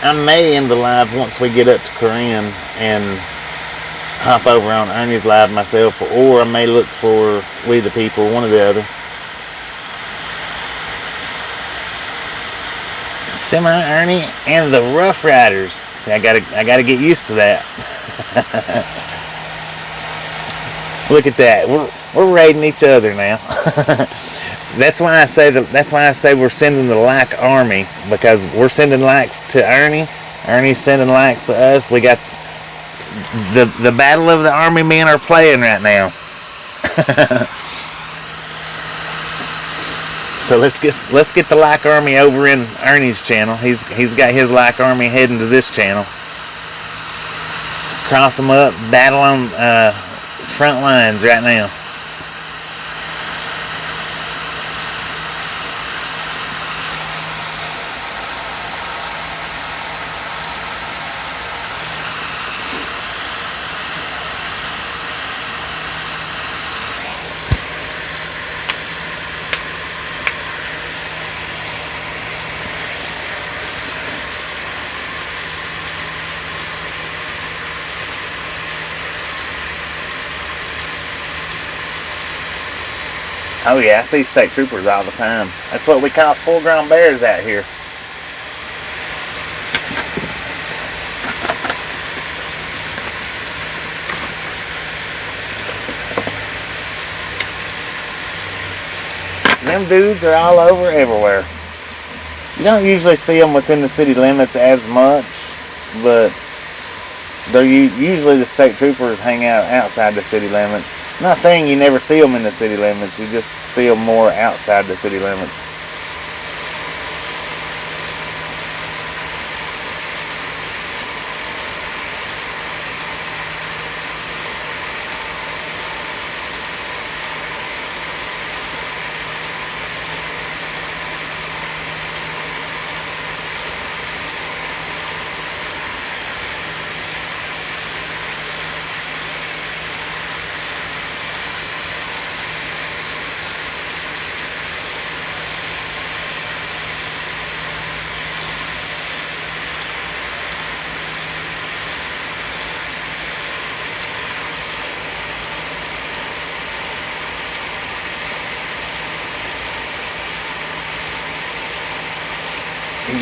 I may end the live once we get up to Corinne and hop over on Ernie's live myself, or I may look for We the People, one or the other. Semi Ernie and the Rough Riders. See, I gotta get used to that. Look at that. We're raiding each other now. That's why I say we're sending the like army, because we're sending likes to Ernie. Ernie's sending likes to us. We got the battle of the army men are playing right now. So let's get the like army over in Ernie's channel. He's got his like army heading to this channel. Cross them up, battle on front lines right now. Oh yeah, I see state troopers all the time. That's what we call full-grown bears out here. Them dudes are all over everywhere. You don't usually see them within the city limits as much, but usually the state troopers hang out outside the city limits. I'm not saying you never see them in the city limits, you just see them more outside the city limits.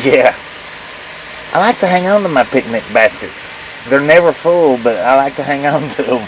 Yeah, I like to hang on to my picnic baskets. They're never full, but I like to hang on to them.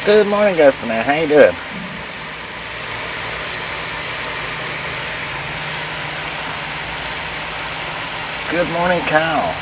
Good morning, Gustin. How you doing? Good morning, Kyle.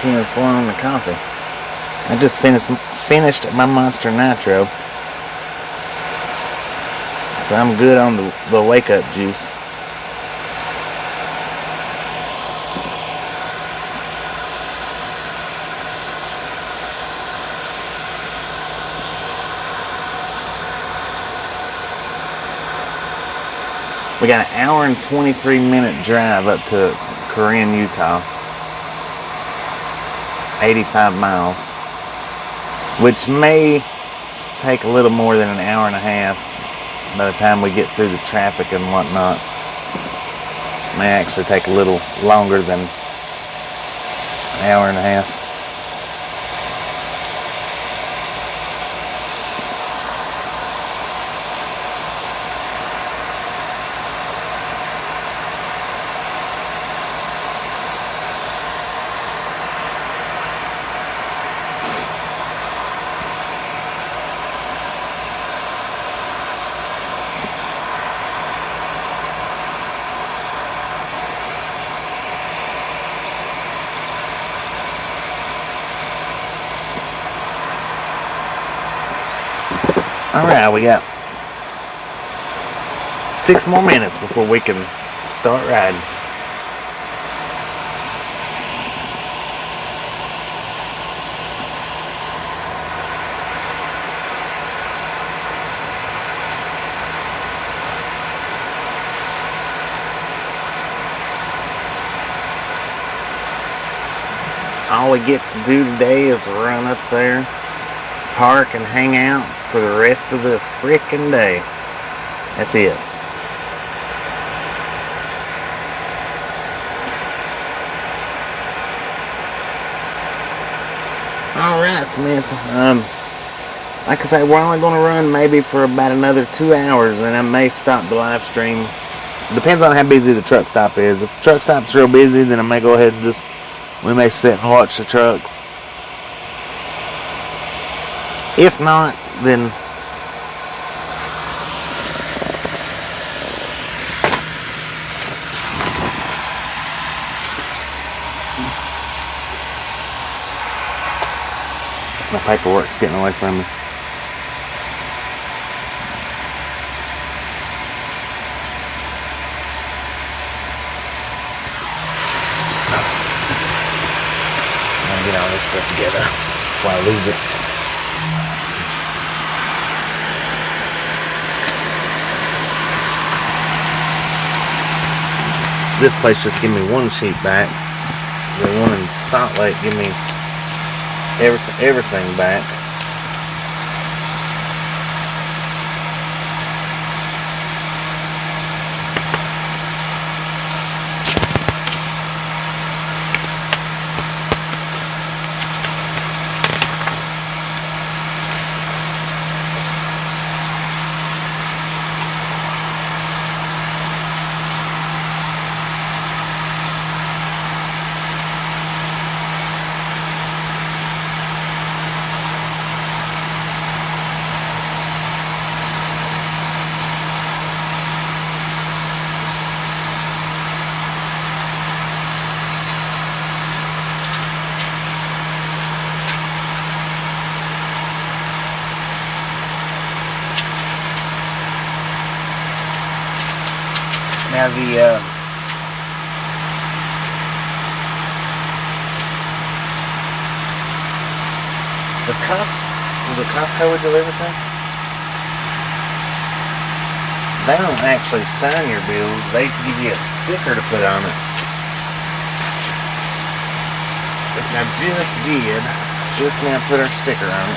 And 4 on the coffee. I just finished my Monster Nitro, so I'm good on the wake up juice. We got an hour and 23-minute drive up to Corinne, Utah. 85 miles, which may take a little more than an hour and a half by the time we get through the traffic and whatnot. May actually take a little longer than an hour and a half. Alright, we got 6 more minutes before we can start riding. All we get to do today is run up there, park, and hang out for the rest of the frickin' day. That's it. Alright, Samantha. Like I say, we're only going to run maybe for about another 2 hours, and I may stop the live stream. Depends on how busy the truck stop is. If the truck stop's real busy, then I may go ahead and we may sit and watch the trucks. If not, then my paperwork's getting away from me. I'll get all this stuff together before I lose it. This place just give me one sheet back. The one in Salt Lake give me everything back. Now the was it Costco we delivered to? They don't actually sign your bills. They give you a sticker to put on it. which I just did. Just now put our sticker on it.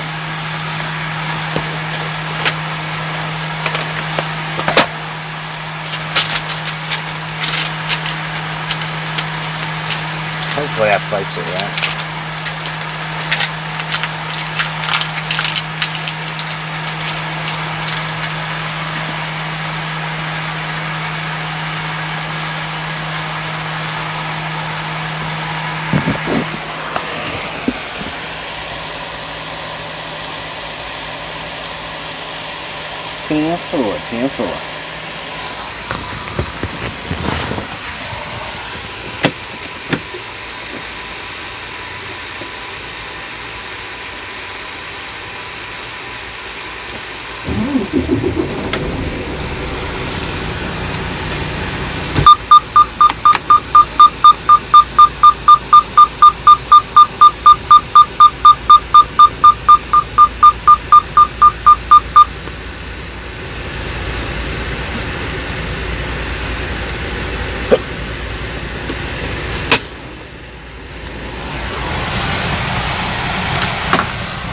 Hopefully I placed it right. Ten four.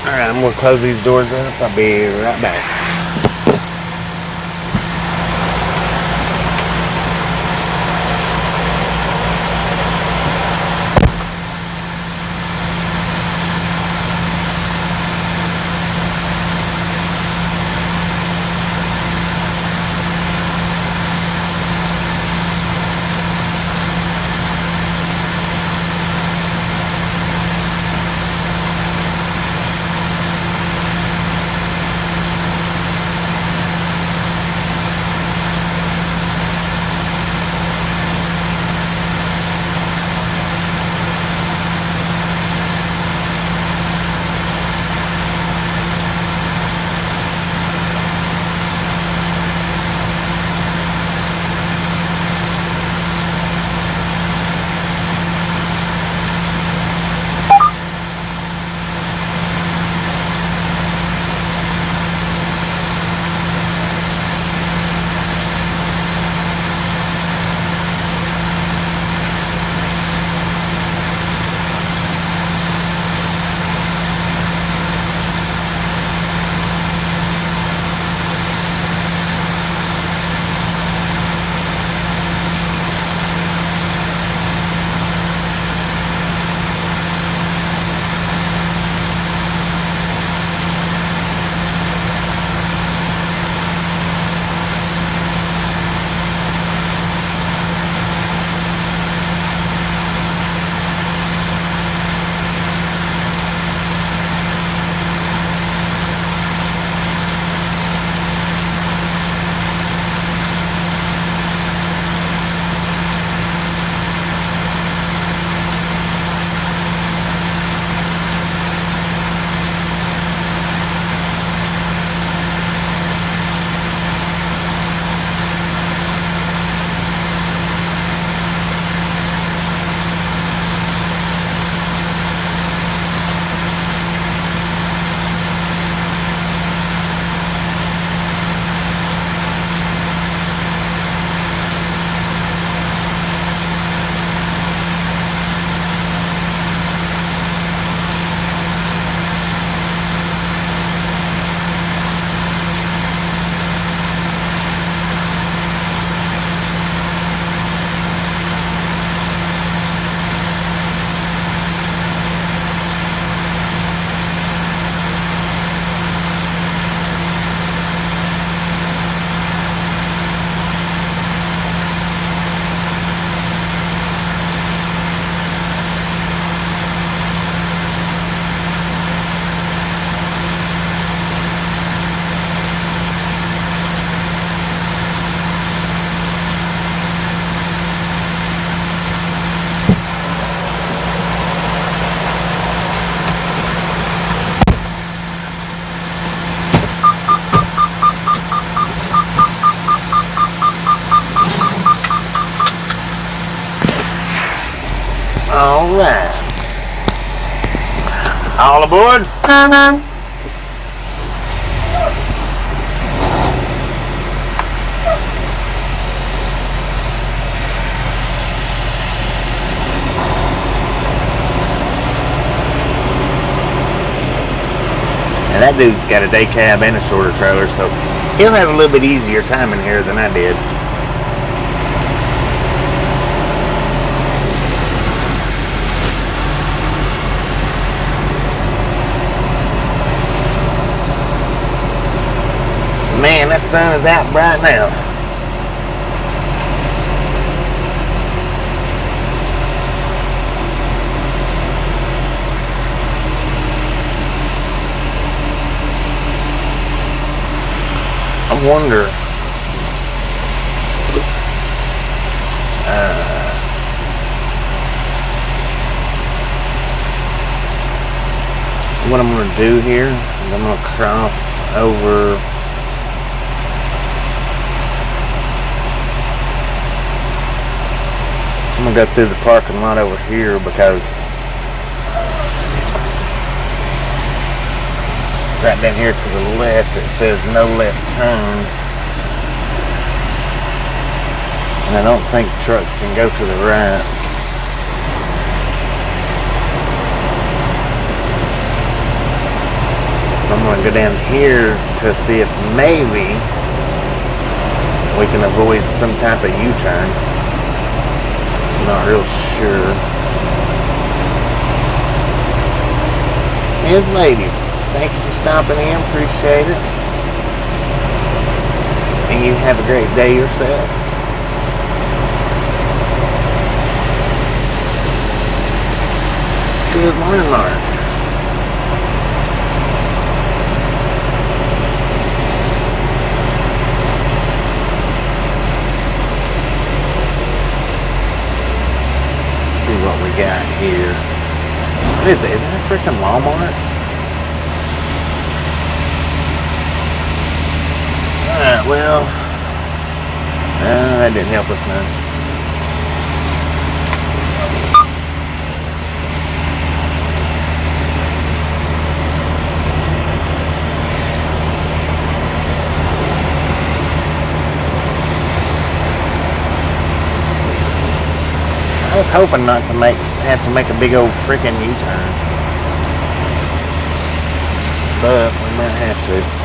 Alright, I'm gonna close these doors up. I'll be right back. All right. All aboard? That dude's got a day cab and a shorter trailer, so he'll have a little bit easier time in here than I did. Man, that sun is out bright now. I wonder what I'm going to do here is I'm going to cross over I'm going to go through the parking lot over here because right down here to the left it says no left turns, and I don't think trucks can go to the right. So I'm going to go down here to see if maybe we can avoid some type of U-turn. Not real sure. Yes, lady. Thank you for stopping in. Appreciate it. And you have a great day yourself. Good morning, Mark. Let's see what we got here. What is it? Is that a freaking Walmart? Alright, well, that didn't help us none. I was hoping not to have to make a big old freaking U-turn, but we might have to.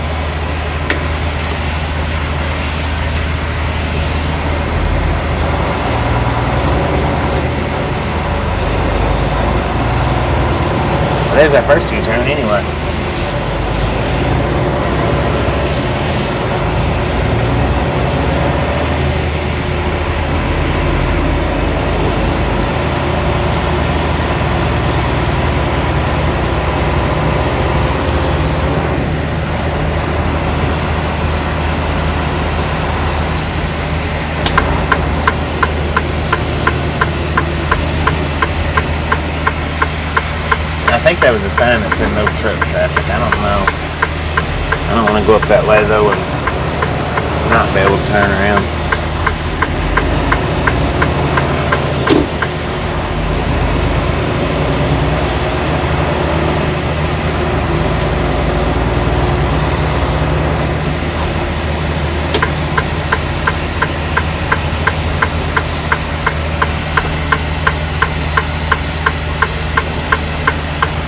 There's our first U-turn anyway. I think that was a sign that said no truck traffic. I don't know. I don't want to go up that way though and not be able to turn around.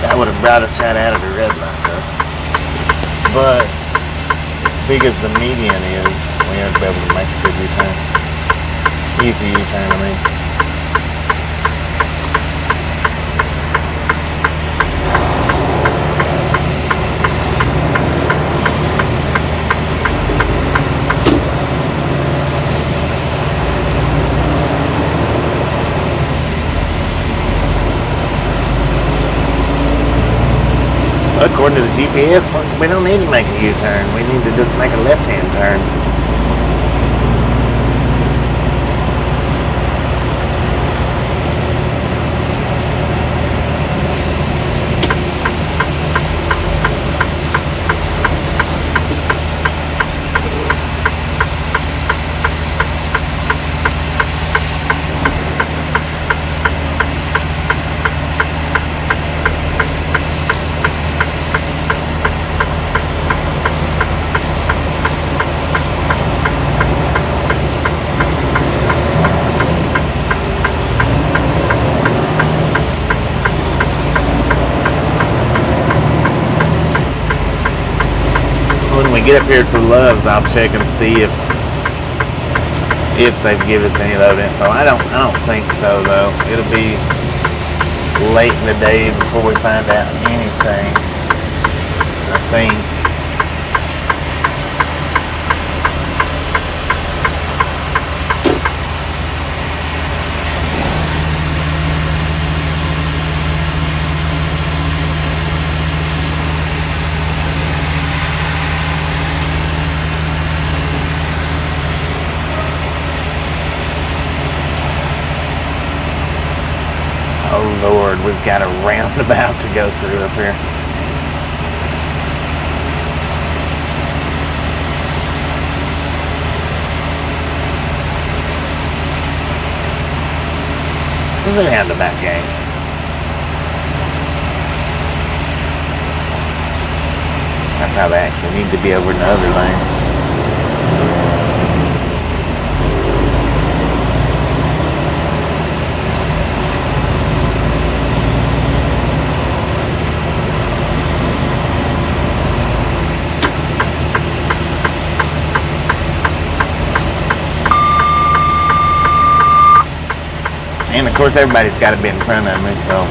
That would have brought us right out of the red light though. But big as the median is, we ought to be able to make a good U-turn. Easy U-turn, I mean. According to the GPS, we don't need to make a U-turn. We need to just make a left-hand turn. we get up here to the Loves, I'll check and see if they've given us any load info. I don't think so though. It'll be late in the day before we find out anything, I think. Oh Lord, we've got a roundabout to go through up here. What's a roundabout, gang? I probably actually need to be over in the other lane. And of course everybody's got to be in front of me, so.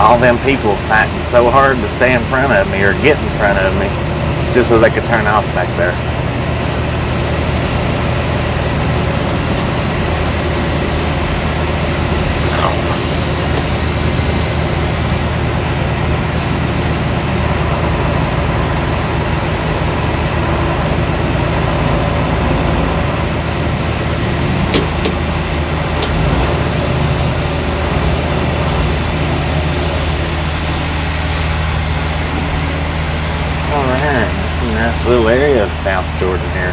All them people fighting so hard to stay in front of me or get in front of me, just so they could turn off back there. Nice little area of South Jordan here.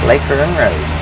Lake Run Road.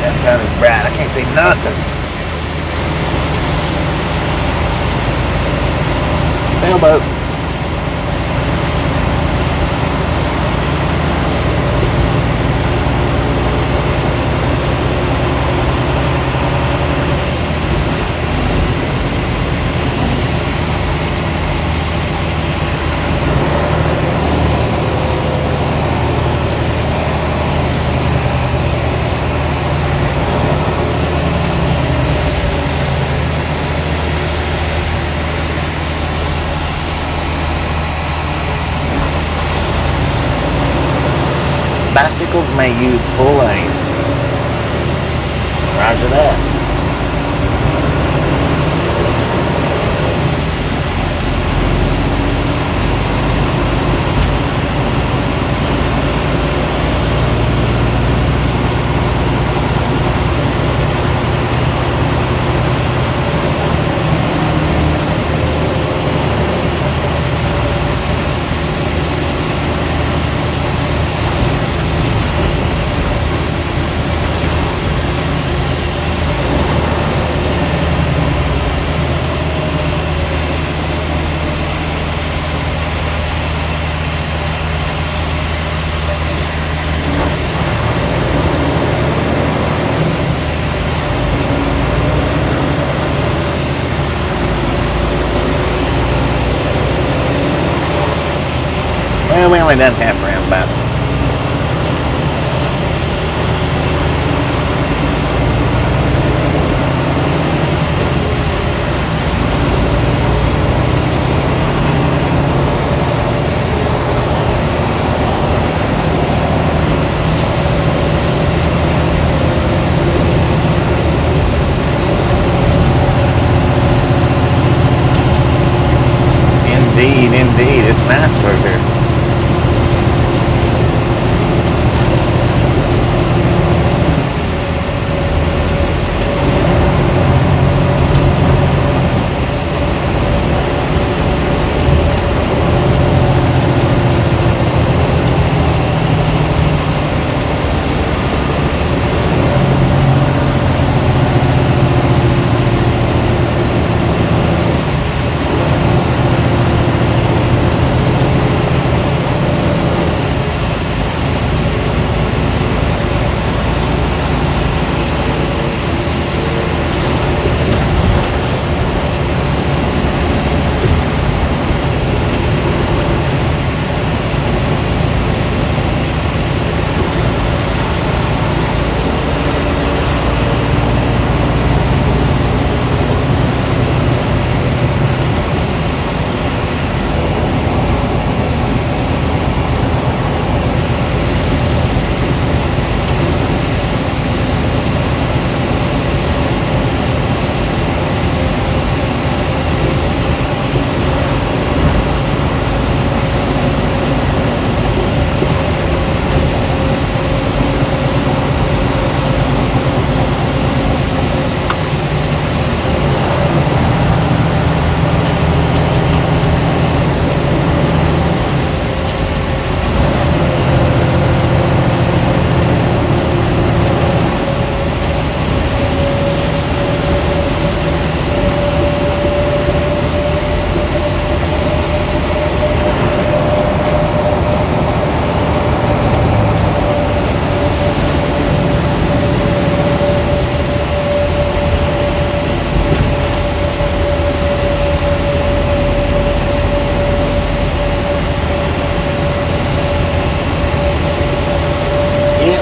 Sun is bright. I can't see nothing. Sailboat. Bicycles may use full lane. Roger that. Well, we only done half roundabouts. Indeed, it's nice through here.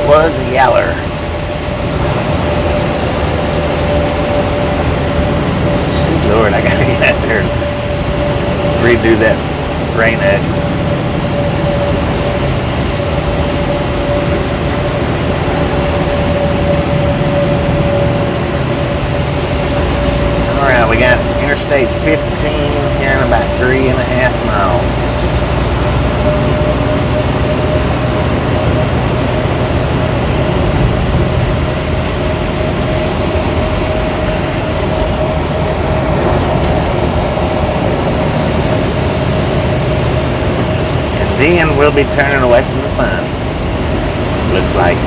Was Yeller. Shoot, Lord, I gotta get out there and redo that Rain X. Alright, we got Interstate 15 here in about 3.5 miles. Then we'll be turning away from the sun. Looks like.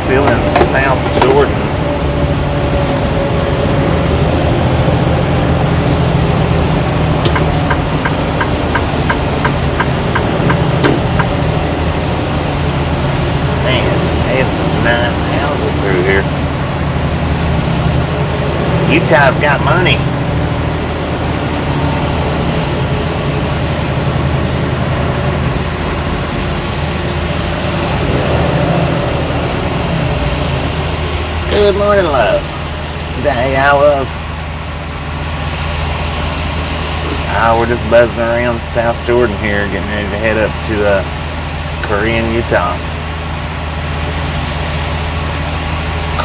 Still in South Jordan. Man, they had some nice houses through here. Utah's got money. Good morning, love. Is that how y'all love? We're just buzzing around South Jordan here, getting ready to head up to Corinne, Utah.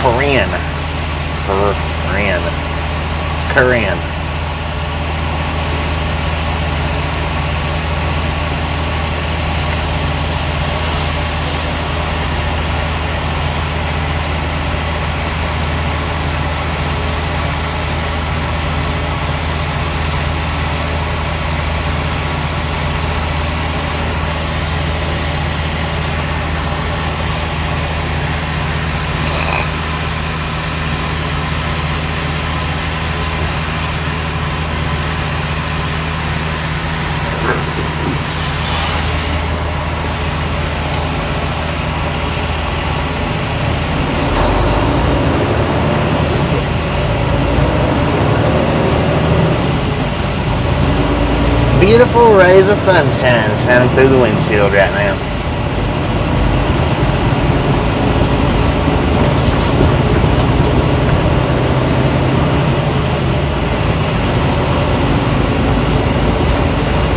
Corinne. beautiful rays of sunshine shining through the windshield right now.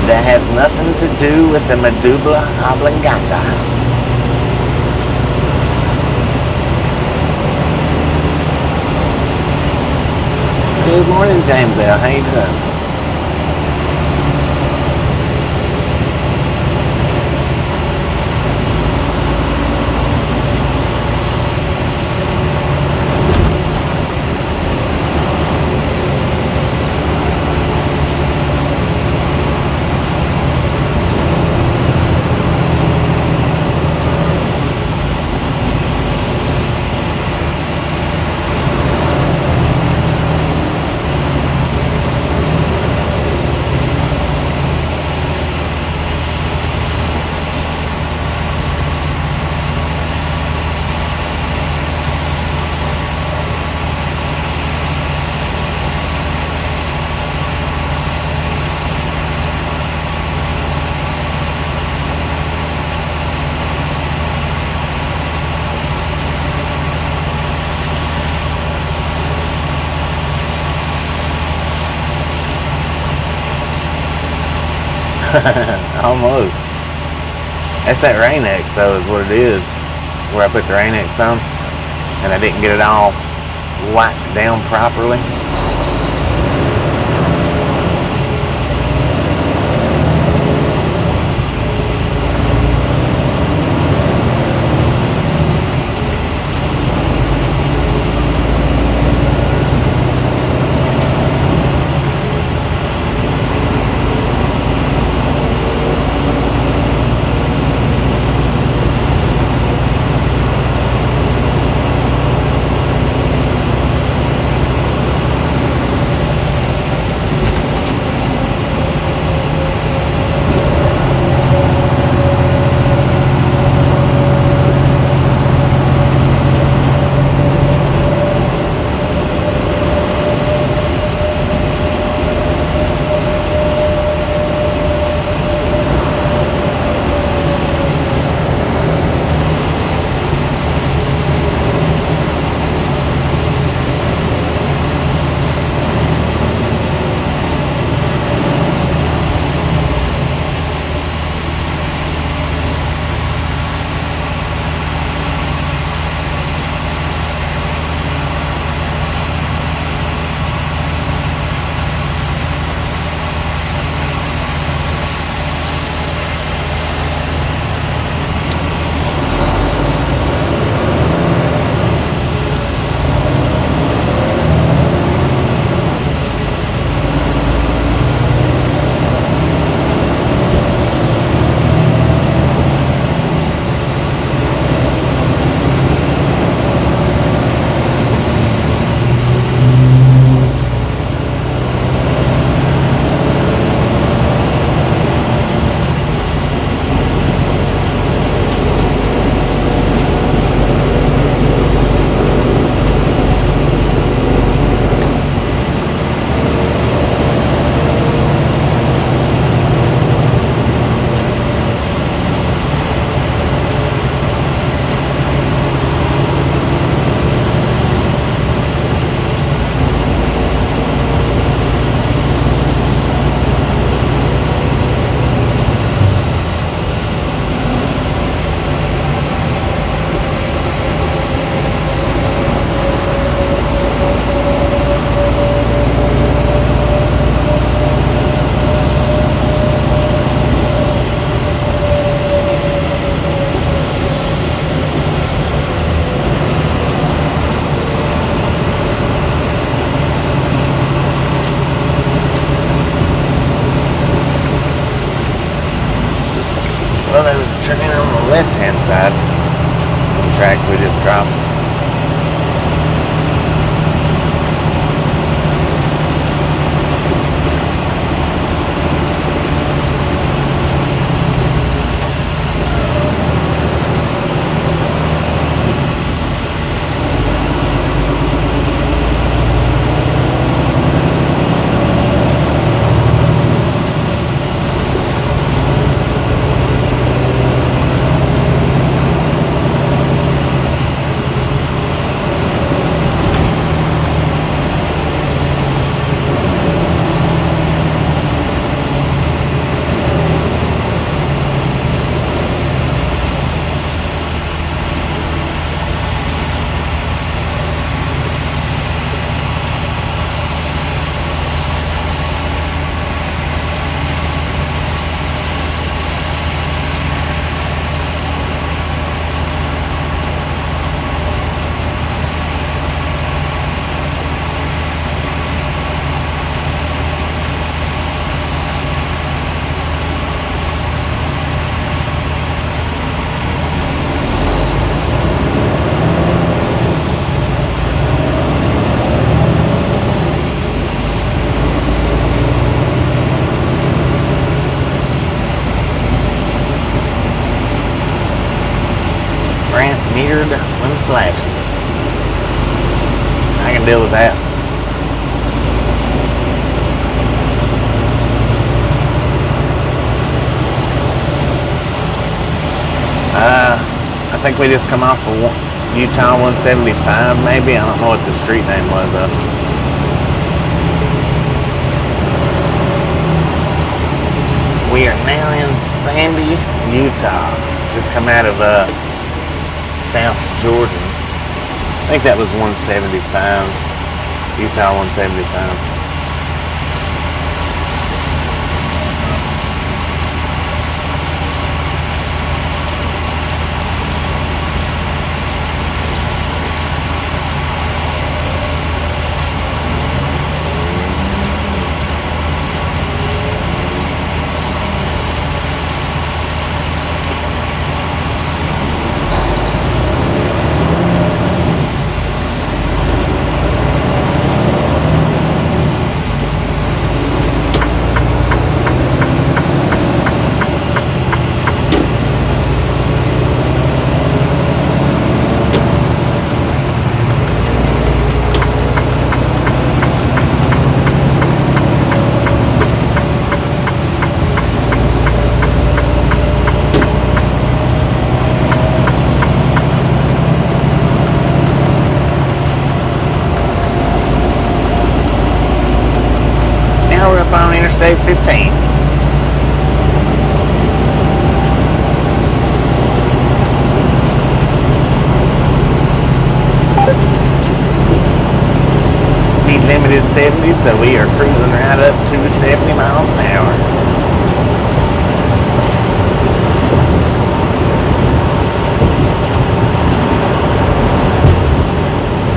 That has nothing to do with the medulla oblongata. Good morning, James L. How you doing? Almost. That's that Rain X though, is what it is. Where I put the Rain X on and I didn't get it all wiped down properly. Well, there was a train on the left-hand side of the tracks we just crossed. can deal with that. I think we just come off of Utah 175, maybe. I don't know what the street name was though. We are now in Sandy, Utah. Just come out of South Jordan. I think that was 175. Utah 175. On Interstate 15. Speed limit is 70, so we are cruising right up to 70 miles an hour.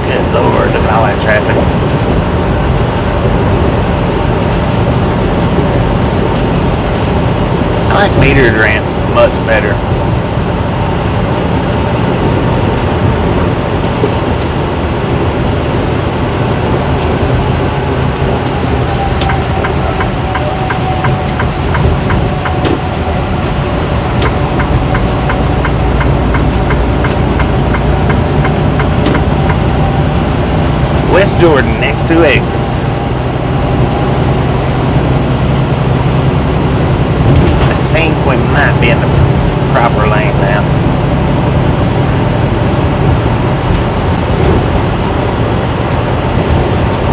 Good Lord, look at all that traffic. I like metered ramps much better. West Jordan, next two exits. I think we might be in the proper lane now.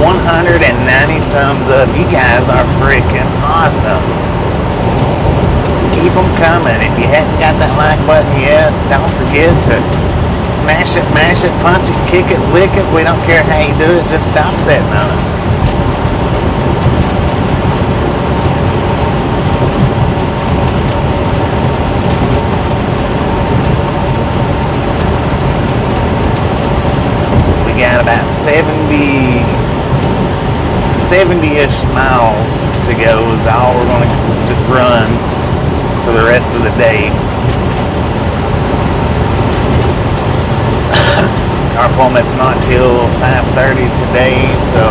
$190 thumbs up. You guys are freaking awesome. Keep them coming. If you hadn't got that like button yet, don't forget to smash it, mash it, punch it, kick it, lick it. We don't care how you do it. Just stop sitting on it. Got about 70-ish miles to go is all we're going to run for the rest of the day. Our appointment's not till 5:30 today, so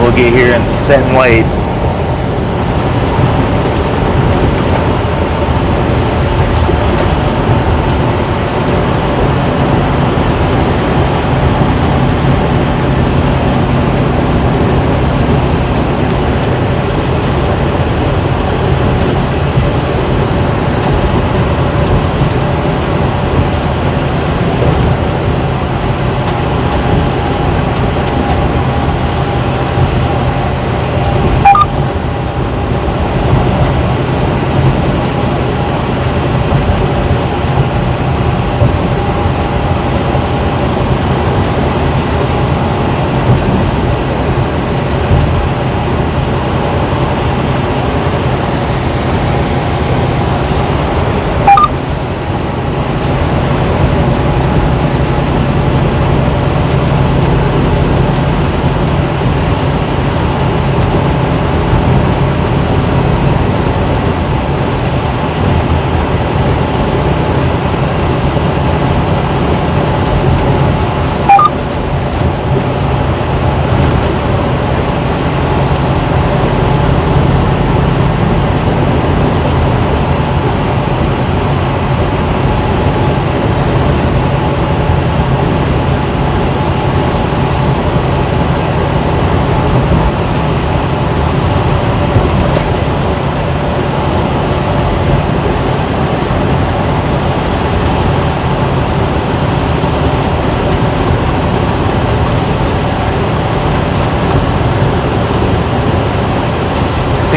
we'll get here and sit and wait.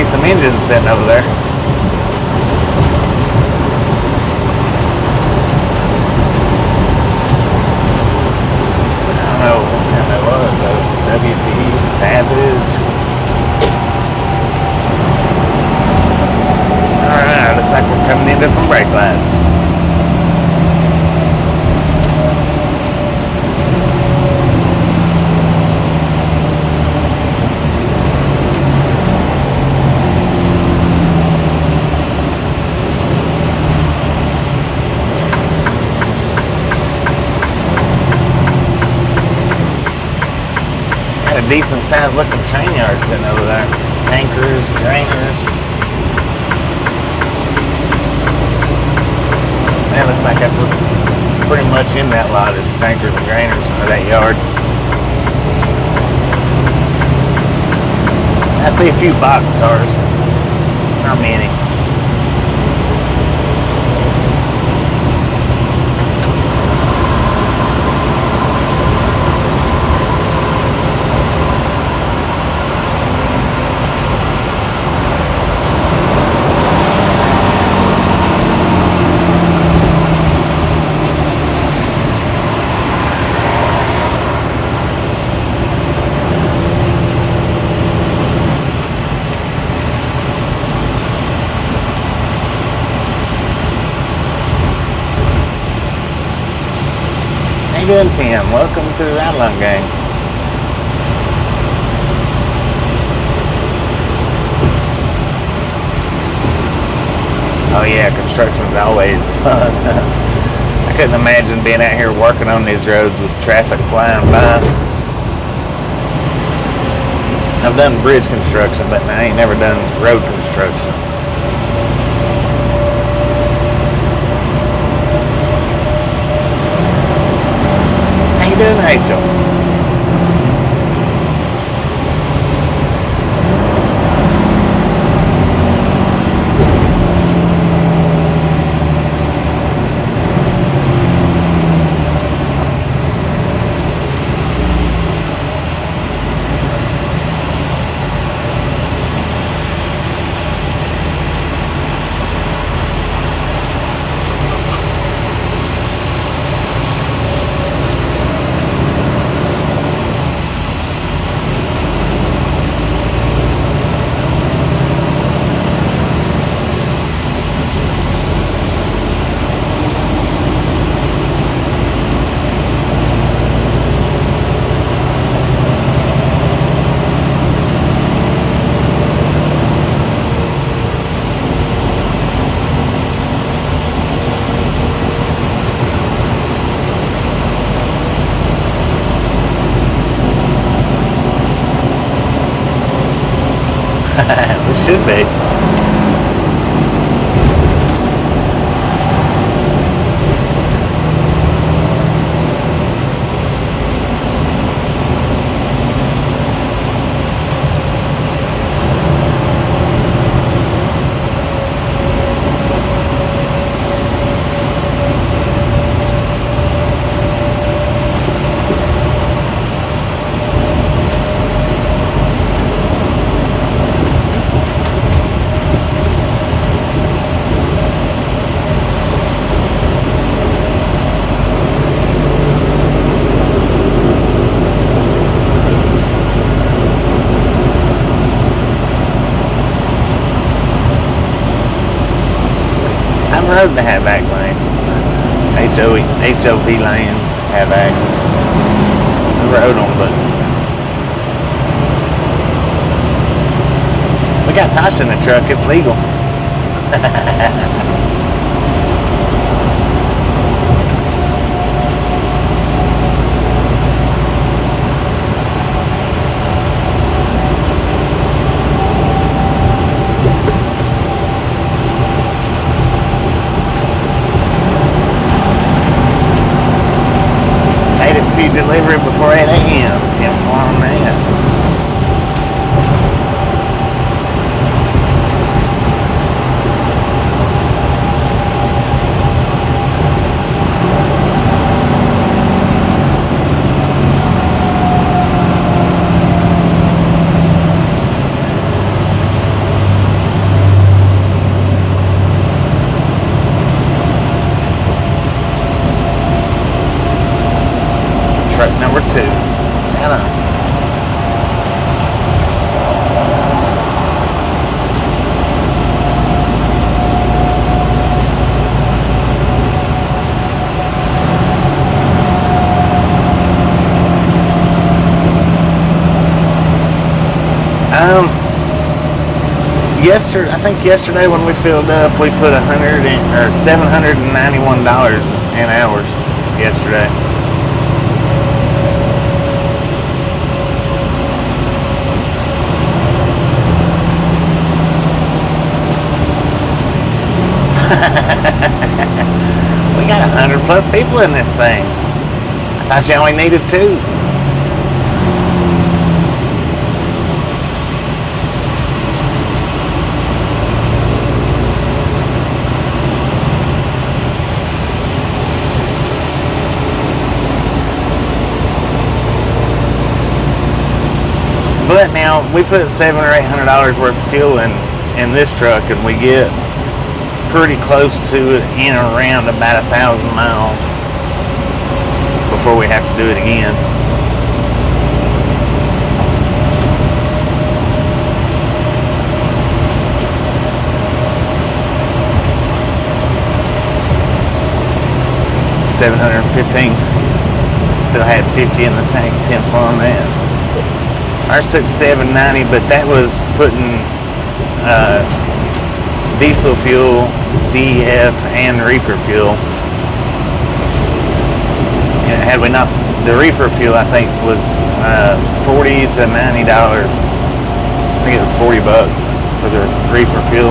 see some engines sitting over there. I don't know what kind that was. That was WP, Savage. Alright, looks like we're coming into some brake lights. Got a decent sized looking train yard sitting over there. Tankers, grainers. That looks like that's what's pretty much in that lot is tankers and grainers or that yard. I see a few box cars. Not many. How you doing, Tim? Welcome to the Ride Along Gang. Oh yeah, construction's always fun. I couldn't imagine being out here working on these roads with traffic flying by. I've done bridge construction, but I ain't never done road construction. How you doing, Rachel? We should be. Road to have back lanes. HOV lanes have back. The road on, but we got Tasha in the truck. It's legal. Delivery before 8 a.m. 10 on that. I think yesterday when we filled up, we put $791 in hours yesterday. We got 100 plus people in this thing. I thought you only needed 2. But now we put $700 or $800 worth of fuel in this truck, and we get pretty close to it in around about 1,000 miles before we have to do it again. $715. Still had 50 in the tank, 10 on that. Ours took $790, but that was putting diesel fuel, DEF, and reefer fuel. And had we not, the reefer fuel I think was $40 to $90. I think it was $40 for the reefer fuel.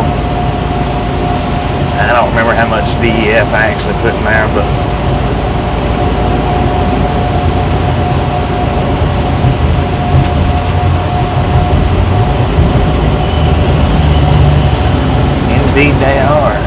I don't remember how much DEF I actually put in there, but indeed they are.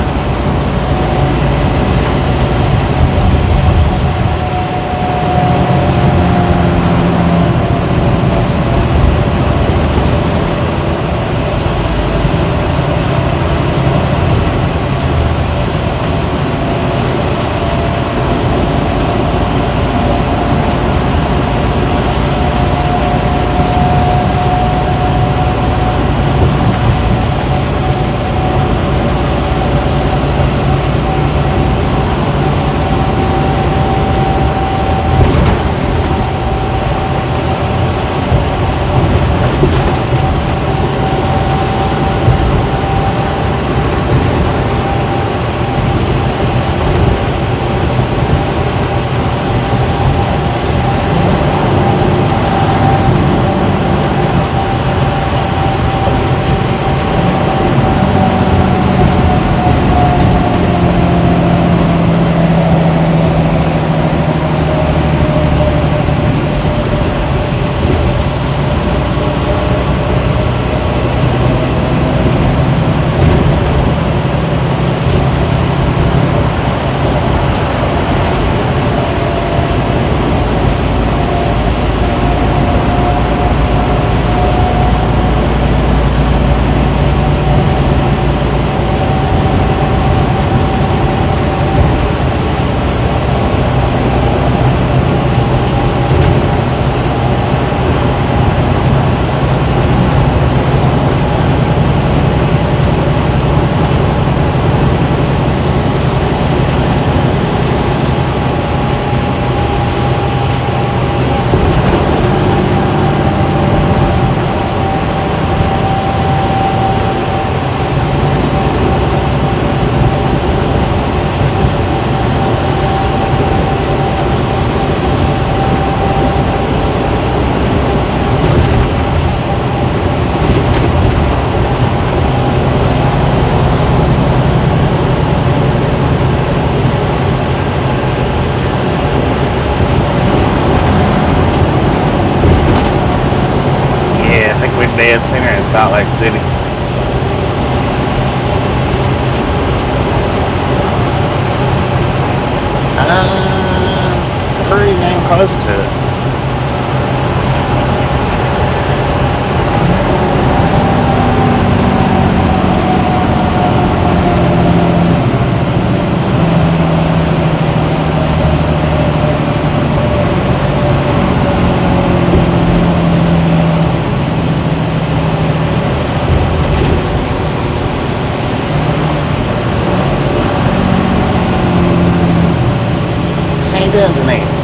Dead center in Salt Lake City. Pretty damn close to it. Denise.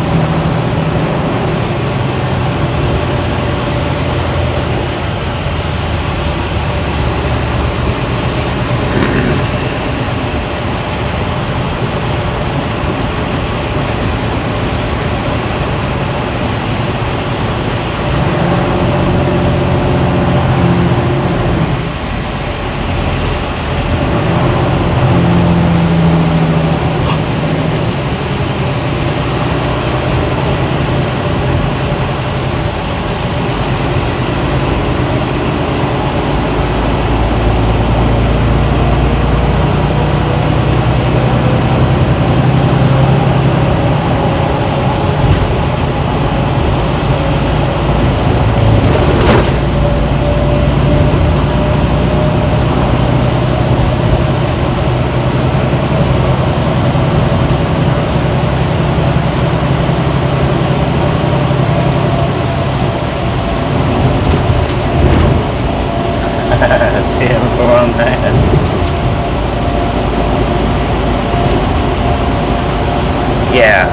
Yeah,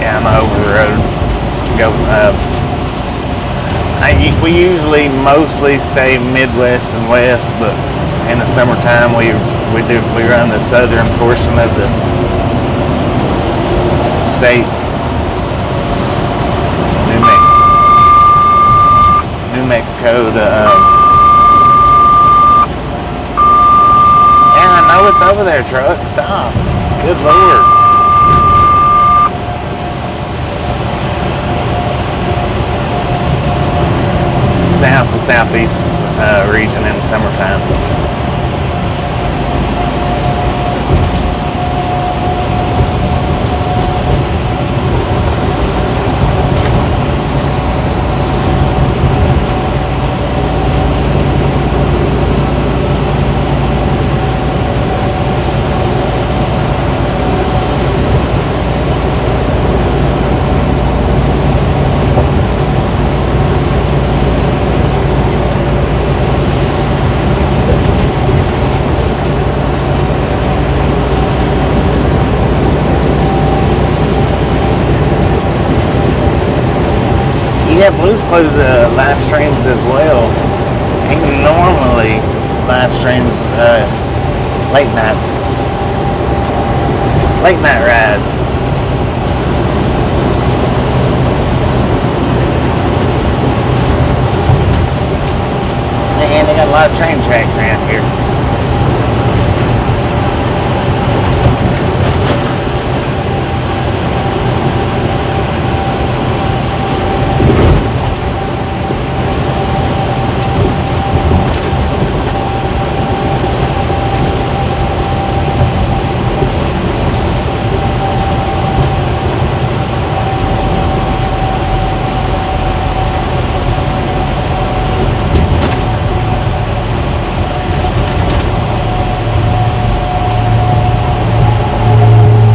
I'm over the road. Go. We usually mostly stay Midwest and West, but in the summertime we run the southern portion of the states. New Mexico. Yeah, I know it's over there, truck. Stop. Good Lord. South to southeast region in the summertime. Yeah, Blues Clues live streams as well. He normally live streams late night rides. Man, they got a lot of train tracks around here.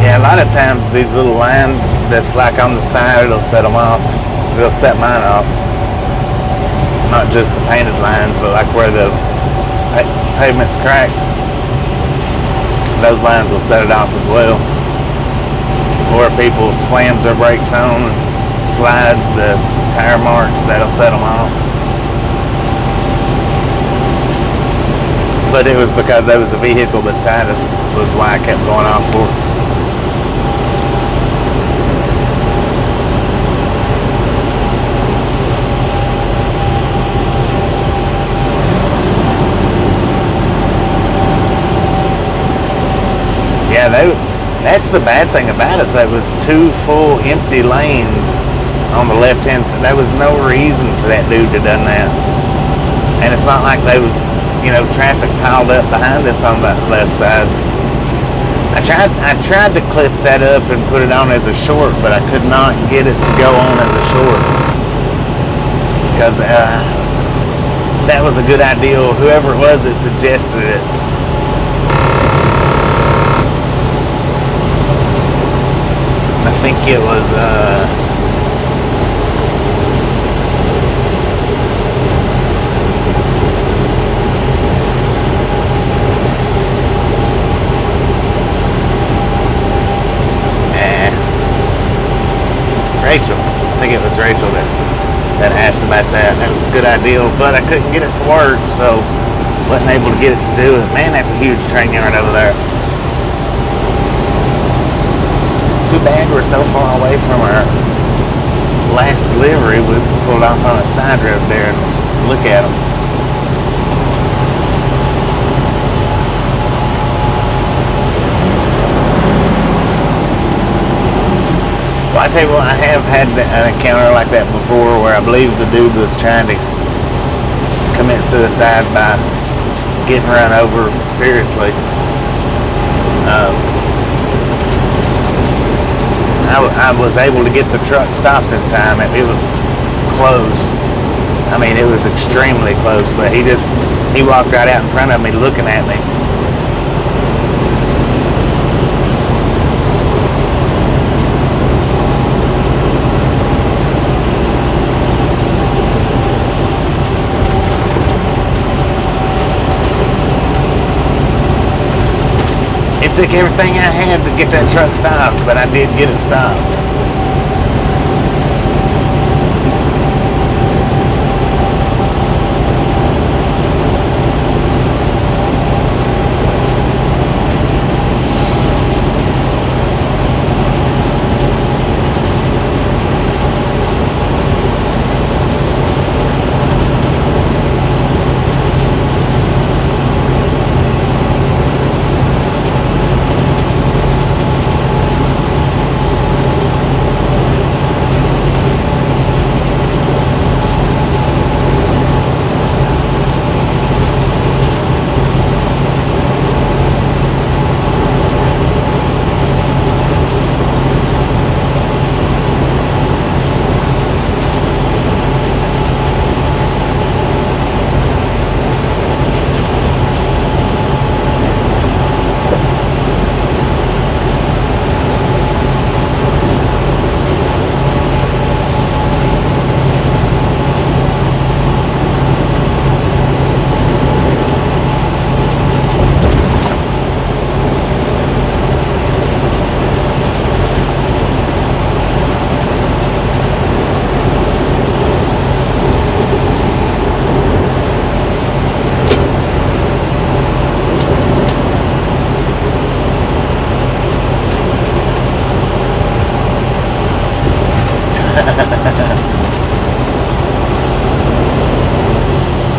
A lot of times these little lines that's like on the side, it'll set them off. It'll set mine off. Not just the painted lines, but like where the pavement's cracked. Those lines will set it off as well. Or if people slams their brakes on and slides the tire marks, that'll set them off. But it was because there was a vehicle beside us was why I kept going off for it. Yeah, that's the bad thing about it. There was two full empty lanes on the left-hand side. There was no reason for that dude to done that. And it's not like there was, traffic piled up behind us on that left side. I tried to clip that up and put it on as a short, but I could not get it to go on as a short. Because that was a good idea. Whoever it was that suggested it. I think it was Rachel. I think it was Rachel that asked about that. That was a good idea, but I couldn't get it to work, so wasn't able to get it to do it. Man, that's a huge train yard over there. Too bad we're so far away from our last delivery. We pulled off on a side road there and look at them. Well, I tell you what, I have had an encounter like that before where I believe the dude was trying to commit suicide by getting run over seriously. I was able to get the truck stopped in time. It was close. I mean, it was extremely close, but he walked right out in front of me looking at me. took everything I had to get that truck stopped, but I did get it stopped.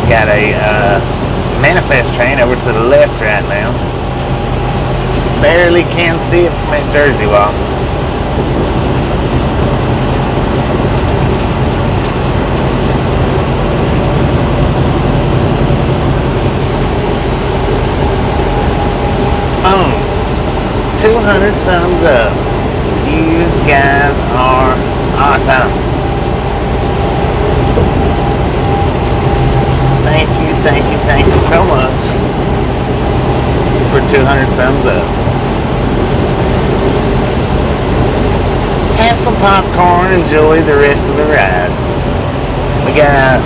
Got a manifest train over to the left right now. Barely can see it from that Jersey wall. Boom! 200 thumbs up. You guys are awesome. Thank you so much for 200 thumbs up. Have some popcorn, enjoy the rest of the ride. We got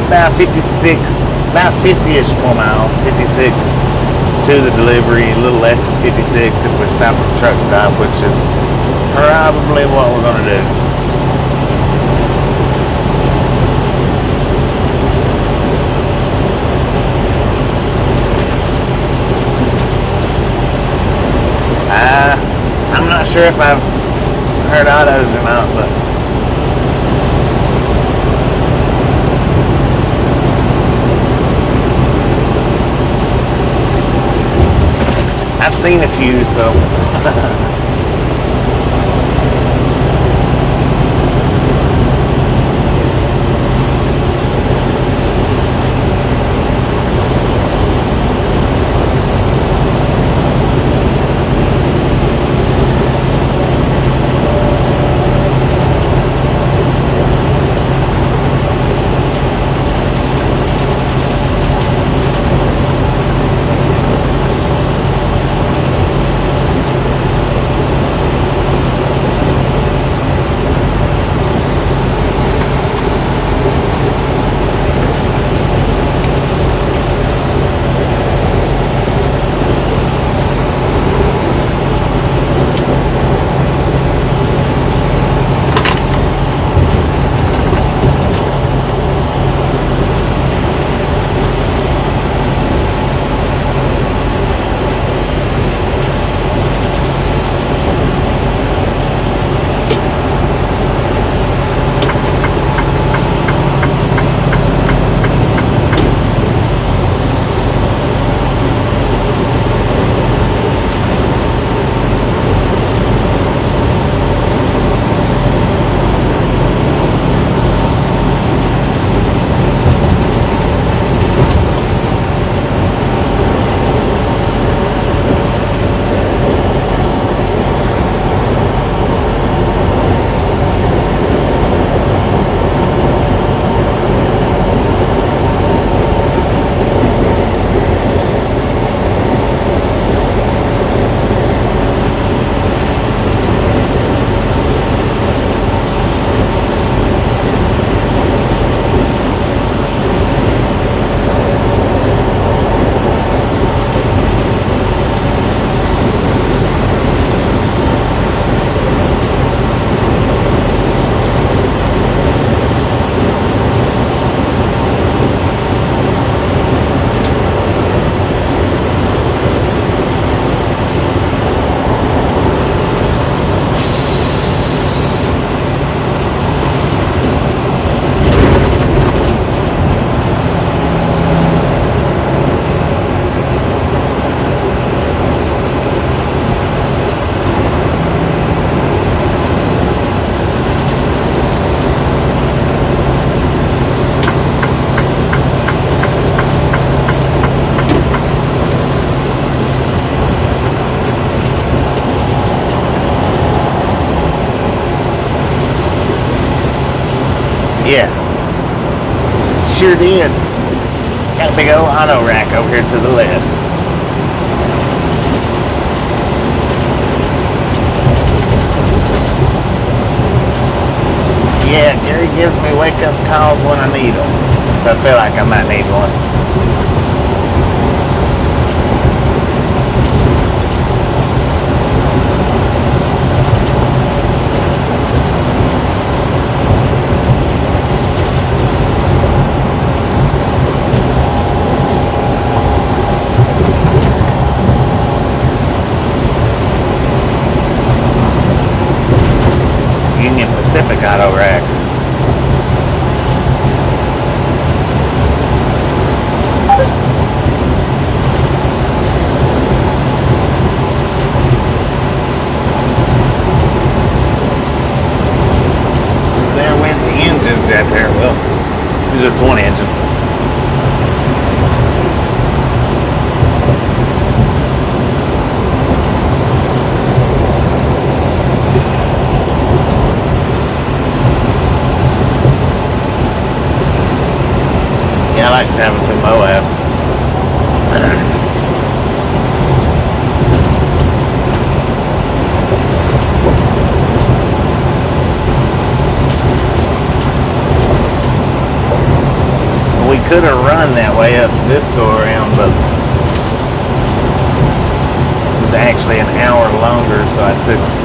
about 50-ish more miles, 56 to the delivery, a little less than 56 if we stop at the truck stop, which is probably what we're going to do. I'm not sure if I've heard autos or not, but I've seen a few, so Yeah, sure did. Got a big old auto rack over here to the left. Yeah, Gary gives me wake-up calls when I need them. If I feel like I might need one. Union Pacific auto rack. There went the engines out there. Well, it's just one engine. Yeah, I like traveling through Moab. We could have run that way up this go around, but it was actually an hour longer, so I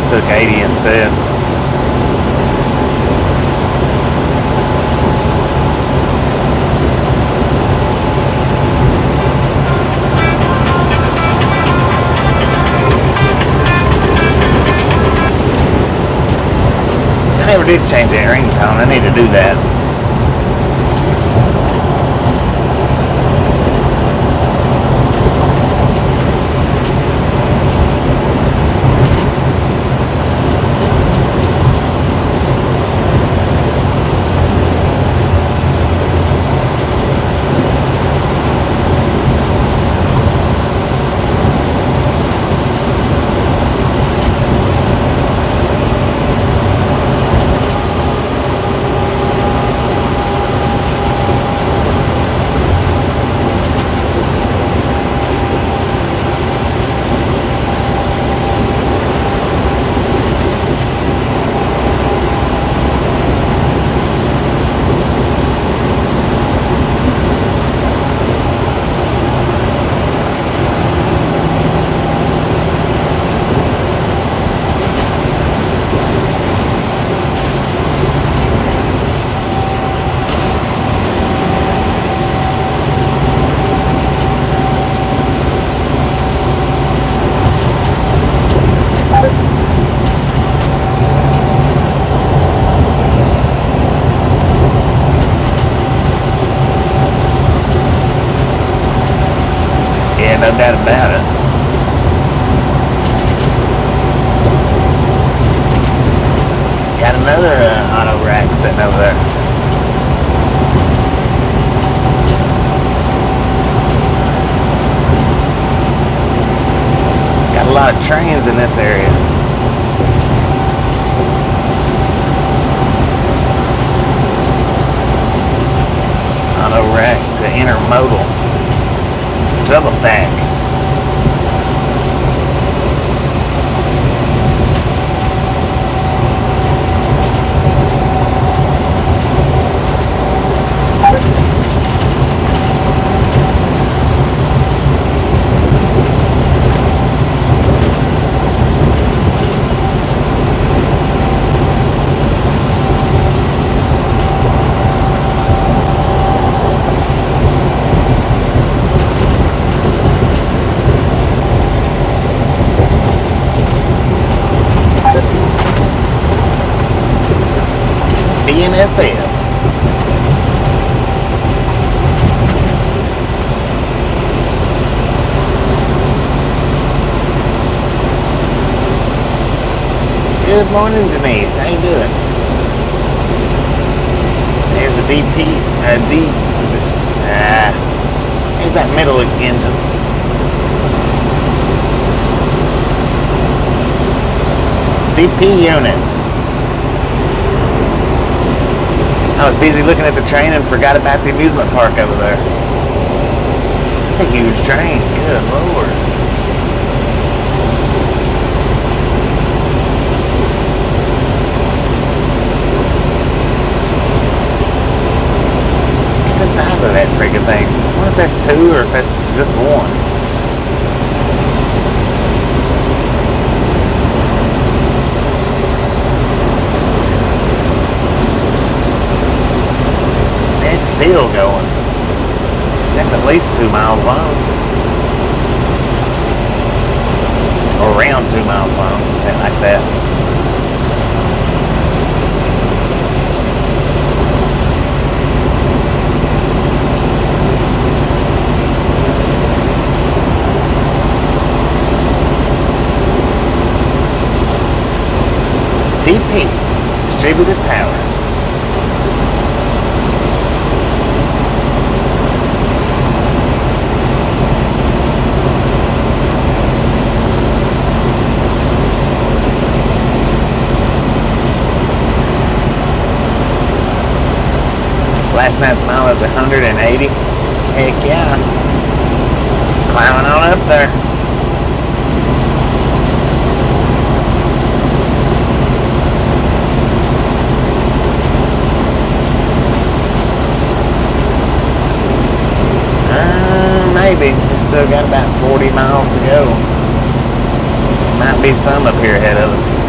took 80 instead. I never did change that ringtone. I need to do that. No doubt about it. Got another auto rack sitting over there. Got a lot of trains in this area. Auto rack to intermodal. Double stack. BNSF. Good morning, Denise. How you doing? There's a DP, there's that middle engine. DP unit. I was busy looking at the train and forgot about the amusement park over there. It's a huge train. Good Lord. Look at the size of that freaking thing. I wonder if that's two or if that's just one. It's still going. That's at least 2 miles long. Or around 2 miles long, something like that. DP, distributed power. Last night's mileage 180. Heck yeah. Climbing on up there. Maybe. We still got about 40 miles to go. Might be some up here ahead of us.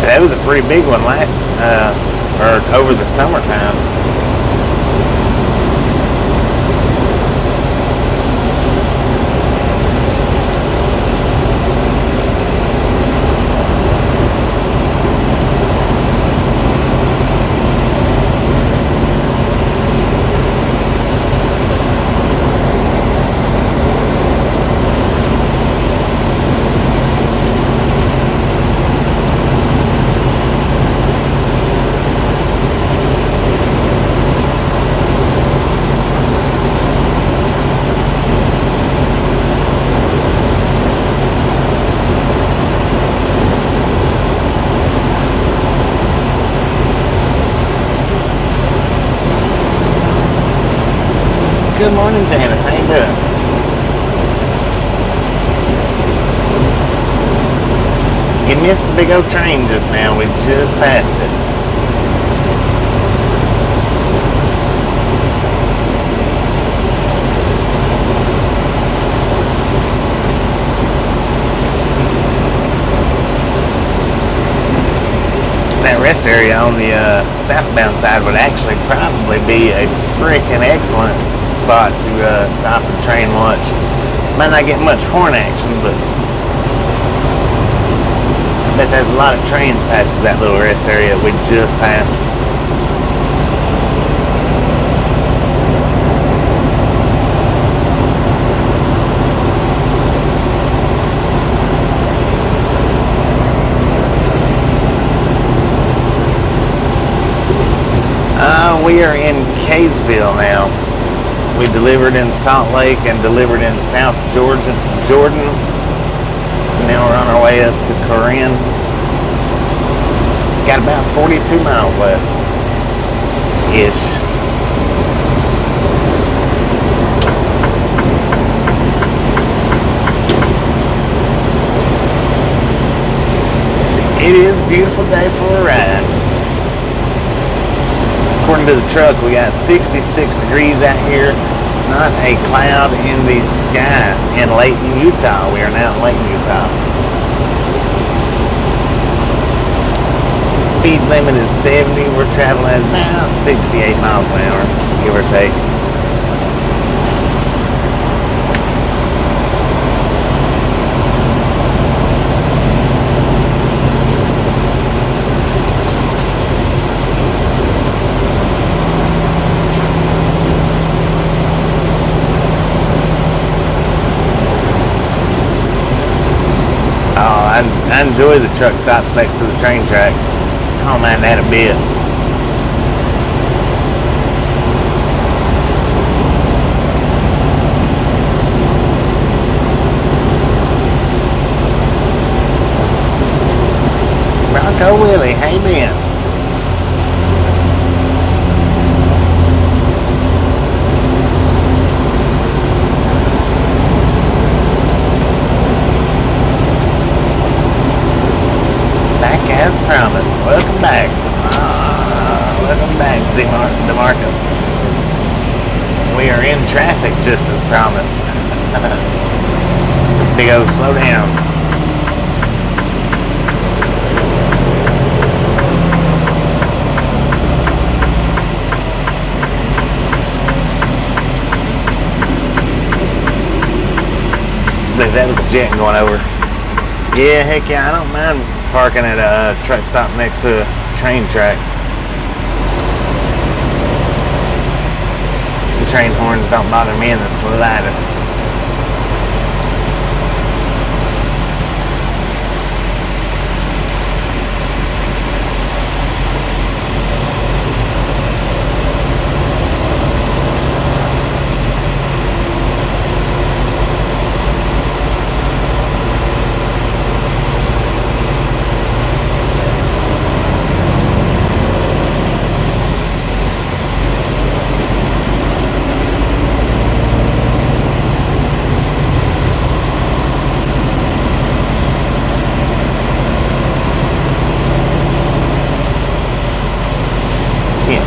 That was a pretty big one or over the summertime. Good morning, Janice. How you doing? You missed the big old train just now. We just passed it. That rest area on the southbound side would actually probably be a freaking excellent spot to stop and train lunch. Might not get much horn action, but I bet there's a lot of trains passes that little rest area we just passed. We are in Kaysville now. We delivered in Salt Lake and delivered in South Jordan. Now we're on our way up to Corinne. Got about 42 miles left. Ish. It is a beautiful day for a ride. According to the truck, we got 66 degrees out here. Not a cloud in the sky in Layton, Utah. We are now in Layton, Utah. Speed limit is 70. We're traveling at about 68 miles an hour, give or take. I enjoy the truck stops next to the train tracks. I don't mind that a bit. Bronco Willie, hey Ben. As promised. Welcome back. Welcome back, DeMarcus. We are in traffic just as promised. Big O, slow down. I believe that was a jet going over. Yeah, heck yeah, I don't mind parking at a truck stop next to a train track. The train horns don't bother me in the slightest.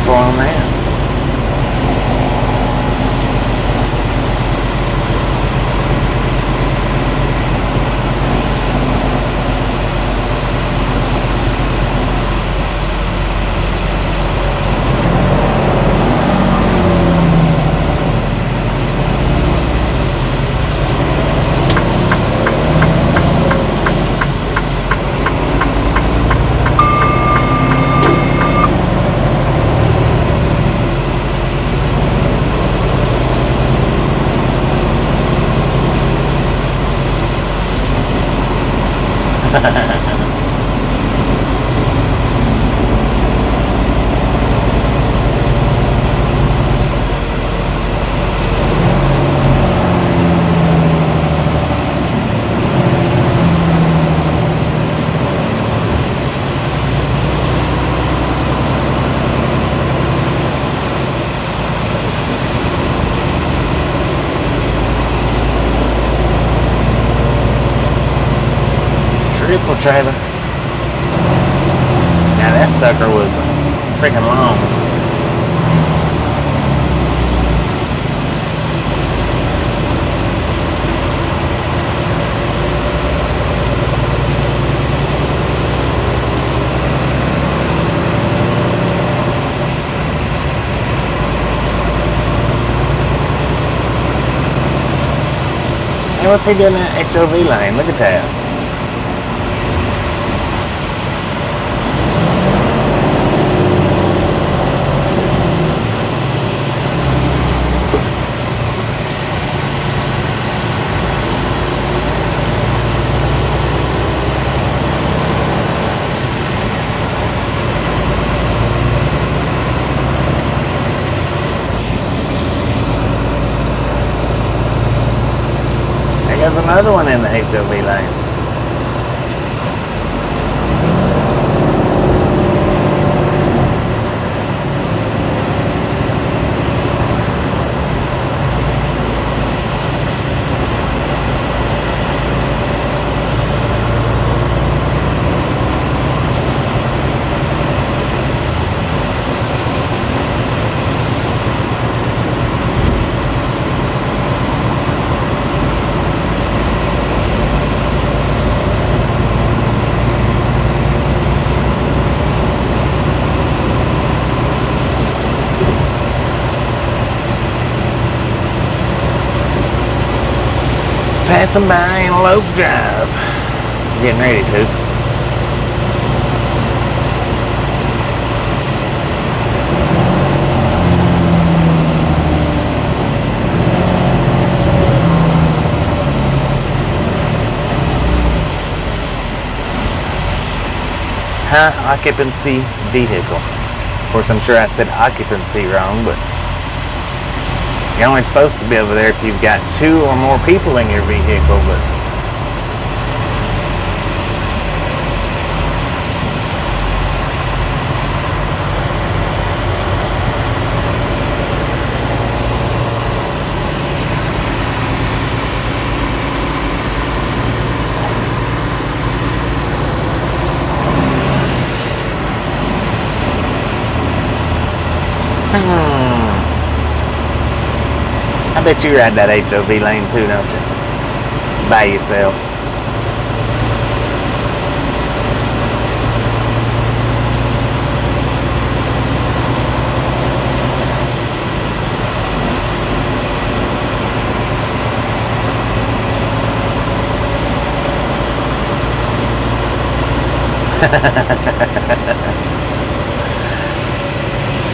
On that. Triple trailer. Now that sucker was freaking long. Hey, what's he doing in that HOV lane? Look at that. There's another one in the HOV lane. Passing by Antelope Drive. Getting ready to. high occupancy vehicle. Of course, I'm sure I said occupancy wrong, but you're only supposed to be over there if you've got 2 or more people in your vehicle, but I bet you ride that HOV lane too, don't you? By yourself.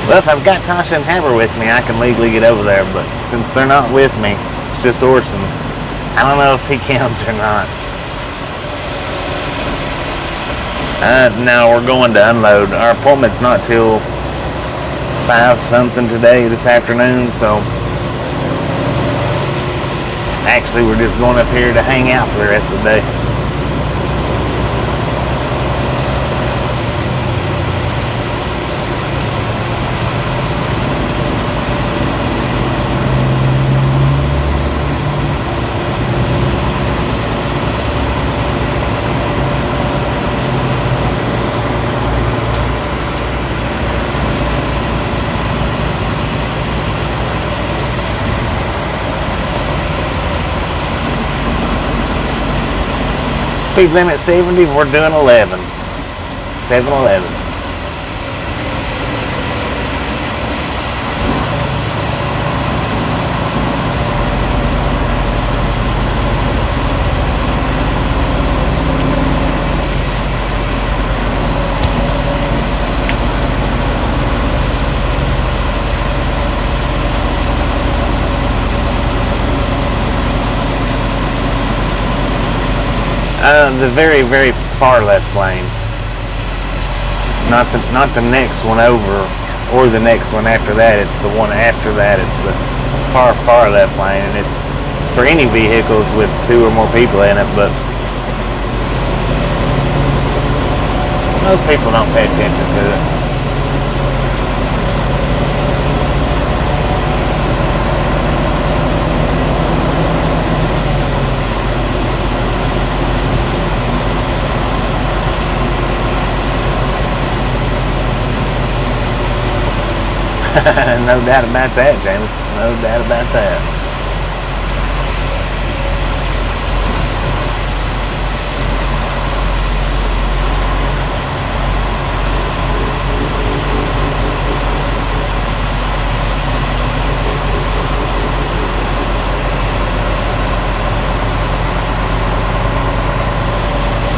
Well, if I've got Tasha and Haber with me, I can legally get over there, but since they're not with me, it's just Orson. I don't know if he counts or not. No, we're going to unload. Our appointment's not till 5 something today, this afternoon, so actually we're just going up here to hang out for the rest of the day. Speed limit 70, we're doing 11. 7-Eleven. The very, very far left lane. Not the next one over or the next one after that. It's the one after that. It's the far, far left lane, and it's for any vehicles with 2 or more people in it, but most people don't pay attention to it. No doubt about that, James. No doubt about that.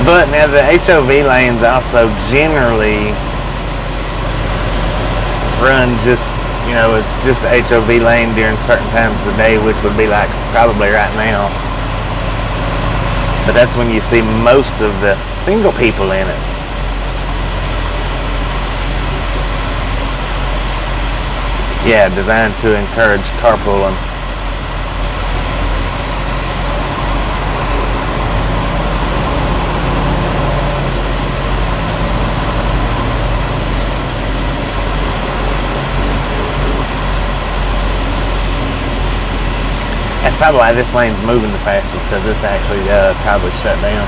But now the HOV lanes also generally run just, it's just a HOV lane during certain times of the day, which would be like probably right now. But that's when you see most of the single people in it. Yeah, designed to encourage carpooling. That's probably why this lane's moving the fastest, because this actually probably shut down.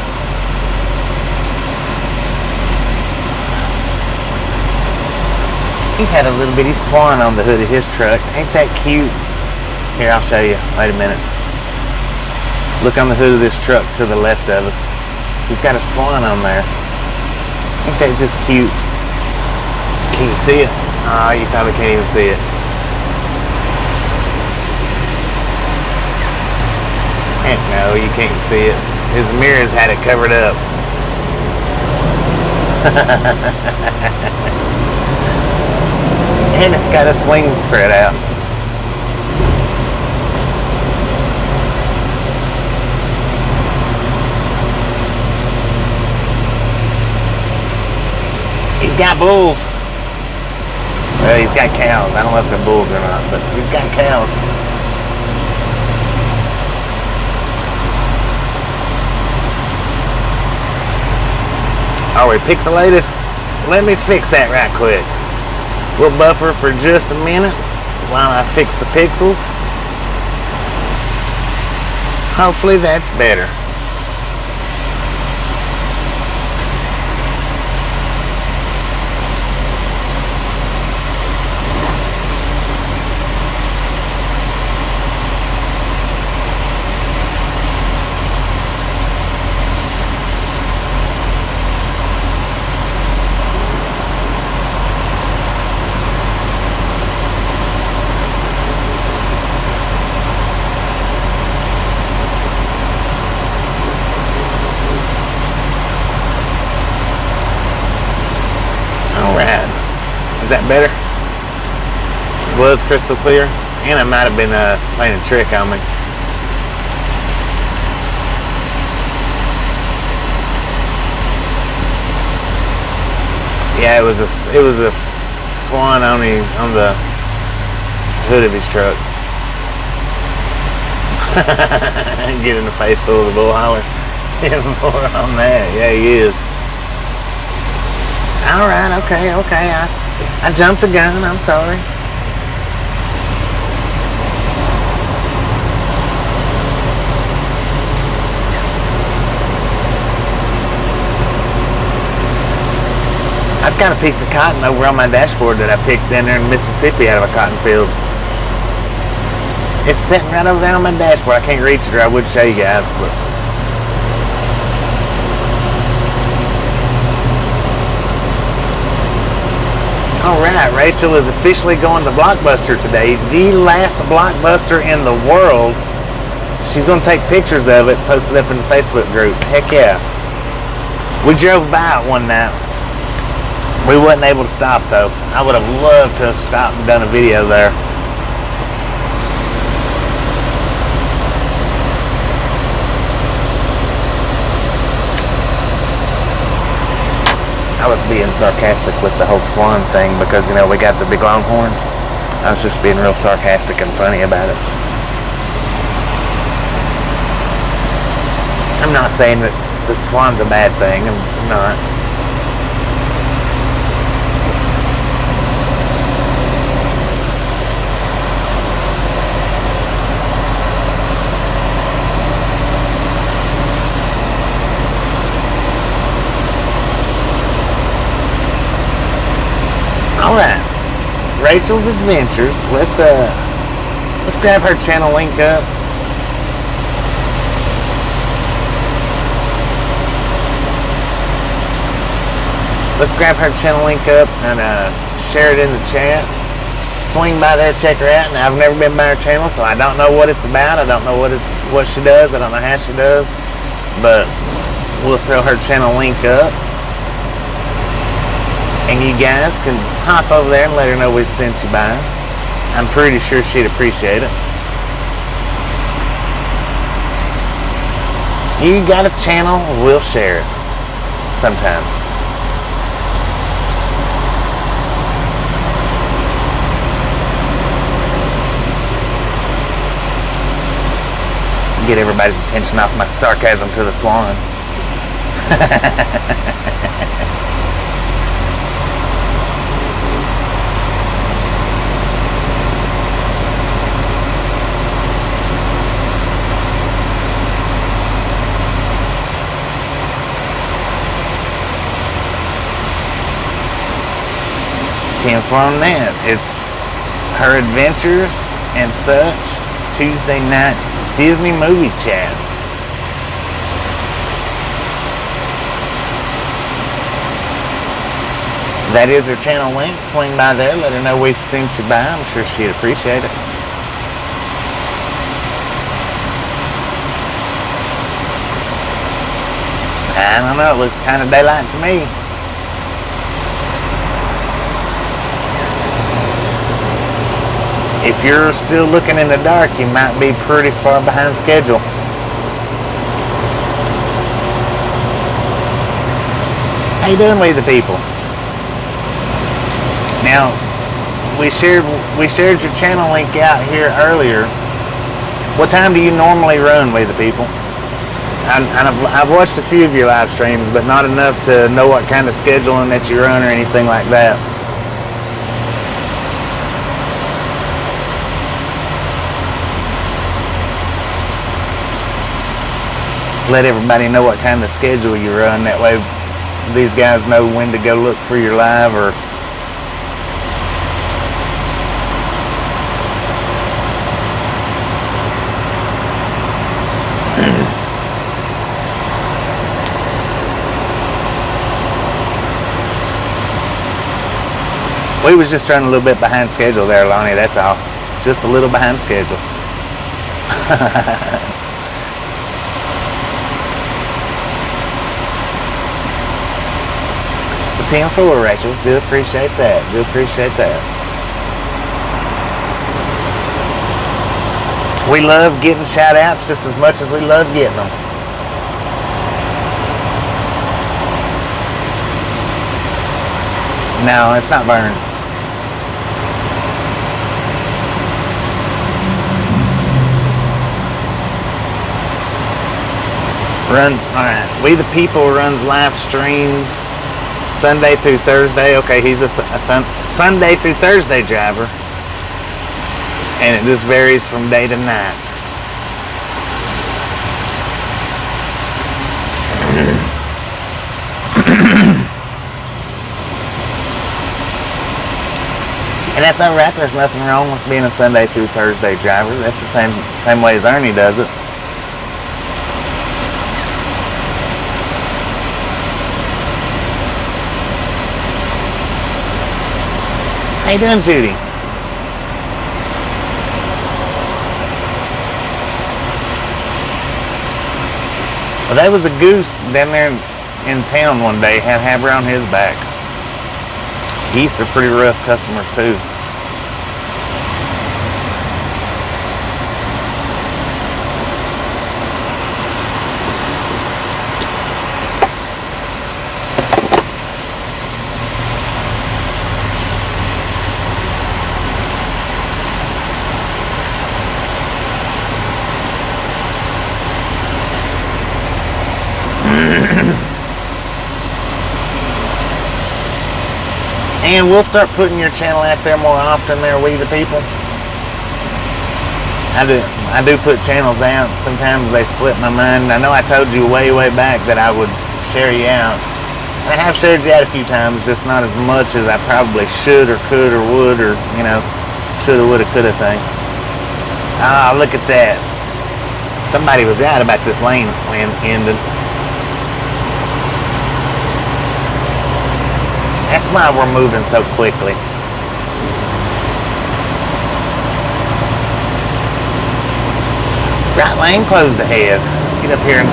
He had a little bitty swan on the hood of his truck. Ain't that cute? Here, I'll show you. Wait a minute. Look on the hood of this truck to the left of us. He's got a swan on there. Ain't that just cute? Can you see it? Oh, you probably can't even see it. Heck no, you can't see it. His mirrors had it covered up. And it's got its wings spread out. got bulls. Well, he's got cows. I don't know if they're bulls or not, but he's got cows. Are we pixelated? Let me fix that right quick. We'll buffer for just a minute while I fix the pixels. Hopefully that's better. Is that better? It was crystal clear, and it might have been playing a trick on me. Yeah, it was a swan on the hood of his truck. Get in the face full of the bull holler. 10-4 on that. Yeah, he is. All right, okay. I jumped the gun. I'm sorry. I've got a piece of cotton over on my dashboard that I picked down there in Mississippi out of a cotton field. It's sitting right over there on my dashboard. I can't reach it or I would show you guys, but alright, Rachel is officially going to Blockbuster today. The last Blockbuster in the world. She's going to take pictures of it, post it up in the Facebook group. Heck yeah. We drove by it one night. We wasn't able to stop though. I would have loved to have stopped and done a video there. I was being sarcastic with the whole swan thing because, you know, we got the big longhorns. I was just being real sarcastic and funny about it. I'm not saying that the swan's a bad thing. I'm not. Alright, Rachel's Adventures. Let's grab her channel link up. Let's grab her channel link up and share it in the chat. Swing by there, check her out. Now, I've never been by her channel, so I don't know what it's about. I don't know what she does. I don't know how she does. But we'll throw her channel link up. And you guys can hop over there and let her know we sent you by. I'm pretty sure she'd appreciate it. You got a channel, we'll share it. Sometimes. Get everybody's attention off my sarcasm to the swan. 10 from that. It's her adventures and such. Tuesday night Disney movie chats. That is her channel link. Swing by there. Let her know we sent you by. I'm sure she'd appreciate it. I don't know. It looks kind of daylight to me. If you're still looking in the dark, you might be pretty far behind schedule. How you doing with the people? Now, we shared your channel link out here earlier. What time do you normally run, We the People? I've watched a few of your live streams, but not enough to know what kind of scheduling that you run or anything like that. Let everybody know what kind of schedule you run. That way these guys know when to go look for your live. Or we was just running a little bit behind schedule there, Lonnie, that's all. Just a little behind schedule. 10-4, Rachel. Do appreciate that. Do appreciate that. We love getting shout outs just as much as we love getting them. No, it's not burned. Alright. We the People runs live streams Sunday through Thursday. Okay, he's a Sunday through Thursday driver. And it just varies from day to night. And that's alright. There's nothing wrong with being a Sunday through Thursday driver. That's the same way as Ernie does it. How you doing, Judy? Well, that was a goose down there in town one day. Had Haber on his back. Geese are pretty rough customers too. And we'll start putting your channel out there more often there, We the People. I do put channels out. Sometimes they slip my mind. I know I told you way back that I would share you out. And I have shared you out a few times, just not as much as I probably should or could or would, or, you know, shoulda, woulda, coulda thing. Ah, look at that. Somebody was right about this lane ending. That's why we're moving so quickly. Right lane closed ahead. Let's get up here and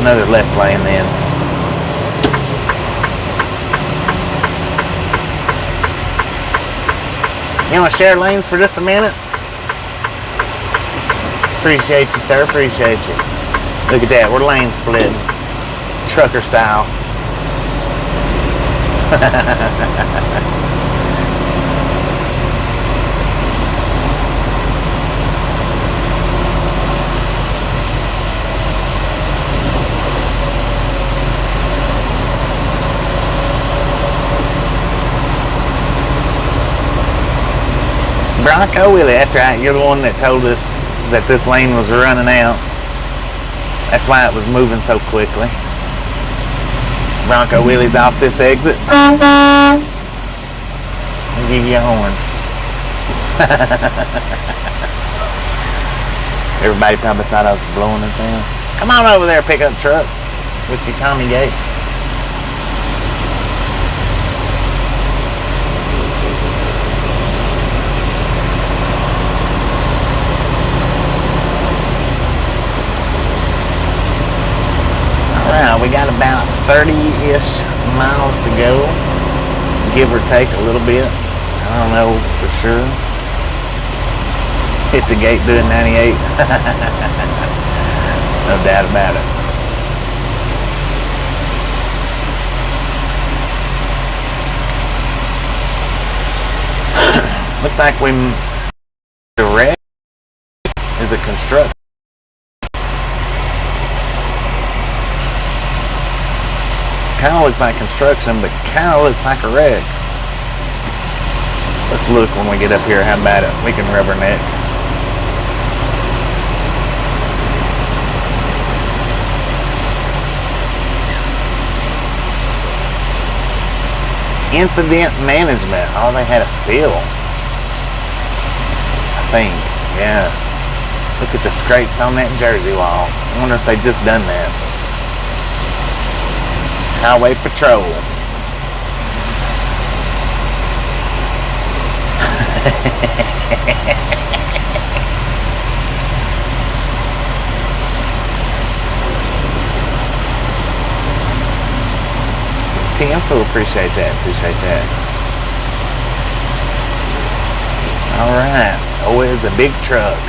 another left lane then. You want to share lanes for just a minute? Appreciate you, sir. Appreciate you. Look at that. We're lane splitting. Trucker style. Bronco Willie, that's right. You're the one that told us that this lane was running out. That's why it was moving so quickly. Bronco Willie's off this exit. I'll give you a horn. Everybody probably thought I was blowing it down. Come on over there, pickup truck with your Tommy gate. We got about 30-ish miles to go, give or take a little bit. I don't know for sure. Hit the gate doing 98. No doubt about it. Looks like the wreck is a construction. Kind of looks like construction, but kind of looks like a wreck. Let's look when we get up here how bad we can rubberneck. Incident management. Oh, they had a spill. I think. Yeah. Look at the scrapes on that jersey wall. I wonder if they just done that. Highway patrol. Tenfold, appreciate that, Alright, oh, it's a big truck.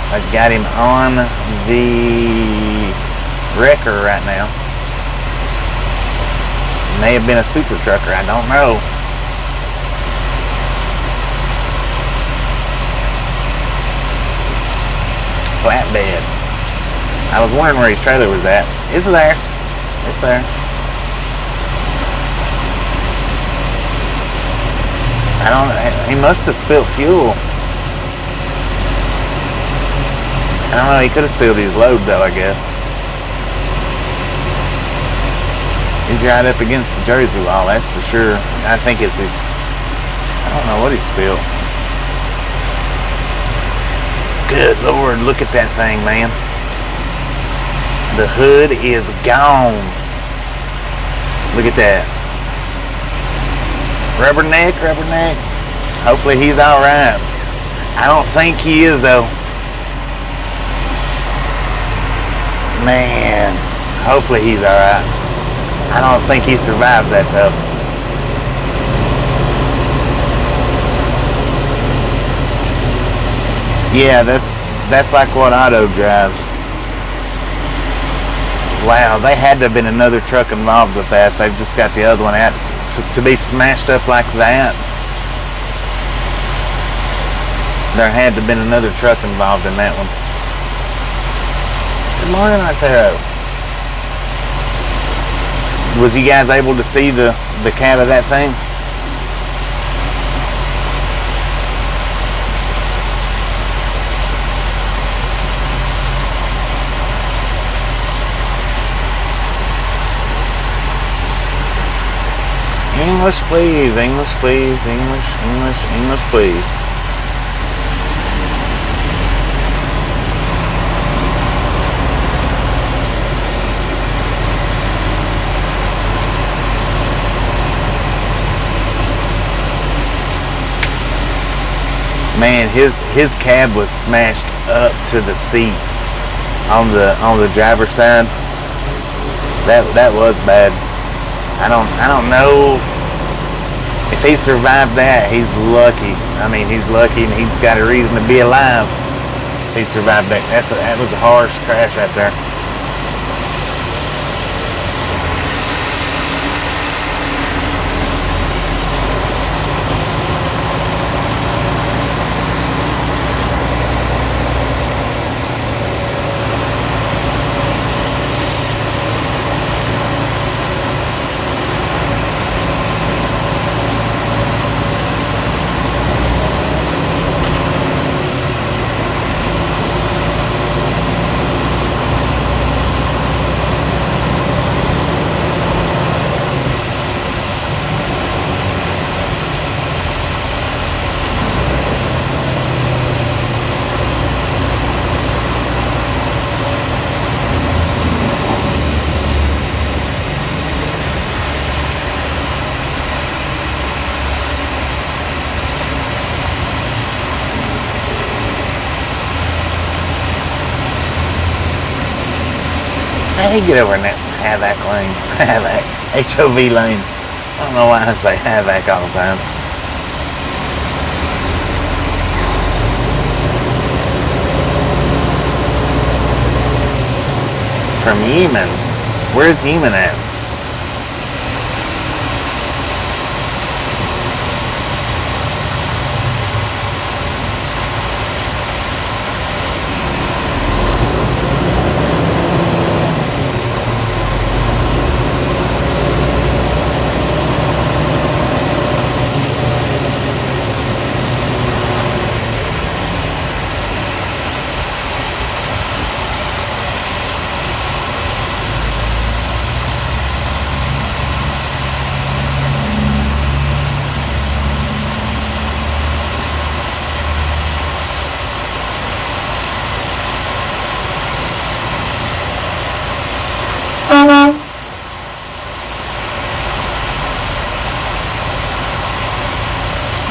I've got him on the wrecker right now. May have been a super trucker, I don't know. Flatbed. I was wondering where his trailer was at. It's there. It's there. He must have spilled fuel. I don't know, he could have spilled his load though, I guess. He's right up against the jersey wall, that's for sure. I think it's his, I don't know what he spilled. Good Lord, look at that thing, man. The hood is gone. Look at that. Rubberneck. Hopefully he's alright. I don't think he is though. Man, hopefully he's alright. I don't think he survives that though. Yeah, that's like what Otto drives. Wow, they had to have been another truck involved with that. They've just got the other one out. To be smashed up like that, there had to have been another truck involved in that one. Good morning, Arturo. Was you guys able to see the cab of that thing? English please, English please, English please. Man, his cab was smashed up to the seat on the driver's side. That was bad. I don't know if he survived that. He's lucky. I mean, he's lucky and he's got a reason to be alive. If he survived that. That was a harsh crash right there. Hey, get over in that Havoc lane. Havoc. H-O-V lane. I don't know why I say Havoc all the time. From Yemen. Where's Yemen at?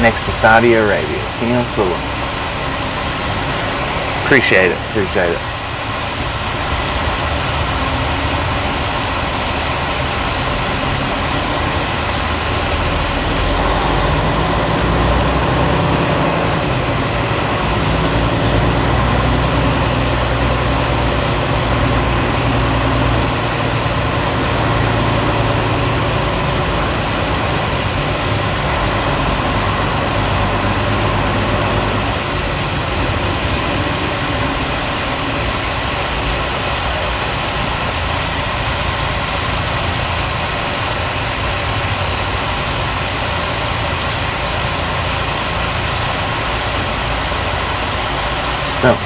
next to Saudi Arabia. 10-4. Appreciate it. Appreciate it.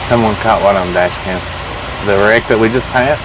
Someone caught what on Dashcam? The wreck that we just passed?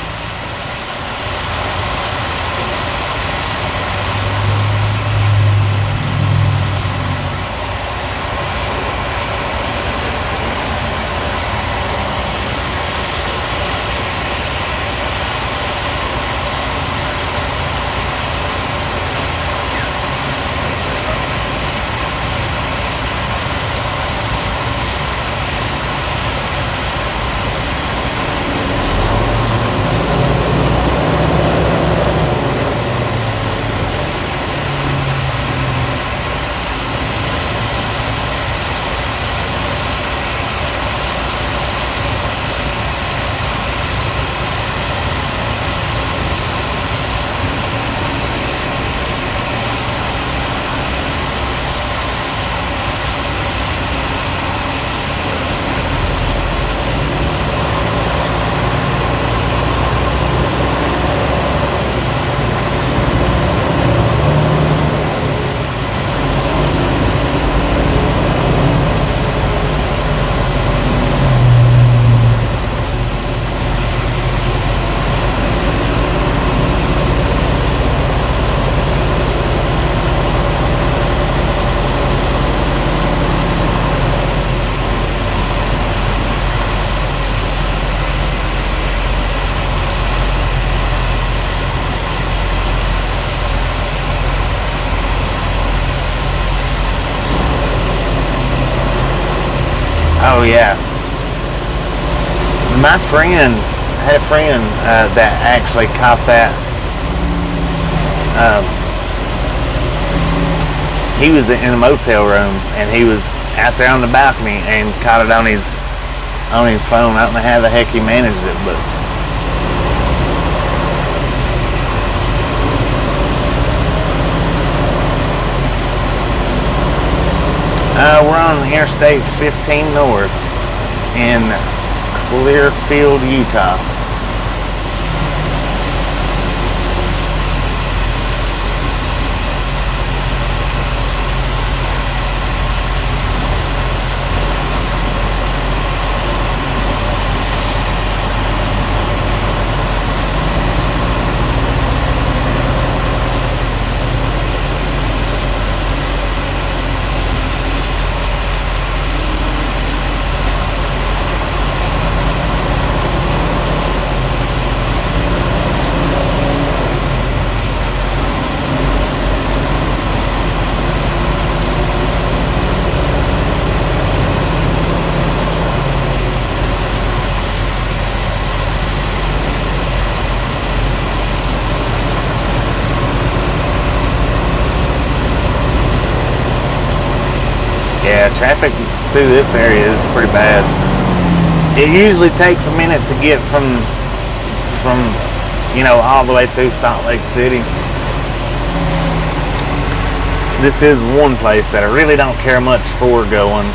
Oh yeah, my friend had a friend that actually caught that. He was in a motel room and he was out there on the balcony and caught it on his phone. I don't know how the heck he managed it, but we're on Interstate 15 North in Clearfield, Utah. Yeah, traffic through this area is pretty bad. It usually takes a minute to get from all the way through Salt Lake City. This is one place that I really don't care much for going.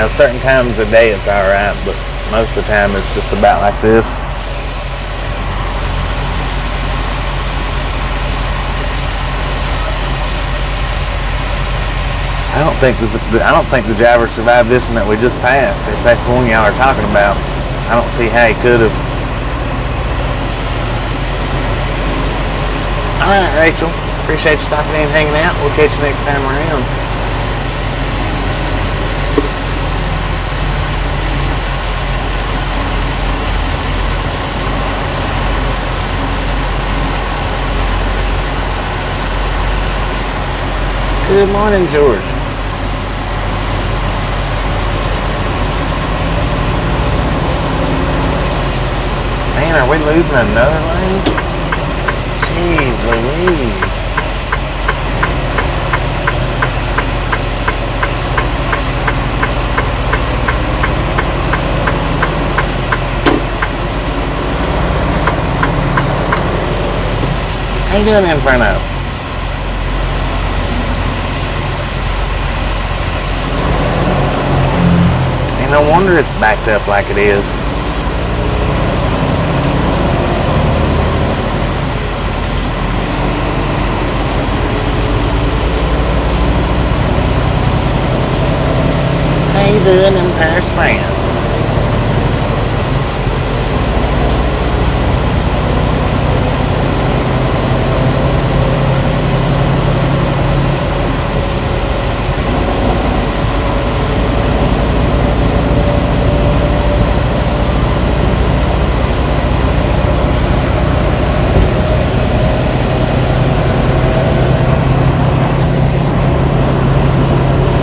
Certain times of the day it's alright, but most of the time it's just about like this. I don't think the driver survived this one that we just passed. If that's the one y'all are talking about, I don't see how he could have. All right, Rachel. Appreciate you stopping in and hanging out. We'll catch you next time around. Good morning, George. Man, are we losing another lane? Jeez Louise. How you doing in front of? Ain't no wonder it's backed up like it is. How you doing in Paris, France?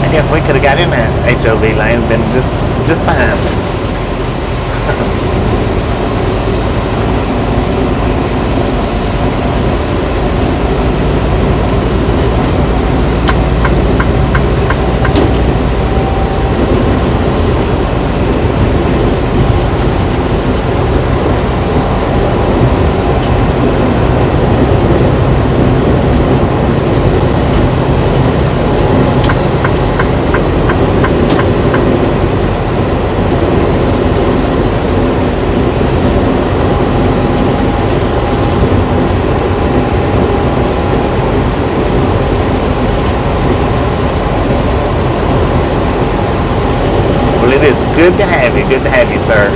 I guess we could have got in that HOV lane, been just fine. Well, it is good to have you, sir.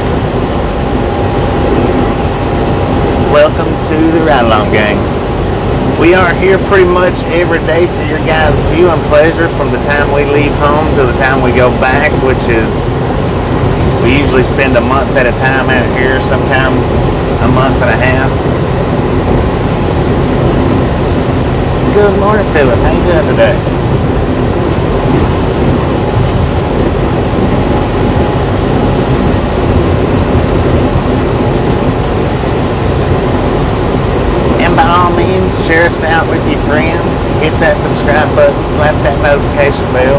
Welcome to the Ride Along Gang. We are here pretty much every day for your guys' view and pleasure from the time we leave home to the time we go back, which is, we usually spend a month at a time out here, sometimes a month and a half. Good morning, Philip. How you doing today? By all means, share us out with your friends. Hit that subscribe button, slap that notification bell.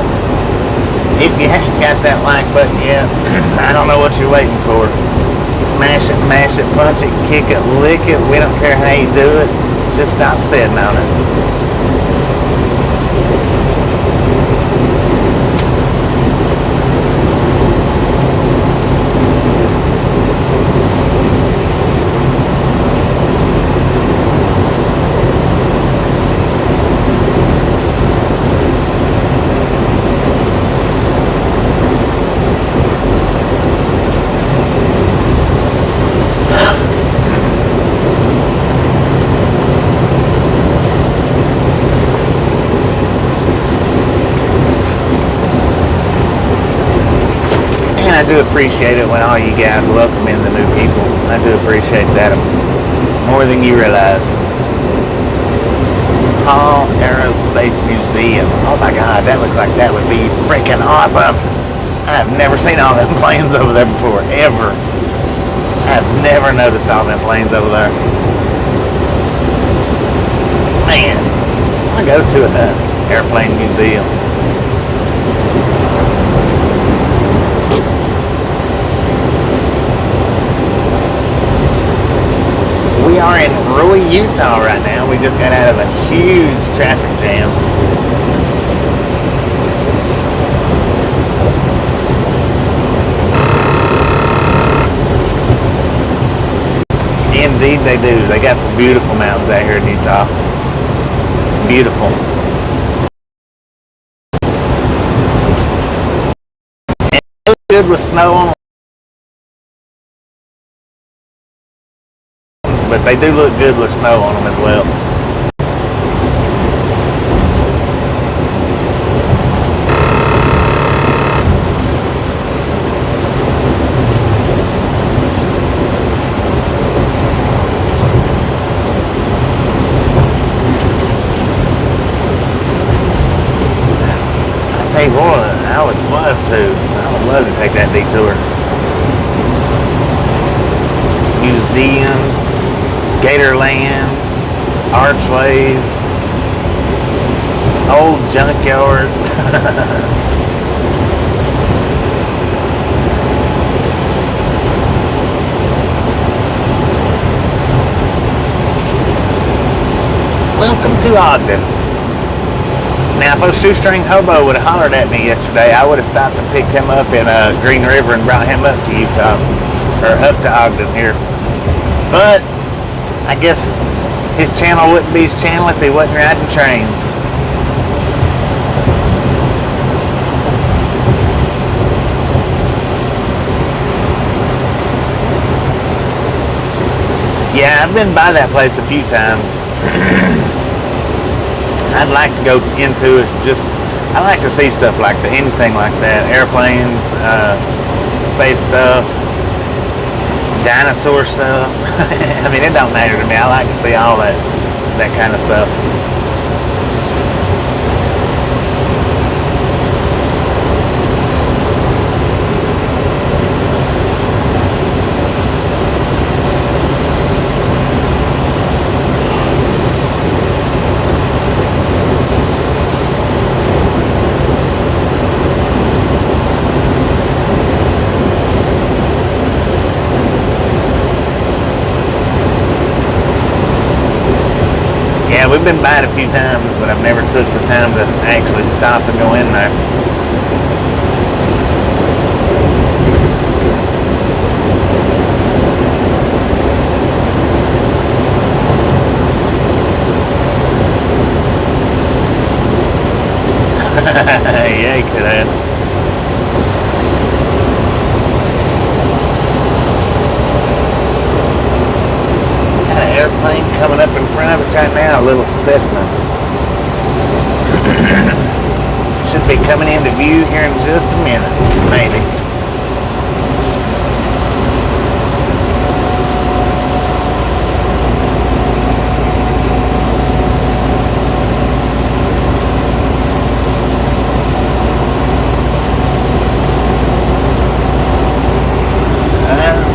If you haven't got that like button yet, I don't know what you're waiting for. Smash it, mash it, punch it, kick it, lick it. We don't care how you do it. Just stop sitting on it. I do appreciate it when all you guys welcome in the new people. I do appreciate that more than you realize. Hall Aerospace Museum. Oh my God, that looks like that would be freaking awesome. I've never seen all them planes over there before, ever. I've never noticed all them planes over there. Man, I go to an airplane museum. We are in Roy, Utah right now. We just got out of a huge traffic jam. Indeed they do. They got some beautiful mountains out here in Utah. Beautiful. And it's good with snow on them. But they do look good with snow on them as well. I tell you what, I would love to take that detour. museums, gatorlands, archways, old junkyards. Welcome to Ogden. Now, if a shoestring hobo would have hollered at me yesterday, I would have stopped and picked him up in Green River and brought him up to Utah, or up to Ogden here. But I guess his channel wouldn't be his channel if he wasn't riding trains. Yeah, I've been by that place a few times. I'd like to go into it. I like to see stuff like that, anything like that. Airplanes, space stuff, dinosaur stuff. I mean, it don't matter to me. I like to see all that kind of stuff. We've been by it a few times, but I've never took the time to actually stop and go in there. Yeah, you could have. Airplane coming up in front of us right now, a little Cessna. Should be coming into view here in just a minute, maybe.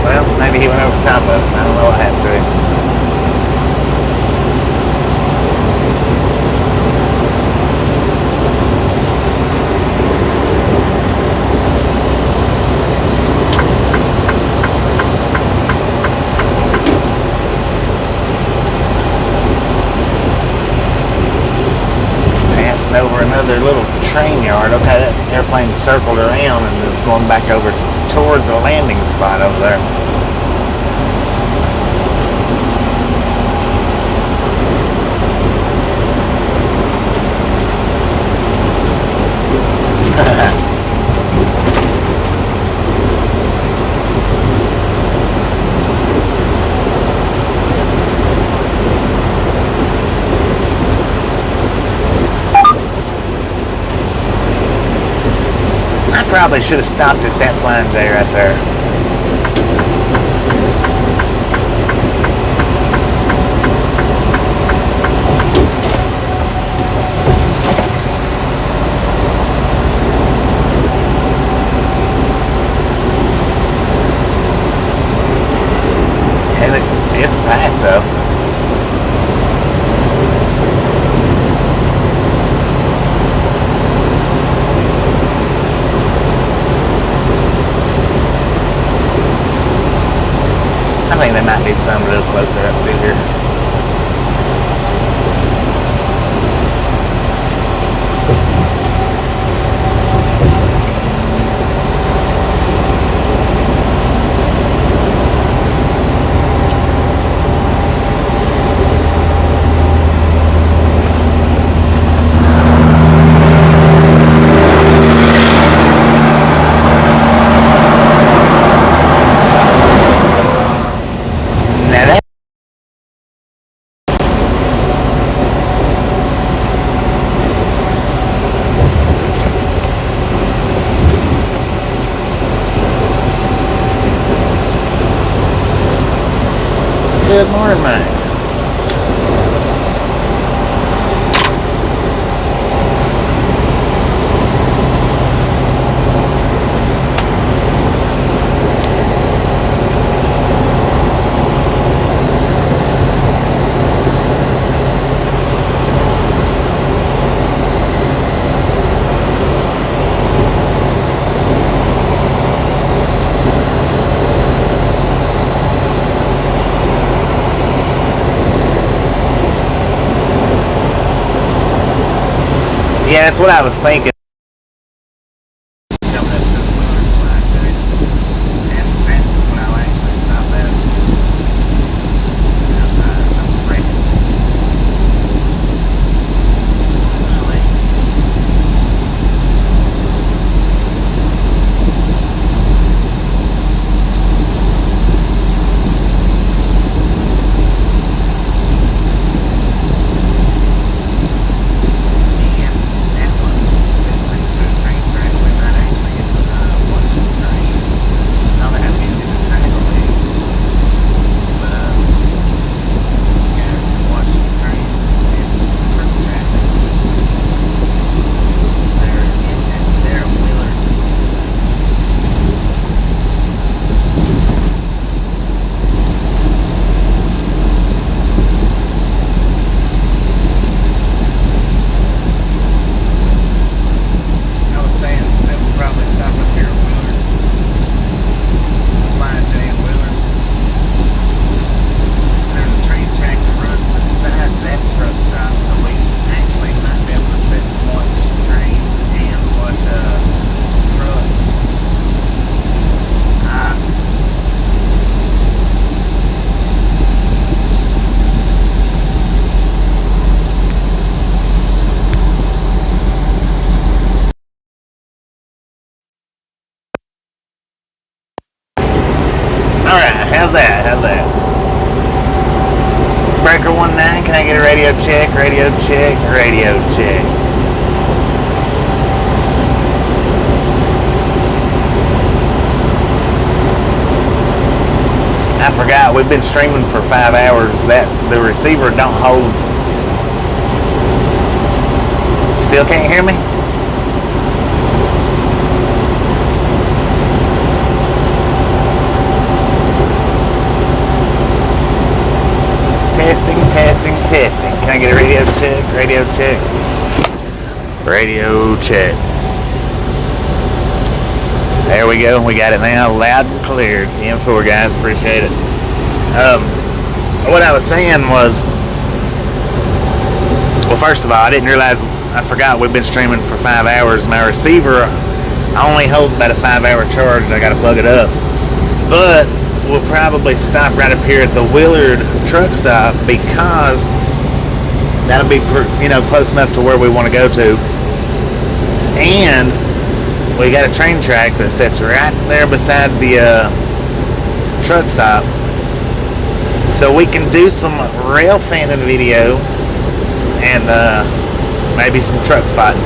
Well, maybe he went over the top of us. I don't know what happened to him. Over another little train yard. Okay, that airplane circled around and is going back over towards a landing spot over there. Probably should have stopped at that Flying J right there. And it's packed though. I think there might be some a little closer up through here. Good morning, Mike. Yeah, that's what I was thinking. Coming up to the Willard Flying J. That's when I'll actually stop at. I'm ready. How's that? How's that? Breaker 19, can I get a radio check? Radio check, radio check. I forgot, we've been streaming for 5 hours. That the receiver don't hold. Still can't hear me? Testing. Can I get a radio check? Radio check. Radio check. There we go. We got it now, loud and clear. 10-4, guys. Appreciate it. What I was saying was, well, first of all, I didn't realize. I forgot we've been streaming for 5 hours. My receiver only holds about a 5-hour charge. I got to plug it up, but we'll probably stop right up here at the Willard truck stop because that'll be, close enough to where we want to go to. And we got a train track that sits right there beside the truck stop, so we can do some rail fanning video and maybe some truck spotting.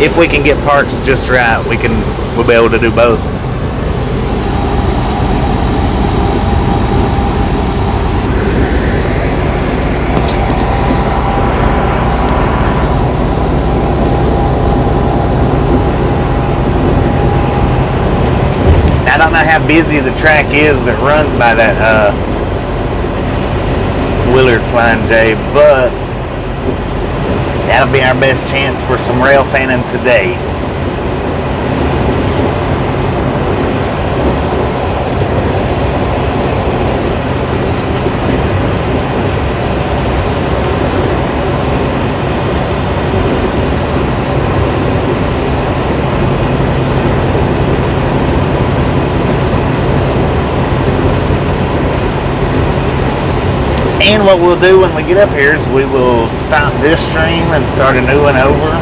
If we can get parked just right, we'll be able to do both. I don't know how busy the track is that runs by that Willard Flying J, but that'll be our best chance for some rail fanning today. And what we'll do when we get up here is we will stop this stream and start a new one over.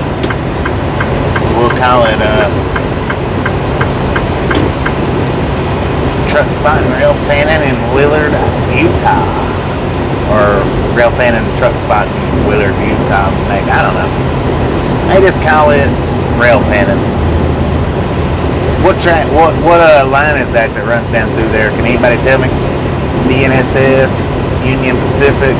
We'll call it Truck Spotting Rail Fanning in Willard, Utah. Or Rail Fanning Truck Spotting Willard, Utah. Maybe, I don't know. Maybe just call it Rail Fanning. What line is that runs down through there? Can anybody tell me? DNSF? Union Pacific.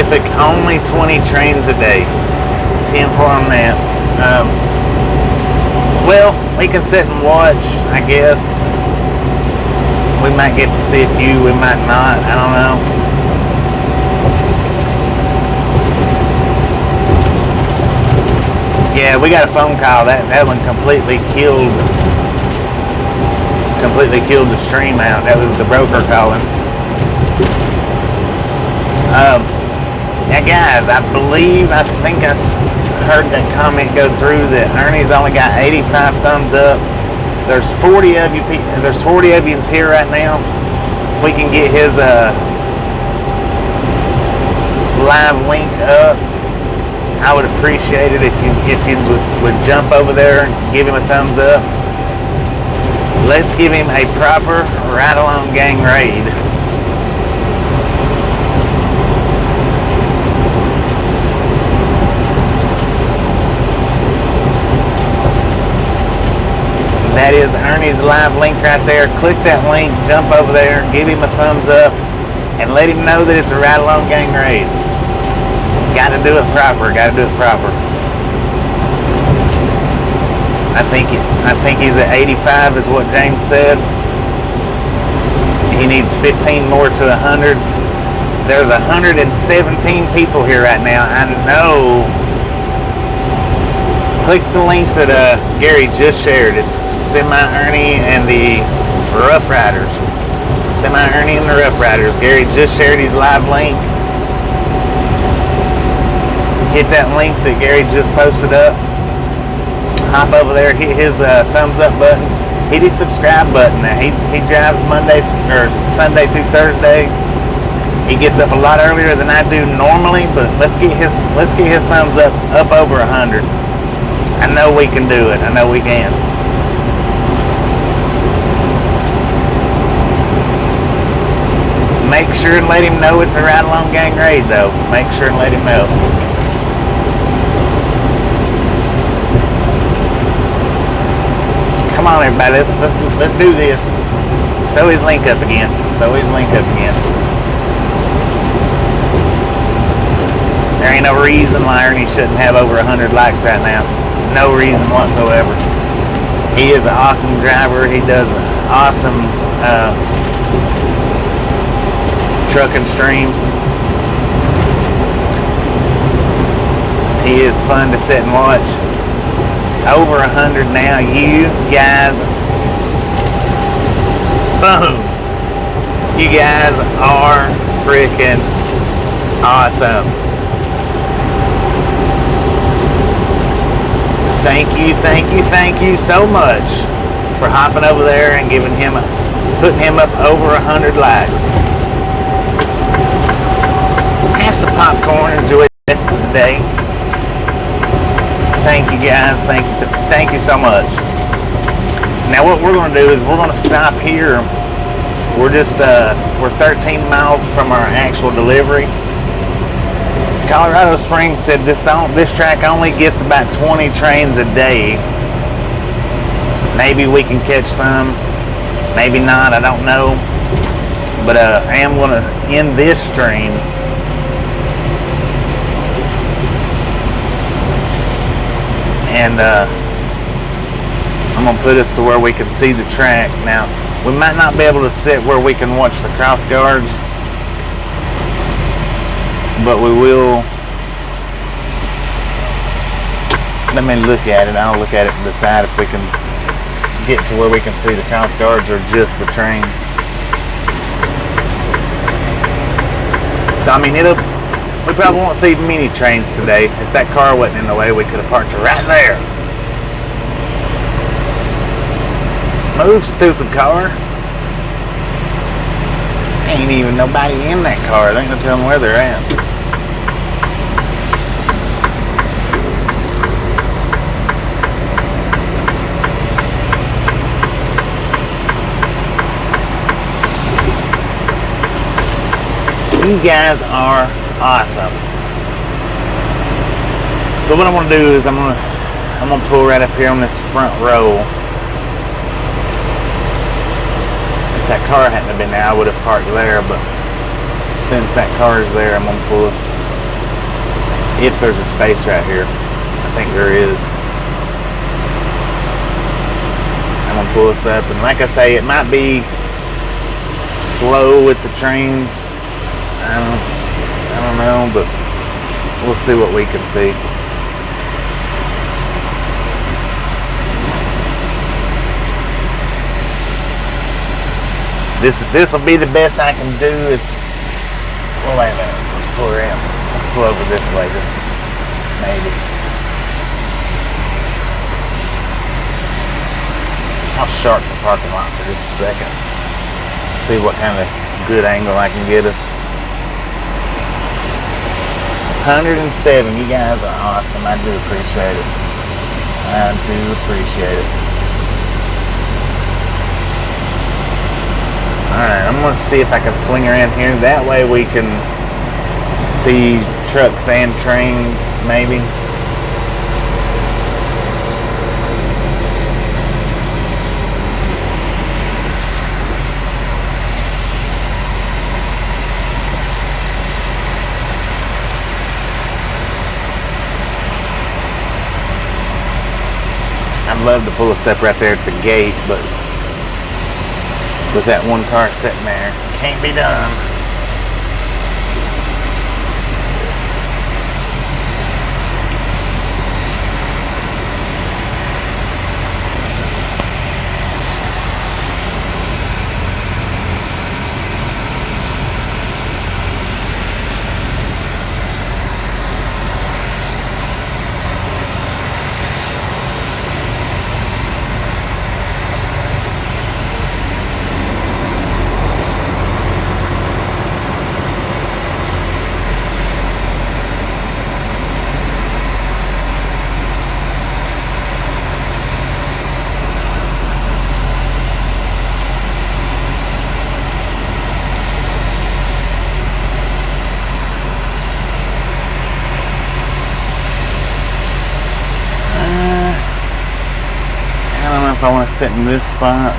Pacific, only 20 trains a day. 10-4 on that. Well, we can sit and watch, I guess. We might get to see a few, we might not, I don't know. Yeah, we got a phone call. That one completely killed the stream out. That was the broker calling. Now guys, I think I heard that comment go through that Ernie's only got 85 thumbs up. There's 40 of you here right now. If we can get his live link up, I would appreciate it if you would jump over there and give him a thumbs up. Let's give him a proper ride-along gang raid. That is Ernie's live link right there. Click that link, jump over there, give him a thumbs up, and let him know that it's a ride-along gang raid. Gotta do it proper, I think he's at 85 is what James said. He needs 15 more to 100. There's 117 people here right now. I know. Click the link that Gary just shared. It's Semi-Ernie and the Rough Riders. Semi-Ernie and the Rough Riders. Gary just shared his live link. Hit that link that Gary just posted up. Hop over there, hit his thumbs up button, hit his subscribe button. Now he drives Sunday through Thursday. He gets up a lot earlier than I do normally, but let's get his thumbs up over 100. I know we can do it. I know we can. Make sure and let him know it's a ride-along gang raid, though. Make sure and let him know. Come on, everybody. Let's do this. Throw his link up again. There ain't no reason why Ernie shouldn't have over 100 likes right now. No reason whatsoever. He is an awesome driver. He does an awesome truck and stream. He is fun to sit and watch. Over 100 now. You guys, boom. You guys are freaking awesome. Thank you so much for hopping over there and putting him up over 100 likes. Have some popcorn, enjoy the rest of the day. Thank you guys, thank you so much. Now what we're going to do is we're going to stop here. We're 13 miles from our actual delivery. Colorado Springs said this track only gets about 20 trains a day. Maybe we can catch some, maybe not, I don't know. But I am going to end this stream. And I'm going to put us to where we can see the track. Now, we might not be able to sit where we can watch the cross guards, but we will. Let me look at it. I'll look at it and decide if we can get to where we can see the cross guards or just the train. So, I mean, we probably won't see many trains today. If that car wasn't in the way, we could have parked it right there. Move, stupid car. Ain't even nobody in that car. They ain't gonna tell them where they're at. You guys are awesome. So what I'm gonna do is I'm gonna pull right up here on this front row. If that car hadn't been there, I would have parked there, but since that car is there, I'm gonna pull us If there's a space right here. I think there is. I'm gonna pull this up, and like I say, it might be slow with the trains. I don't know, but we'll see what we can see. This will be the best I can do. Is well, wait a minute. Let's pull her in. Let's pull over this way. Just maybe. I'll shark the parking lot for just a second. See what kind of good angle I can get us. 107. You guys are awesome. I do appreciate it. I do appreciate it. Alright, I'm going to see if I can swing around here. That way we can see trucks and trains, maybe. I'd love to pull us up right there at the gate, but with that one car sitting there, can't be done. If I want to sit in this spot.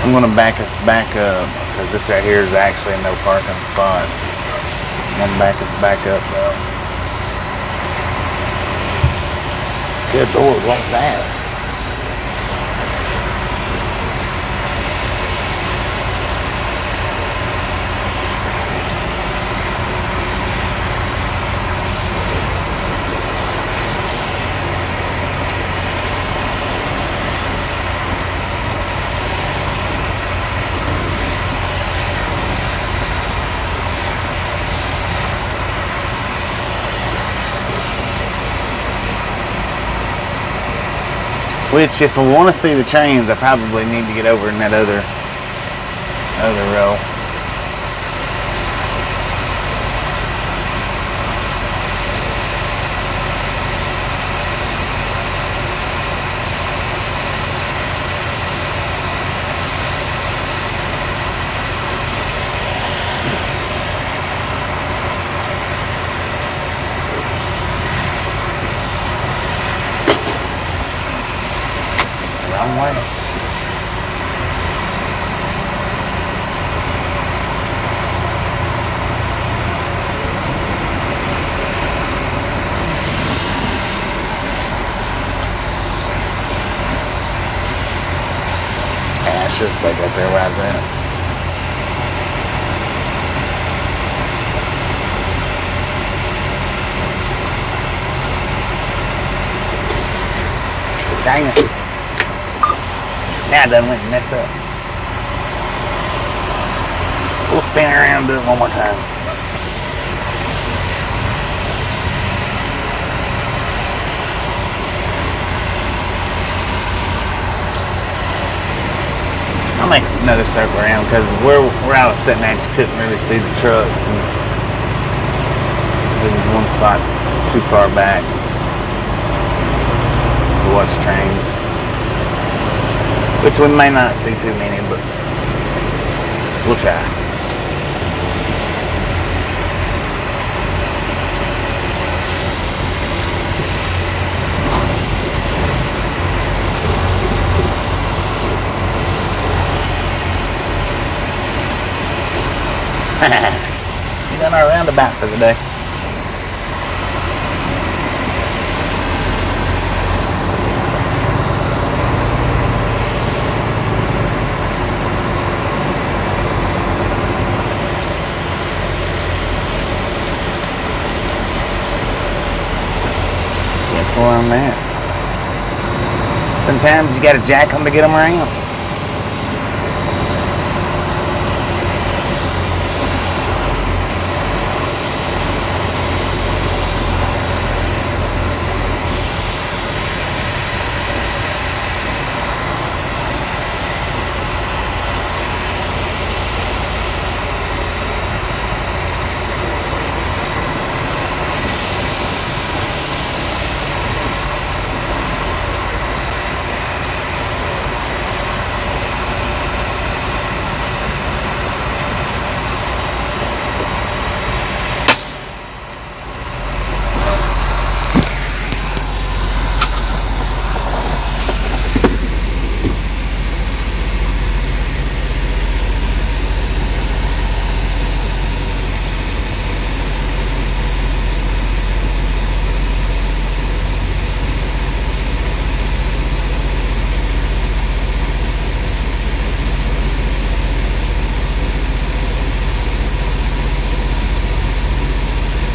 I'm going to back us back up because this right here is actually a no parking spot. I'm going to back us back up though. Good Lord, what was that? Which, if I want to see the trains, I probably need to get over in that other row. Wrong way. Yeah, I should have stayed right there where I was at. Dang it. Now it done went and messed up. We'll spin around and do it one more time. I'll make another circle around because where I was sitting at, you couldn't really see the trucks, and there was one spot too far back to watch trains, which we may not see too many, but we'll try. We done our roundabout for the day. On that. Sometimes you gotta jack them to get them around.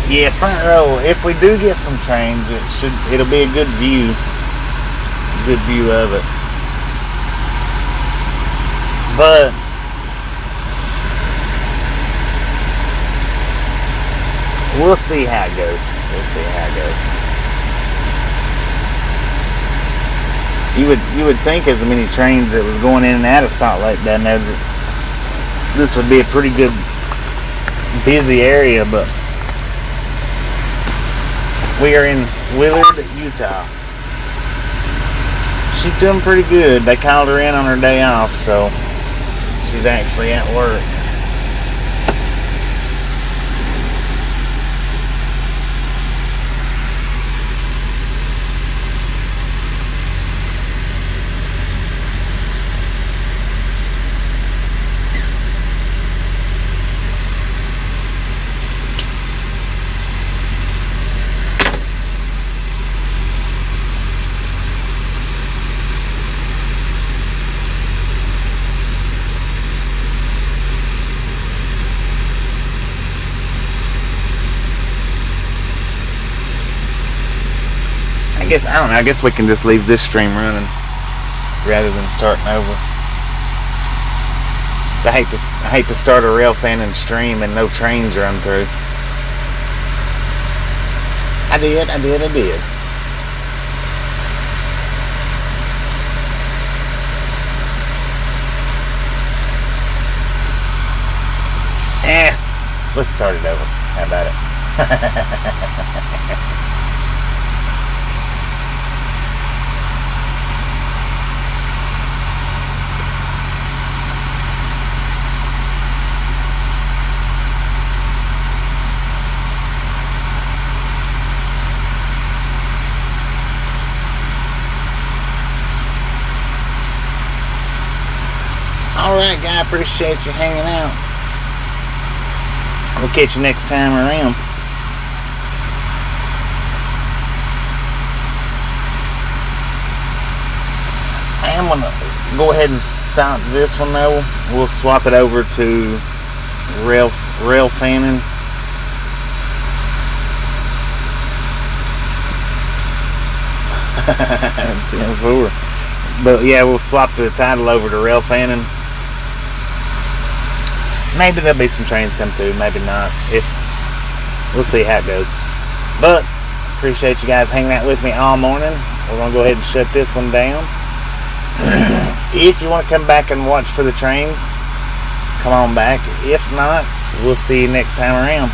Yeah, front row. If we do get some trains, it'll be a good view of it. But we'll see how it goes. You would think as many trains that was going in and out of Salt Lake down there, that this would be a pretty good busy area, but we are in Willard, Utah. She's doing pretty good. They called her in on her day off, so she's actually at work. I guess we can just leave this stream running rather than starting over. I hate to start a rail fan and stream and no trains run through. I did. Let's start it over. How about it? Alright, guy, appreciate you hanging out. We'll catch you next time around. I am going to go ahead and stop this one, though. We'll swap it over to rail fanning. It's in 4. But yeah, we'll swap the title over to rail fanning. Maybe there'll be some trains come through, maybe not. We'll see how it goes. But appreciate you guys hanging out with me all morning. We're gonna go ahead and shut this one down. If you want to come back and watch for the trains, come on back. If not, we'll see you next time around.